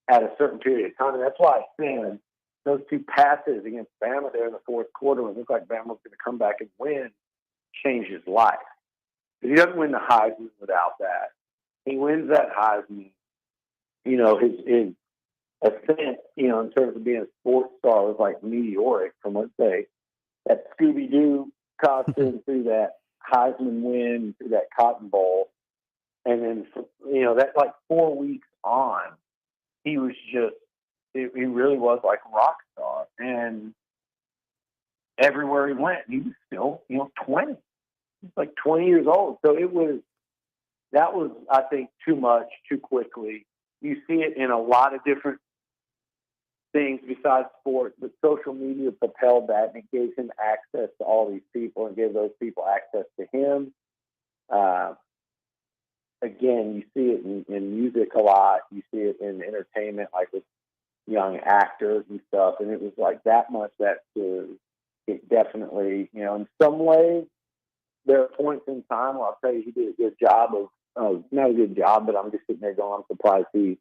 at a certain period of time. And that's why I said those 2 passes against Bama there in the 4th quarter, when it looked like Bama was going to come back and win, changed his life. He doesn't win the Heisman without that. He wins that Heisman. His ascent, in terms of being a sports star was like meteoric from, let's say, that Scooby-Doo costume through that Heisman win, through that Cotton Bowl. And then, that like 4 weeks on, he was just, he really was like a rock star. And everywhere he went, he was still, 20. He's like 20 years old. So that was, I think, too much, too quickly. You see it in a lot of different things besides sports, but social media propelled that, and it gave him access to all these people and gave those people access to him. Again, you see it in music a lot. You see it in entertainment, like with young actors and stuff. And it was like that much that it definitely, in some ways, there are points in time where I'll tell you he did a good job not a good job, but I'm just sitting there going, I'm surprised he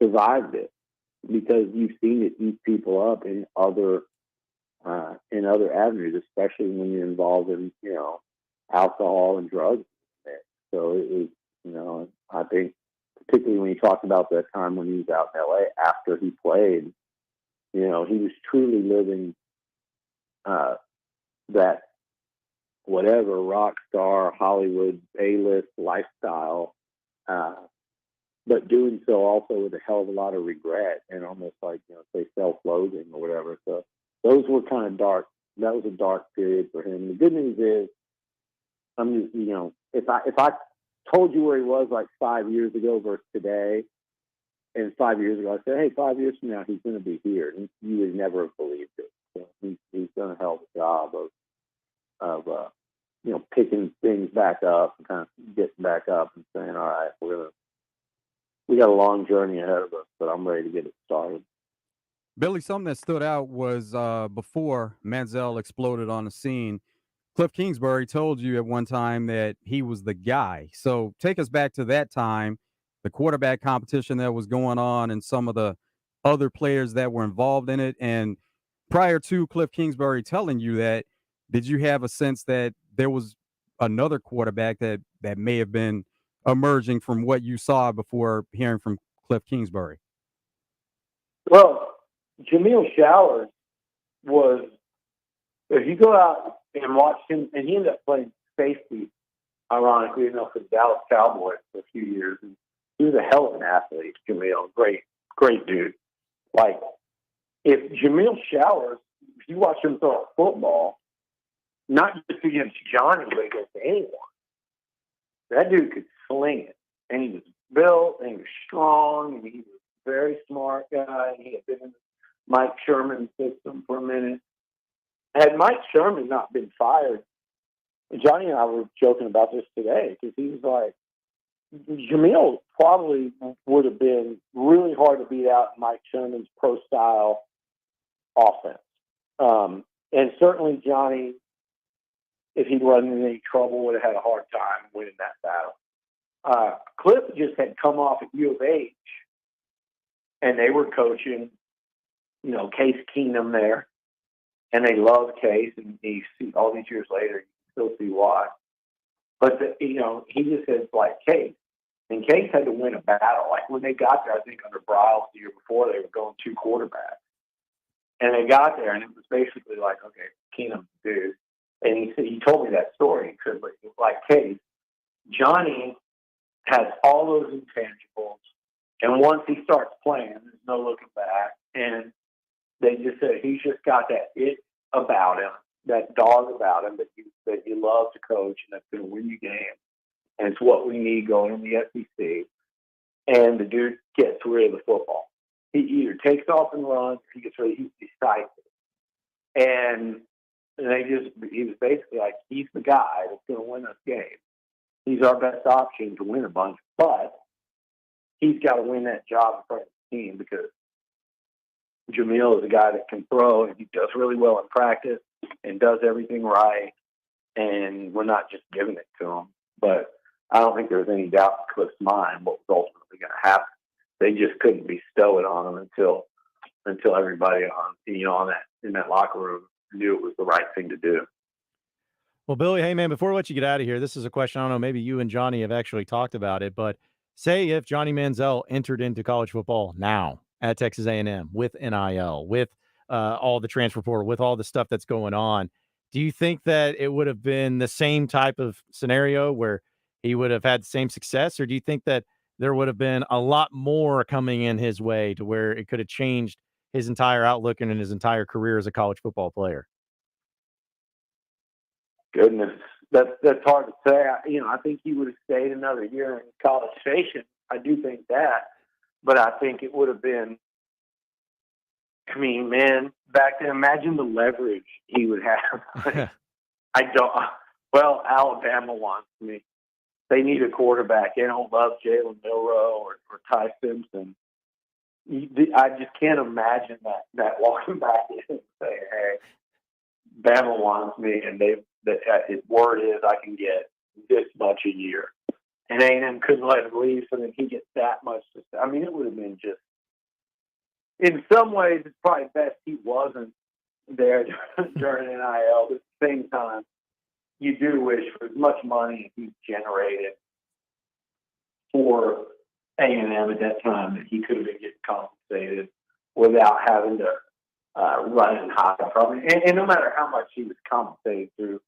survived it, because you've seen it eat people up in other avenues, especially when you're involved in, alcohol and drugs. So it was, I think particularly when you talk about that time when he was out in LA after he played, he was truly living that whatever rock star Hollywood A-list lifestyle, but doing so also with a hell of a lot of regret and almost like, say self-loathing or whatever. So those were kind of dark. That was a dark period for him. The good news is, if I told you where he was like 5 years ago versus today, and 5 years ago I said, hey, 5 years from now he's going to be here, and you would never have believed it. So he's done a hell of a job of picking things back up and kind of getting back up and saying, all right, we got a long journey ahead of us, but I'm ready to get it started. Billy, something that stood out was before Manizel exploded on the scene, Cliff Kingsbury told you at one time that he was the guy. So take us back to that time, the quarterback competition that was going on and some of the other players that were involved in it. And prior to Cliff Kingsbury telling you that, did you have a sense that there was another quarterback that may have been emerging from what you saw before hearing from Cliff Kingsbury? Well, Jameel Showers was, if you go out and watch him, and he ended up playing safety, ironically enough, for the Dallas Cowboys for a few years. And he was a hell of an athlete, Jameel. Great dude. Like, if Jameel Showers, if you watch him throw a football, not just against Johnny, but against anyone, that dude could sling it. And he was built, and he was strong, and he was a very smart guy, and he had been in Mike Sherman's system for a minute. Had Mike Sherman not been fired, Johnny and I were joking about this today, because he was like, Jameel probably would have been really hard to beat out in Mike Sherman's pro-style offense. And certainly Johnny, if he'd run into any trouble, would have had a hard time winning that battle. Cliff just had come off at U of H, and they were coaching, Case Keenum there. And they love Case, and you see all these years later, you still see why. But he just says like Case, and Case had to win a battle. Like when they got there, I think under Bryles the year before, they were going 2 quarterbacks, and they got there, and it was basically like, okay, Keenum, dude. And he told me that story. He said, like Case, Johnny has all those intangibles, and once he starts playing, there's no looking back. And they just said he's just got that it about him, that dog about him that you love to coach, and that's going to win you games. And it's what we need going in the SEC. And the dude gets rid of the football. He either takes off and runs, or he gets rid of it. He's decisive. And he was basically like, he's the guy that's going to win us games. He's our best option to win a bunch, but he's got to win that job in front of the team, because Jameel is a guy that can throw, and he does really well in practice and does everything right. And we're not just giving it to him. But I don't think there was any doubt in Cliff's mind what was ultimately going to happen. They just couldn't bestow it on him until everybody in that locker room knew it was the right thing to do. Well, Billy, hey man, before I let you get out of here, this is a question. I don't know, maybe you and Johnny have actually talked about it, but say if Johnny Manizel entered into college football now at Texas A&M with NIL, with all the transfer portal, with all the stuff that's going on, do you think that it would have been the same type of scenario where he would have had the same success, or do you think that there would have been a lot more coming in his way to where it could have changed his entire outlook and in his entire career as a college football player? Goodness, that's hard to say. I think he would have stayed another year in College Station. I do think that, but I think it would have been I mean, man, back then, imagine the leverage he would have. I don't. Well, Alabama wants me. They need a quarterback. They don't love Jalen Milroe or Ty Simpson. I just can't imagine that walking back in and saying, "Hey, Bama wants me," and his word is I can get this much a year, and A&M couldn't let him leave, so then he gets that much. I mean, it would have been just. In some ways, it's probably best he wasn't there during NIL. But at the same time, you do wish for as much money as he generated for A&M at that time that he could have been getting compensated without having to run and hide from it. And no matter how much he was compensated through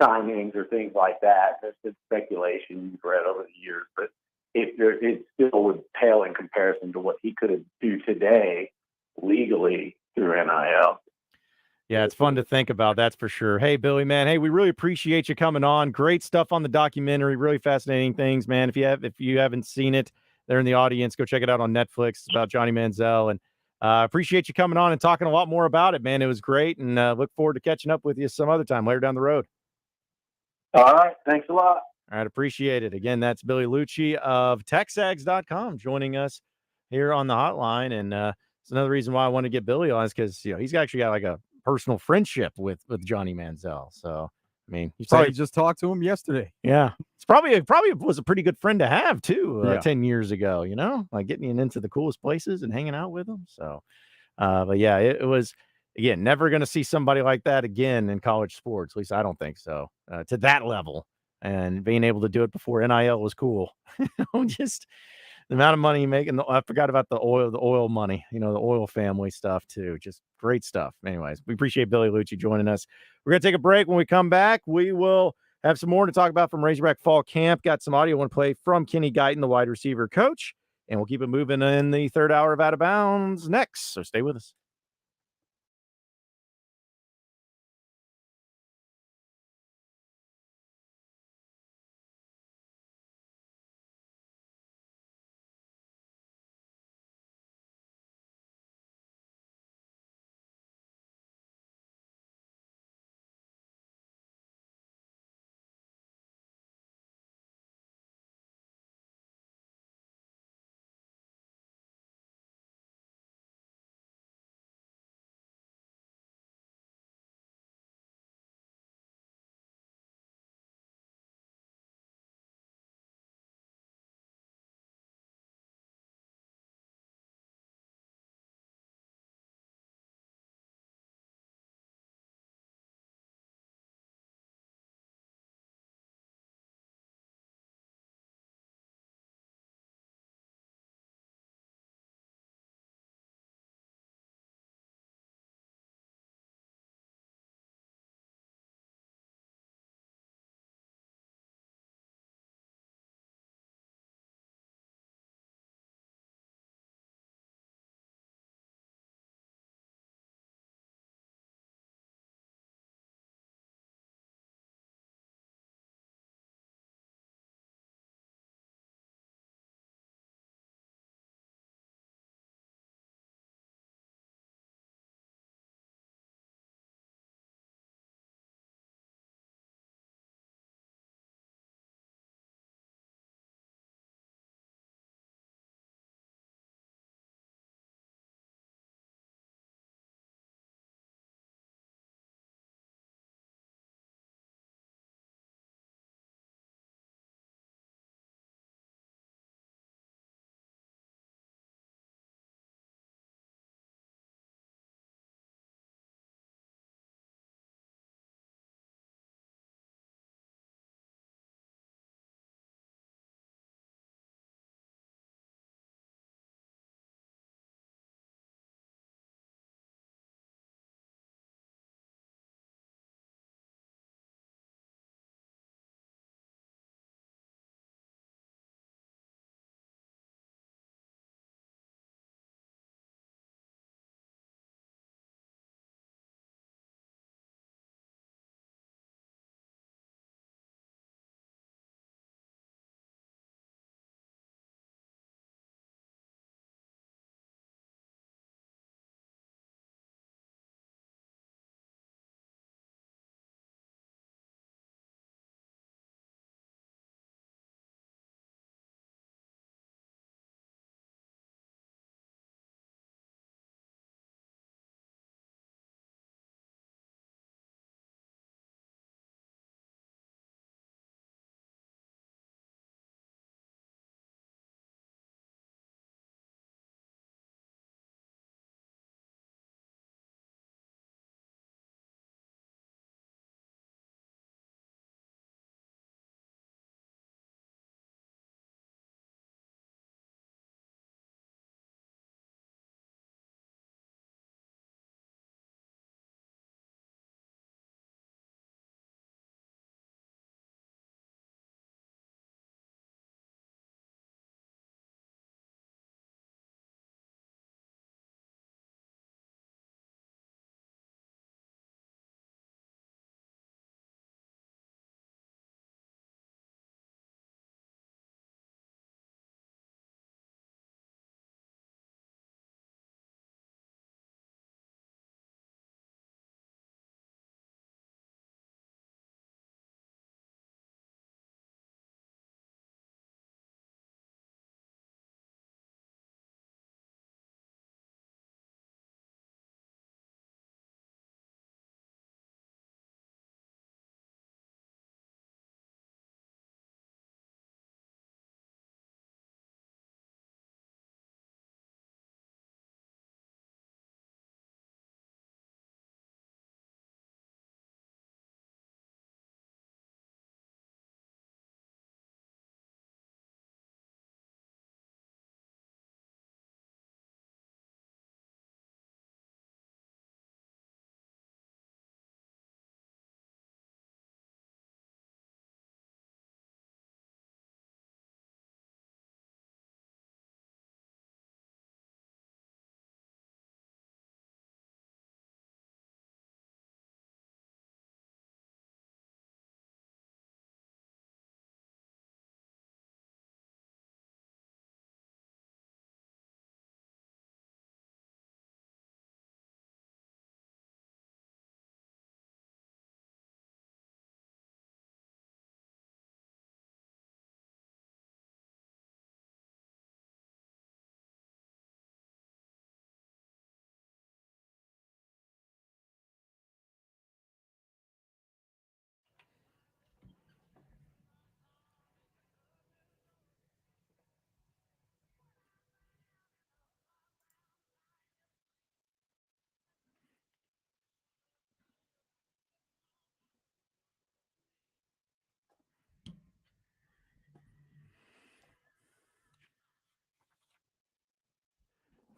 signings or things like that, there's been speculation you've read over the years, but it still would pale in comparison to what he could do today legally through NIL. Yeah, it's fun to think about. That's for sure. Hey, Billy, man. Hey, we really appreciate you coming on. Great stuff on the documentary. Really fascinating things, man. If you haven't seen it, there in the audience, go check it out on Netflix. It's about Johnny Manziel, and appreciate you coming on and talking a lot more about it, man. It was great, and look forward to catching up with you some other time later down the road. All right, thanks a lot. All right, appreciate it. Again, that's Billy Lucci of TexAgs.com joining us here on the hotline, and it's another reason why I want to get Billy on is because he's actually got like a personal friendship with Johnny Manziel. So, I mean, he probably just talked to him yesterday. Yeah, it's probably was a pretty good friend to have too. 10 years ago, like getting you into the coolest places and hanging out with him. So, but yeah, it was again never going to see somebody like that again in college sports. At least I don't think so. To that level, and being able to do it before NIL was cool. Just the amount of money you make, and I forgot about the oil money, the oil family stuff too. Just great stuff. Anyways, we appreciate Billy Lucci joining us. We're going to take a break. When we come back, we will have some more to talk about from Razorback Fall Camp. Got some audio I want to play from Kenny Guyton, the wide receiver coach, and we'll keep it moving in the third hour of Out of Bounds next. So stay with us.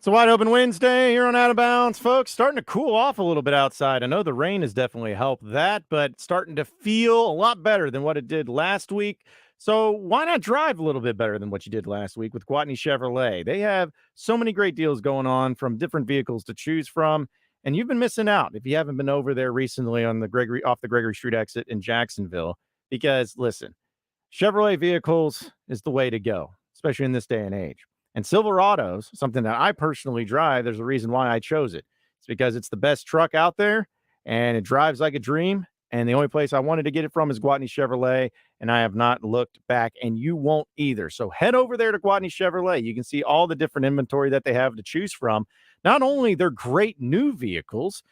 It's a wide open Wednesday here on Out of Bounds, folks. Starting to cool off a little bit outside. I know the rain has definitely helped that, but starting to feel a lot better than what it did last week. So why not drive a little bit better than what you did last week with Gwatney Chevrolet? They have so many great deals going on from different vehicles to choose from, and you've been missing out if you haven't been over there recently on the Gregory Street exit in Jacksonville. Because listen, Chevrolet vehicles is the way to go, especially in this day and age. And Silverado's, something that I personally drive, there's a reason why I chose it. It's because it's the best truck out there, and it drives like a dream. And the only place I wanted to get it from is Gwatney Chevrolet, and I have not looked back, and you won't either. So head over there to Gwatney Chevrolet. You can see all the different inventory that they have to choose from. Not only their great new vehicles,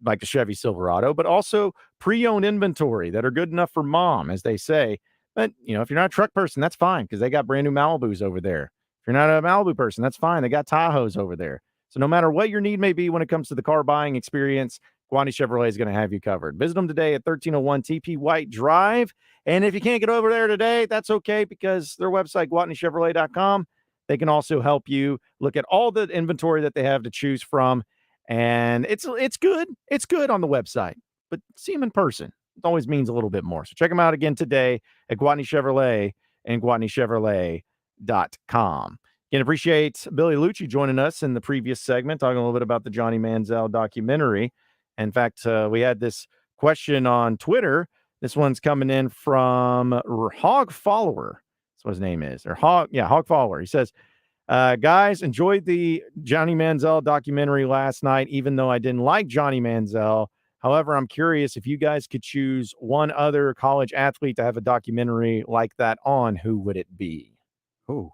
like the Chevy Silverado, but also pre-owned inventory that are good enough for mom, as they say. But, if you're not a truck person, that's fine because they got brand new Malibus over there. If you're not a Malibu person, that's fine. They got Tahoes over there. So no matter what your need may be when it comes to the car buying experience, Gwatney Chevrolet is going to have you covered. Visit them today at 1301 TP White Drive. And if you can't get over there today, that's okay because their website, GwatneyChevrolet.com, they can also help you look at all the inventory that they have to choose from. And it's good. It's good on the website, but see them in person. It always means a little bit more. So check them out again today at Gwatney Chevrolet and GwatneyChevrolet.com. Again, appreciate Billy Lucci joining us in the previous segment, talking a little bit about the Johnny Manziel documentary. In fact, we had this question on Twitter. This one's coming in from Hog Follower. That's what his name is. Hog Follower. He says, guys, enjoyed the Johnny Manziel documentary last night, even though I didn't like Johnny Manziel. However, I'm curious if you guys could choose one other college athlete to have a documentary like that on, who would it be? Oh,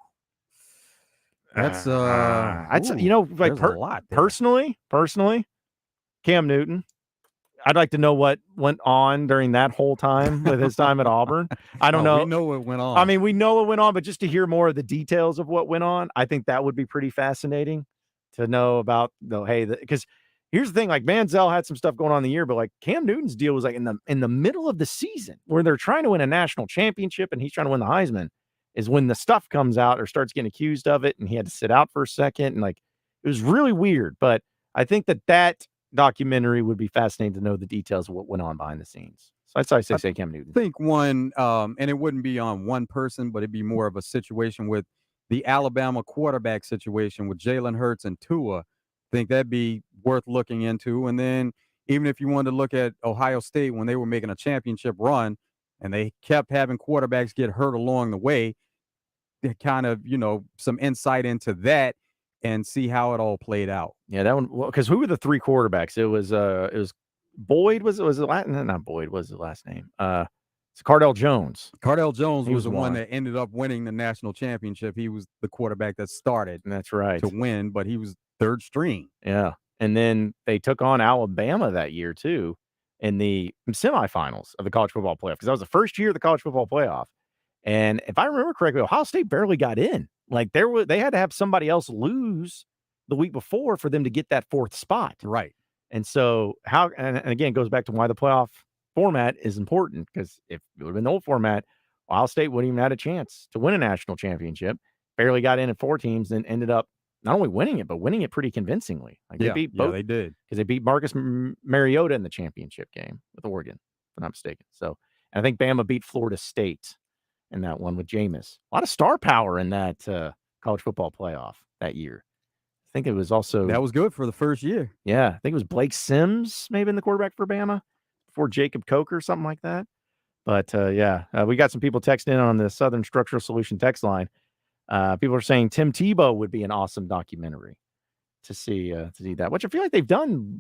that's like there's a lot there. Personally, Cam Newton. I'd like to know what went on during that whole time with his time at Auburn. I don't know. We know what went on. I mean, we know what went on, but just to hear more of the details of what went on, I think that would be pretty fascinating to know about. Because here's the thing: like Manziel had some stuff going on in the year, but like Cam Newton's deal was like in the middle of the season where they're trying to win a national championship and he's trying to win the Heisman. Is when the stuff comes out or starts getting accused of it, and he had to sit out for a second, and like it was really weird. But I think that documentary would be fascinating to know the details of what went on behind the scenes. So I'd say Cam Newton. I think one, and it wouldn't be on one person, but it'd be more of a situation with the Alabama quarterback situation with Jalen Hurts and Tua. I think that'd be worth looking into. And then even if you wanted to look at Ohio State when they were making a championship run and they kept having quarterbacks get hurt along the way, kind of, some insight into that and see how it all played out. Yeah, that one. Because who were the three quarterbacks? It was Boyd. Was it Latin? Not Boyd. Was the last name? It's Cardell Jones. Cardell Jones was the one that ended up winning the national championship. He was the quarterback that started. That's right. To win, but he was third string. Yeah, and then they took on Alabama that year too in the semifinals of the college football playoff because that was the first year of the college football playoff. And if I remember correctly, Ohio State barely got in. Like they had to have somebody else lose the week before for them to get that fourth spot. Right. And so and again, it goes back to why the playoff format is important, because if it would have been the old format, Ohio State wouldn't even had a chance to win a national championship. Barely got in at 4 teams and ended up not only winning it, but winning it pretty convincingly. Like they beat both. Yeah, they did. Because they beat Marcus Mariota in the championship game with Oregon, if I'm not mistaken. So I think Bama beat Florida State in that one with Jameis. A lot of star power in that college football playoff that year. I think it was also... That was good for the first year. Yeah. I think it was Blake Sims maybe in the quarterback for Bama before Jacob Coker, something like that. But, we got some people texting in on the Southern Structural Solution text line. People are saying Tim Tebow would be an awesome documentary to see that, which I feel like they've done.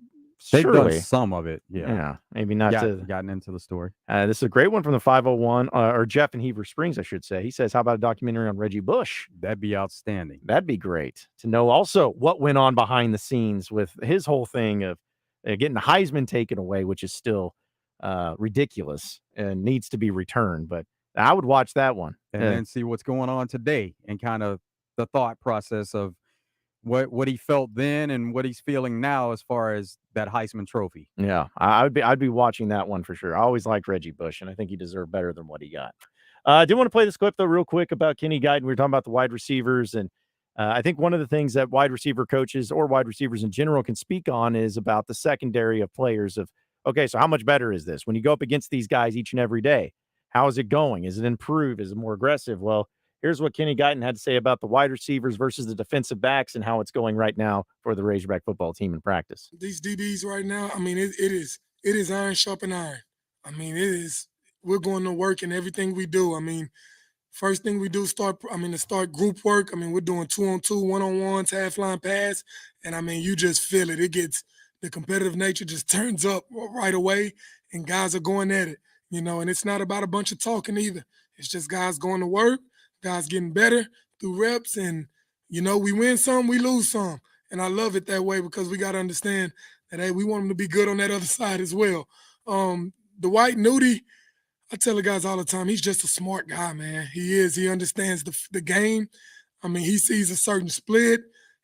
They've surely done some of it. Yeah. Maybe not gotten into the story. This is a great one from the 501 or Jeff in Heber Springs, I should say. He says, how about a documentary on Reggie Bush? That'd be outstanding. That'd be great to know also what went on behind the scenes with his whole thing of getting the Heisman taken away, which is still ridiculous and needs to be returned. But I would watch that one. And then see what's going on today and kind of the thought process of what he felt then and what he's feeling now as far as that Heisman Trophy. Yeah, I'd be watching that one for sure. I always liked Reggie Bush, and I think he deserved better than what he got. I do want to play this clip though real quick about Kenny Guyton. We were talking about the wide receivers and I think one of the things that wide receiver coaches or wide receivers in general can speak on is about the secondary of players of, okay, so how much better is this? When you go up against these guys each and every day, how is it going? Is it improved? Is it more aggressive? Well, here's what Kenny Guyton had to say about the wide receivers versus the defensive backs and how it's going right now for the Razorback football team in practice. These DBs right now, I mean, it is iron sharpen iron. I mean, it is, we're going to work in everything we do. I mean, first thing we do to start group work. I mean, we're doing 2-on-2, 1-on-1s, half line pass. And I mean, you just feel it. The competitive nature just turns up right away and guys are going at it, and it's not about a bunch of talking either. It's just guys going to work, guys getting better through reps. And, we win some, we lose some. And I love it that way because we got to understand that, hey, we want them to be good on that other side as well. Dwight Nudie, I tell the guys all the time, he's just a smart guy, man. He is. He understands the game. I mean, he sees a certain split,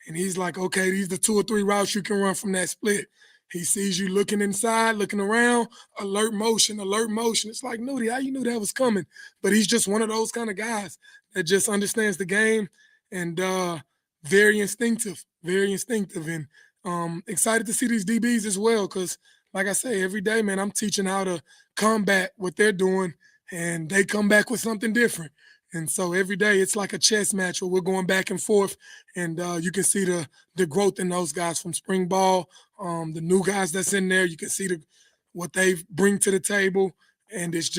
and he's like, okay, these are the 2 or 3 routes you can run from that split. He sees you looking inside, looking around, alert motion. It's like, Nudie, how you knew that was coming? But he's just one of those kind of guys that just understands the game and very instinctive. And excited to see these DBs as well because, like I say, every day, man, I'm teaching how to combat what they're doing, and they come back with something different. And so every day it's like a chess match where we're going back and forth, and you can see the growth in those guys from spring ball, the new guys that's in there. You can see what they bring to the table, and it's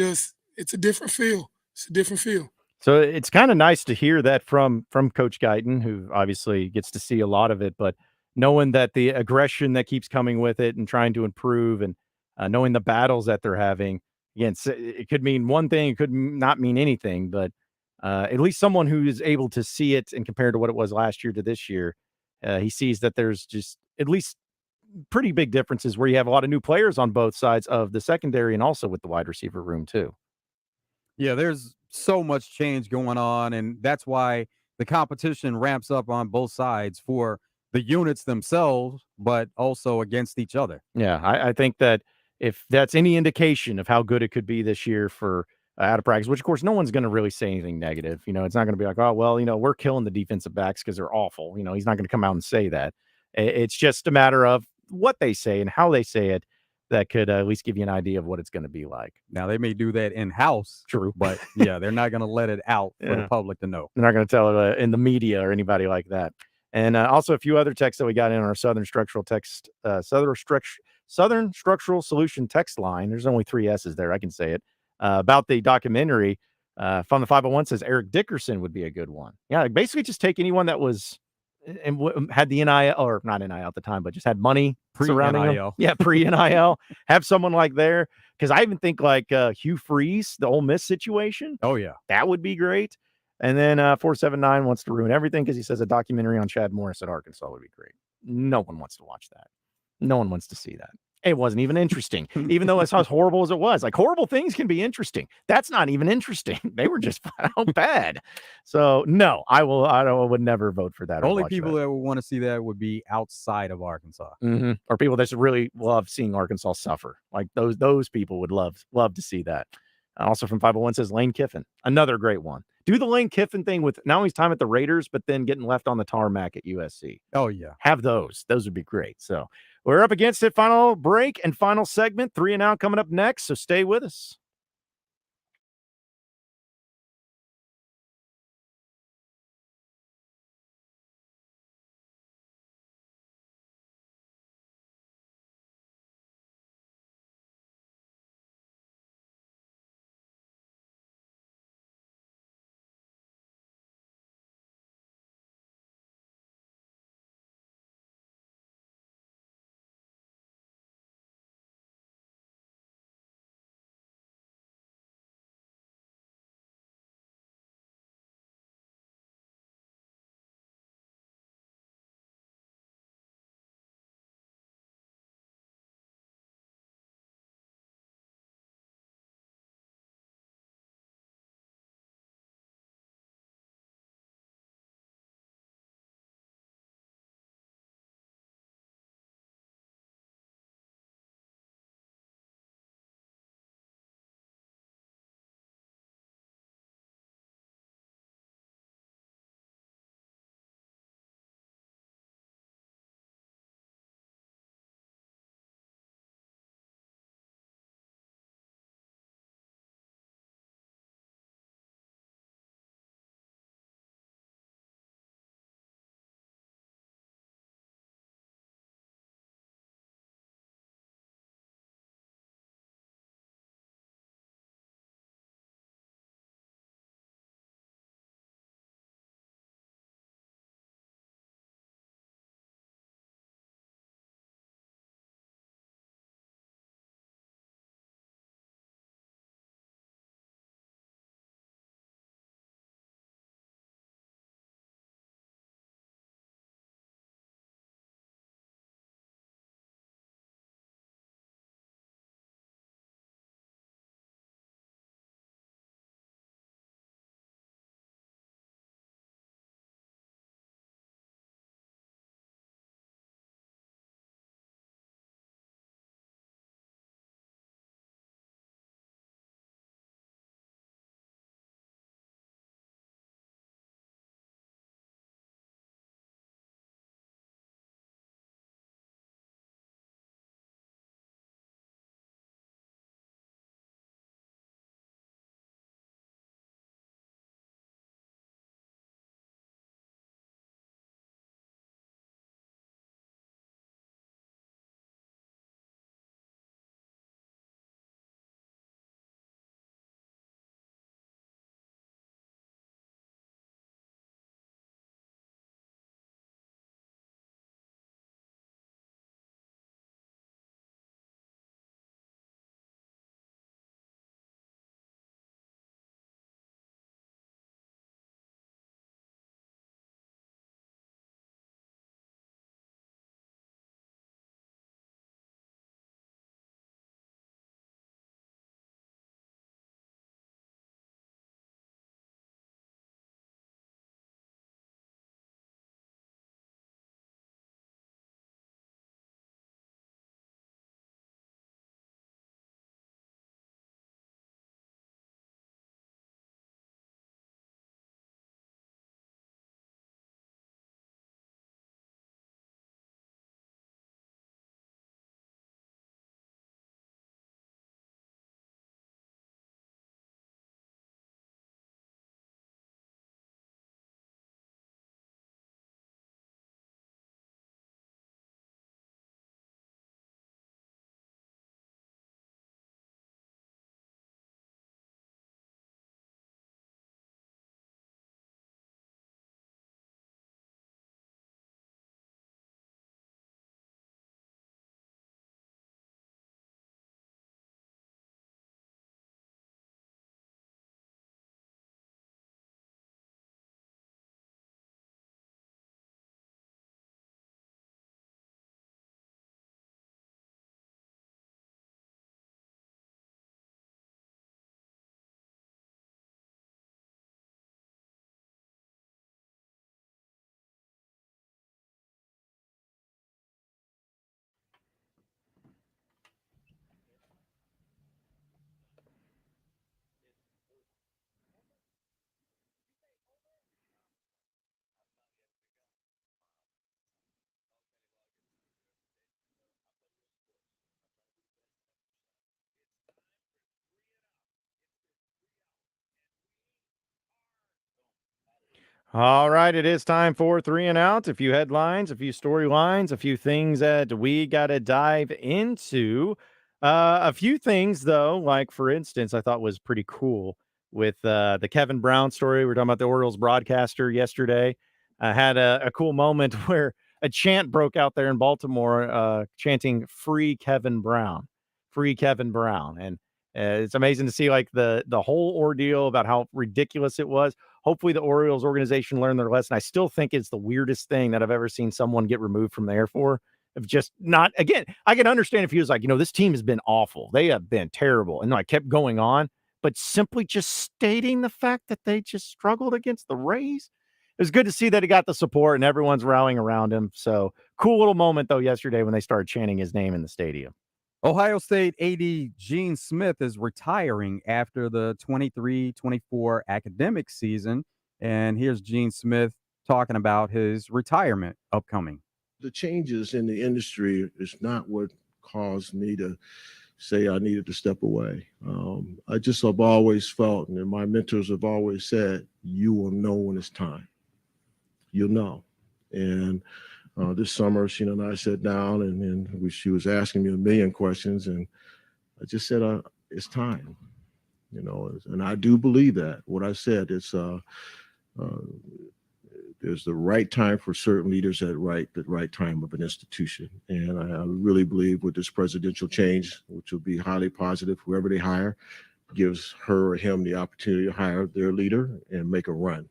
a different feel. It's a different feel. So it's kind of nice to hear that from Coach Guyton, who obviously gets to see a lot of it, but knowing that the aggression that keeps coming with it and trying to improve and knowing the battles that they're having, again, it could mean one thing, it could not mean anything, but at least someone who is able to see it and compare to what it was last year to this year, he sees that there's just at least pretty big differences where you have a lot of new players on both sides of the secondary and also with the wide receiver room too. Yeah, there's so much change going on, and that's why the competition ramps up on both sides for the units themselves, but also against each other. Yeah, I think that if that's any indication of how good it could be this year for out of practice, which of course no one's going to really say anything negative. It's not going to be like, oh, well, we're killing the defensive backs because they're awful. He's not going to come out and say that. It's just a matter of what they say and how they say it that could at least give you an idea of what it's going to be like. Now, they may do that in-house. True. But, yeah, they're not going to let it out for the public to know. They're not going to tell it in the media or anybody like that. And also a few other texts that we got in our Southern Structural Solution text line. There's only 3 S's there. I can say it. About the documentary. From the 501 says Eric Dickerson would be a good one. Yeah, basically just take anyone that was and had the NIL, or not NIL at the time, but just had money surrounding them. Yeah, pre-NIL. Have someone like there. Because I even think like Hugh Freeze, the Ole Miss situation. Oh, yeah. That would be great. And then 479 wants to ruin everything because he says a documentary on Chad Morris at Arkansas would be great. No one wants to watch that. No one wants to see that. It wasn't even interesting, even though it's as horrible as it was. Like, horrible things can be interesting. That's not even interesting. They were just flat out bad. So no, I would never vote for that. Only people that would want to see that would be outside of Arkansas, or people that really love seeing Arkansas suffer. Like those people would love to see that. Also from 501 says Lane Kiffin, another great one. Do the Lane Kiffin thing with now he's time at the Raiders, but then getting left on the tarmac at USC. Oh, yeah. Have those. Those would be great. So we're up against it. Final break and final segment. 3 and Out coming up next. So stay with us. All right, it is time for 3 and Out. A few headlines, a few storylines, a few things that we got to dive into. A few things, though, like for instance, I thought was pretty cool with the Kevin Brown story. We were talking about the Orioles broadcaster yesterday. I had a cool moment where a chant broke out there in Baltimore, chanting "Free Kevin Brown, free Kevin Brown," and it's amazing to see like the whole ordeal about how ridiculous it was. Hopefully, the Orioles organization learned their lesson. I still think it's the weirdest thing that I've ever seen someone get removed from the Air for. Of just not again, I can understand if he was like, this team has been awful. They have been terrible. And I kept going on, but simply just stating the fact that they just struggled against the Rays. It was good to see that he got the support and everyone's rallying around him. So cool little moment though yesterday when they started chanting his name in the stadium. Ohio State AD Gene Smith is retiring after the 23-24 academic season. And here's Gene Smith talking about his retirement upcoming. The changes in the industry is not what caused me to say I needed to step away. I just have always felt, and my mentors have always said, you will know when it's time. You'll know. And this summer, Sheena and I sat down, and she was asking me a million questions, and I just said, "It's time," And I do believe that. What I said is, there's the right time for certain leaders at the right time of an institution, and I really believe with this presidential change, which will be highly positive, whoever they hire gives her or him the opportunity to hire their leader and make a run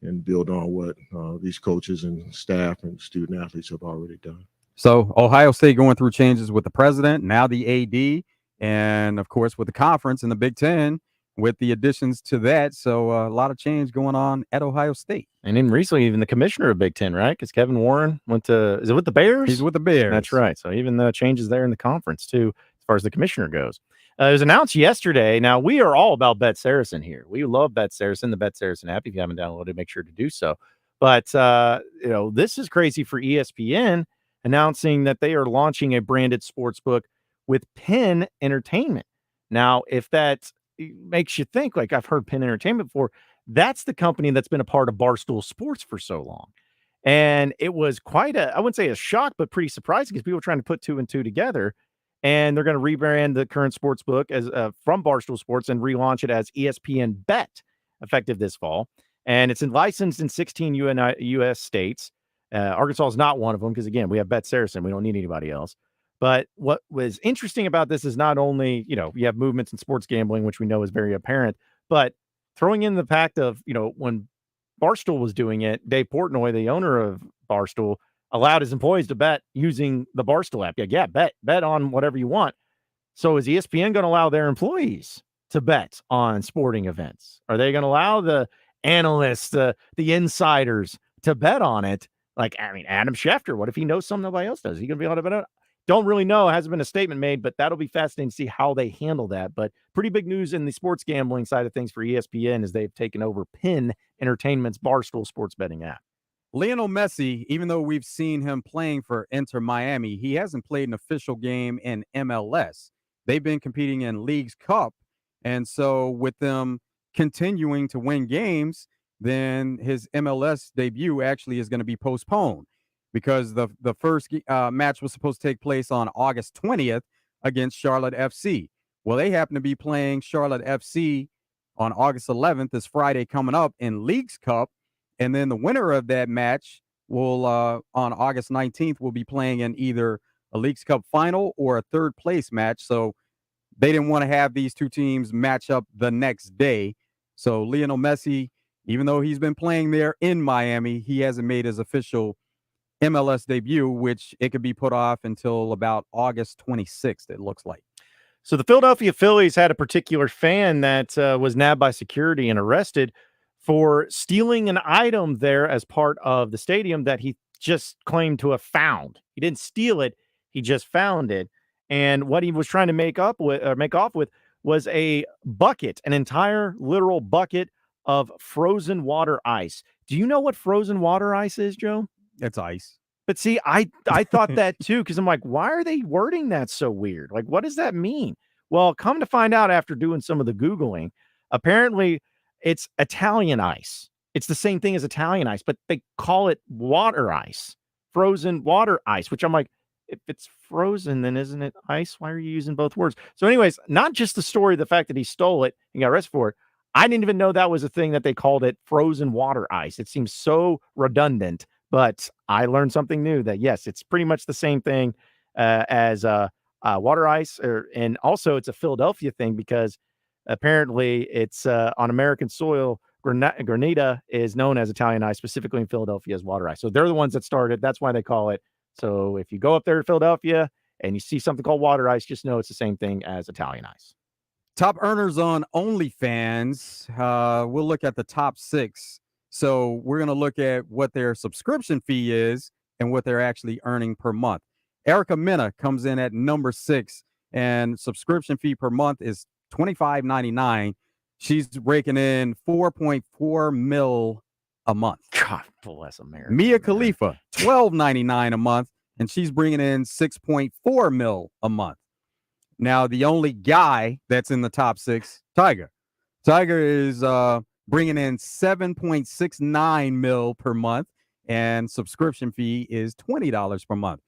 and build on what these coaches and staff and student athletes have already done. So Ohio State going through changes with the president, now the AD, and of course with the conference and the Big Ten with the additions to that. So a lot of change going on at Ohio State. And then recently, even the commissioner of Big Ten, right? Because Kevin Warren is it with the Bears? He's with the Bears. That's right. So even the changes there in the conference too, as far as the commissioner goes. It was announced yesterday. Now, we are all about Bet Saracen here. We love Bet Saracen, the Bet Saracen app. If you haven't downloaded it, make sure to do so. But, this is crazy for ESPN announcing that they are launching a branded sports book with Penn Entertainment. Now, if that makes you think, like I've heard Penn Entertainment before, that's the company that's been a part of Barstool Sports for so long. And it was quite I wouldn't say a shock, but pretty surprising because people were trying to put two and two together. And they're going to rebrand the current sports book as from Barstool Sports and relaunch it as ESPN Bet, effective this fall. And it's licensed in 16 U.S. states. Arkansas is not one of them because, again, we have Bet Saracen. We don't need anybody else. But what was interesting about this is not only, you have movements in sports gambling, which we know is very apparent, but throwing in the fact of, when Barstool was doing it, Dave Portnoy, the owner of Barstool, allowed his employees to bet using the Barstool app. Yeah, bet on whatever you want. So is ESPN going to allow their employees to bet on sporting events? Are they going to allow the analysts, the insiders to bet on it? Like, Adam Schefter, what if he knows something nobody else does? Is he going to be able to bet on it? Don't really know. Hasn't been a statement made, but that'll be fascinating to see how they handle that. But pretty big news in the sports gambling side of things for ESPN as they've taken over Penn Entertainment's Barstool sports betting app. Lionel Messi, even though we've seen him playing for Inter Miami, he hasn't played an official game in MLS. They've been competing in Leagues Cup. And so with them continuing to win games, then his MLS debut actually is going to be postponed because the first match was supposed to take place on August 20th against Charlotte FC. Well, they happen to be playing Charlotte FC on August 11th, this Friday coming up in Leagues Cup. And then the winner of that match will, on August 19th, will be playing in either a Leagues Cup final or a third place match. So they didn't want to have these two teams match up the next day. So Lionel Messi, even though he's been playing there in Miami, he hasn't made his official MLS debut, which it could be put off until about August 26th, it looks like. So the Philadelphia Phillies had a particular fan that was nabbed by security and arrested for stealing an item there as part of the stadium that he just claimed to have found. He didn't steal it. He just found it. And what he was trying to make off with was a bucket, an entire literal bucket of frozen water ice. Do you know what frozen water ice is, Joe? It's ice. But see, I thought that too, because I'm like, why are they wording that so weird? Like, what does that mean? Well, come to find out after doing some of the Googling, apparently it's Italian ice It's the same thing as Italian ice, but they call it water ice, frozen water ice, which I'm like, if it's frozen, then isn't it ice? Why are you using both words? So, anyways, not just the story, the fact that he stole it and got arrested for it. I didn't even know that was a thing that they called it frozen water ice. It seems so redundant, but I learned something new that, yes, it's pretty much the same thing as water ice. And also, it's a Philadelphia thing because apparently it's on American soil. Granita is known as Italian ice, specifically in Philadelphia as water ice. So they're the ones that started. That's why they call it. So if you go up there to Philadelphia and you see something called water ice, just know it's the same thing as Italian ice. Top earners on OnlyFans. We'll look at the top 6. So we're going to look at what their subscription fee is and what they're actually earning per month. Erica Mena comes in at number 6, and subscription fee per month is $25.99. She's raking in $4.4 million a month. God bless America. Mia Khalifa, $12.99 a month, and she's bringing in $6.4 million a month. Now, the only guy that's in the top 6, Tiger. Tiger is bringing in $7.69 million per month, and subscription fee is $20 per month.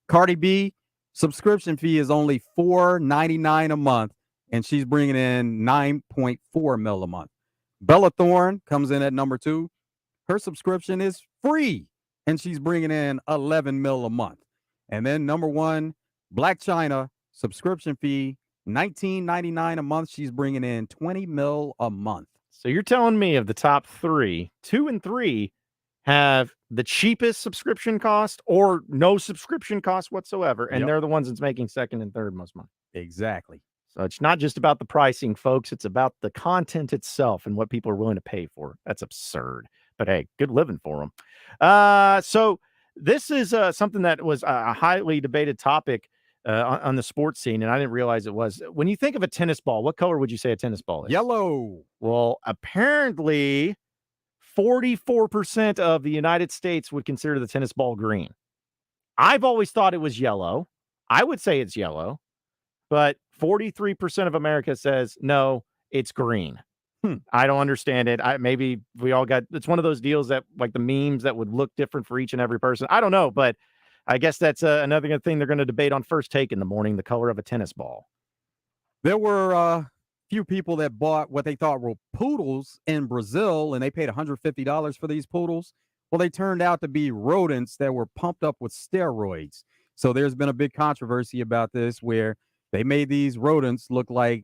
Cardi B, subscription fee is only $4.99 a month, and she's bringing in $9.4 million a month. Bella Thorne comes in at number 2. Her subscription is free, and she's bringing in $11 million a month. And then number 1, Black China, subscription fee $19.99 a month. She's bringing in $20 million a month. So you're telling me of the top 3, 2 and 3 have the cheapest subscription cost or no subscription cost whatsoever, and they're the ones that's making second and third most money. Exactly. So it's not just about the pricing, folks. It's about the content itself and what people are willing to pay for. That's absurd. But hey, good living for them. So this is something that was a highly debated topic on the sports scene, and I didn't realize it was. When you think of a tennis ball, what color would you say a tennis ball is? Yellow. Well, apparently 44% of the United States would consider the tennis ball green. I've always thought it was yellow. I would say it's yellow, but 43% of America says, no, it's green. I don't understand it. Maybe we all got, it's one of those deals that like the memes that would look different for each and every person. I don't know, but I guess that's another good thing they're going to debate on First Take in the morning, the color of a tennis ball. There were a few people that bought what they thought were poodles in Brazil, and they paid $150 for these poodles. Well, they turned out to be rodents that were pumped up with steroids. So there's been a big controversy about this where they made these rodents look like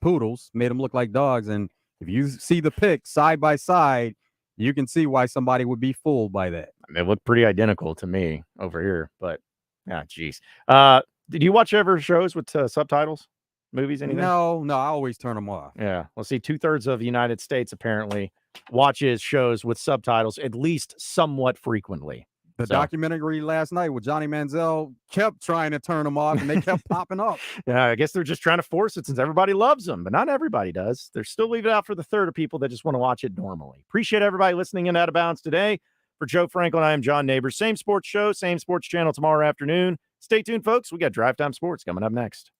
poodles, made them look like dogs. And if you see the pic side by side, you can see why somebody would be fooled by that. They look pretty identical to me over here, but geez. Did you watch ever shows with subtitles, movies, anything? No, I always turn them off. Yeah. Well, see, 2/3 of the United States apparently watches shows with subtitles at least somewhat frequently. The documentary last night with Johnny Manziel kept trying to turn them off, and they kept popping up. Yeah, I guess they're just trying to force it since everybody loves them, but not everybody does. They're still leaving it out for the third of people that just want to watch it normally. Appreciate everybody listening in Out of Bounds today. For Joe Franklin, I am John Nabors. Same sports show, same sports channel tomorrow afternoon. Stay tuned, folks. We got Drive Time Sports coming up next.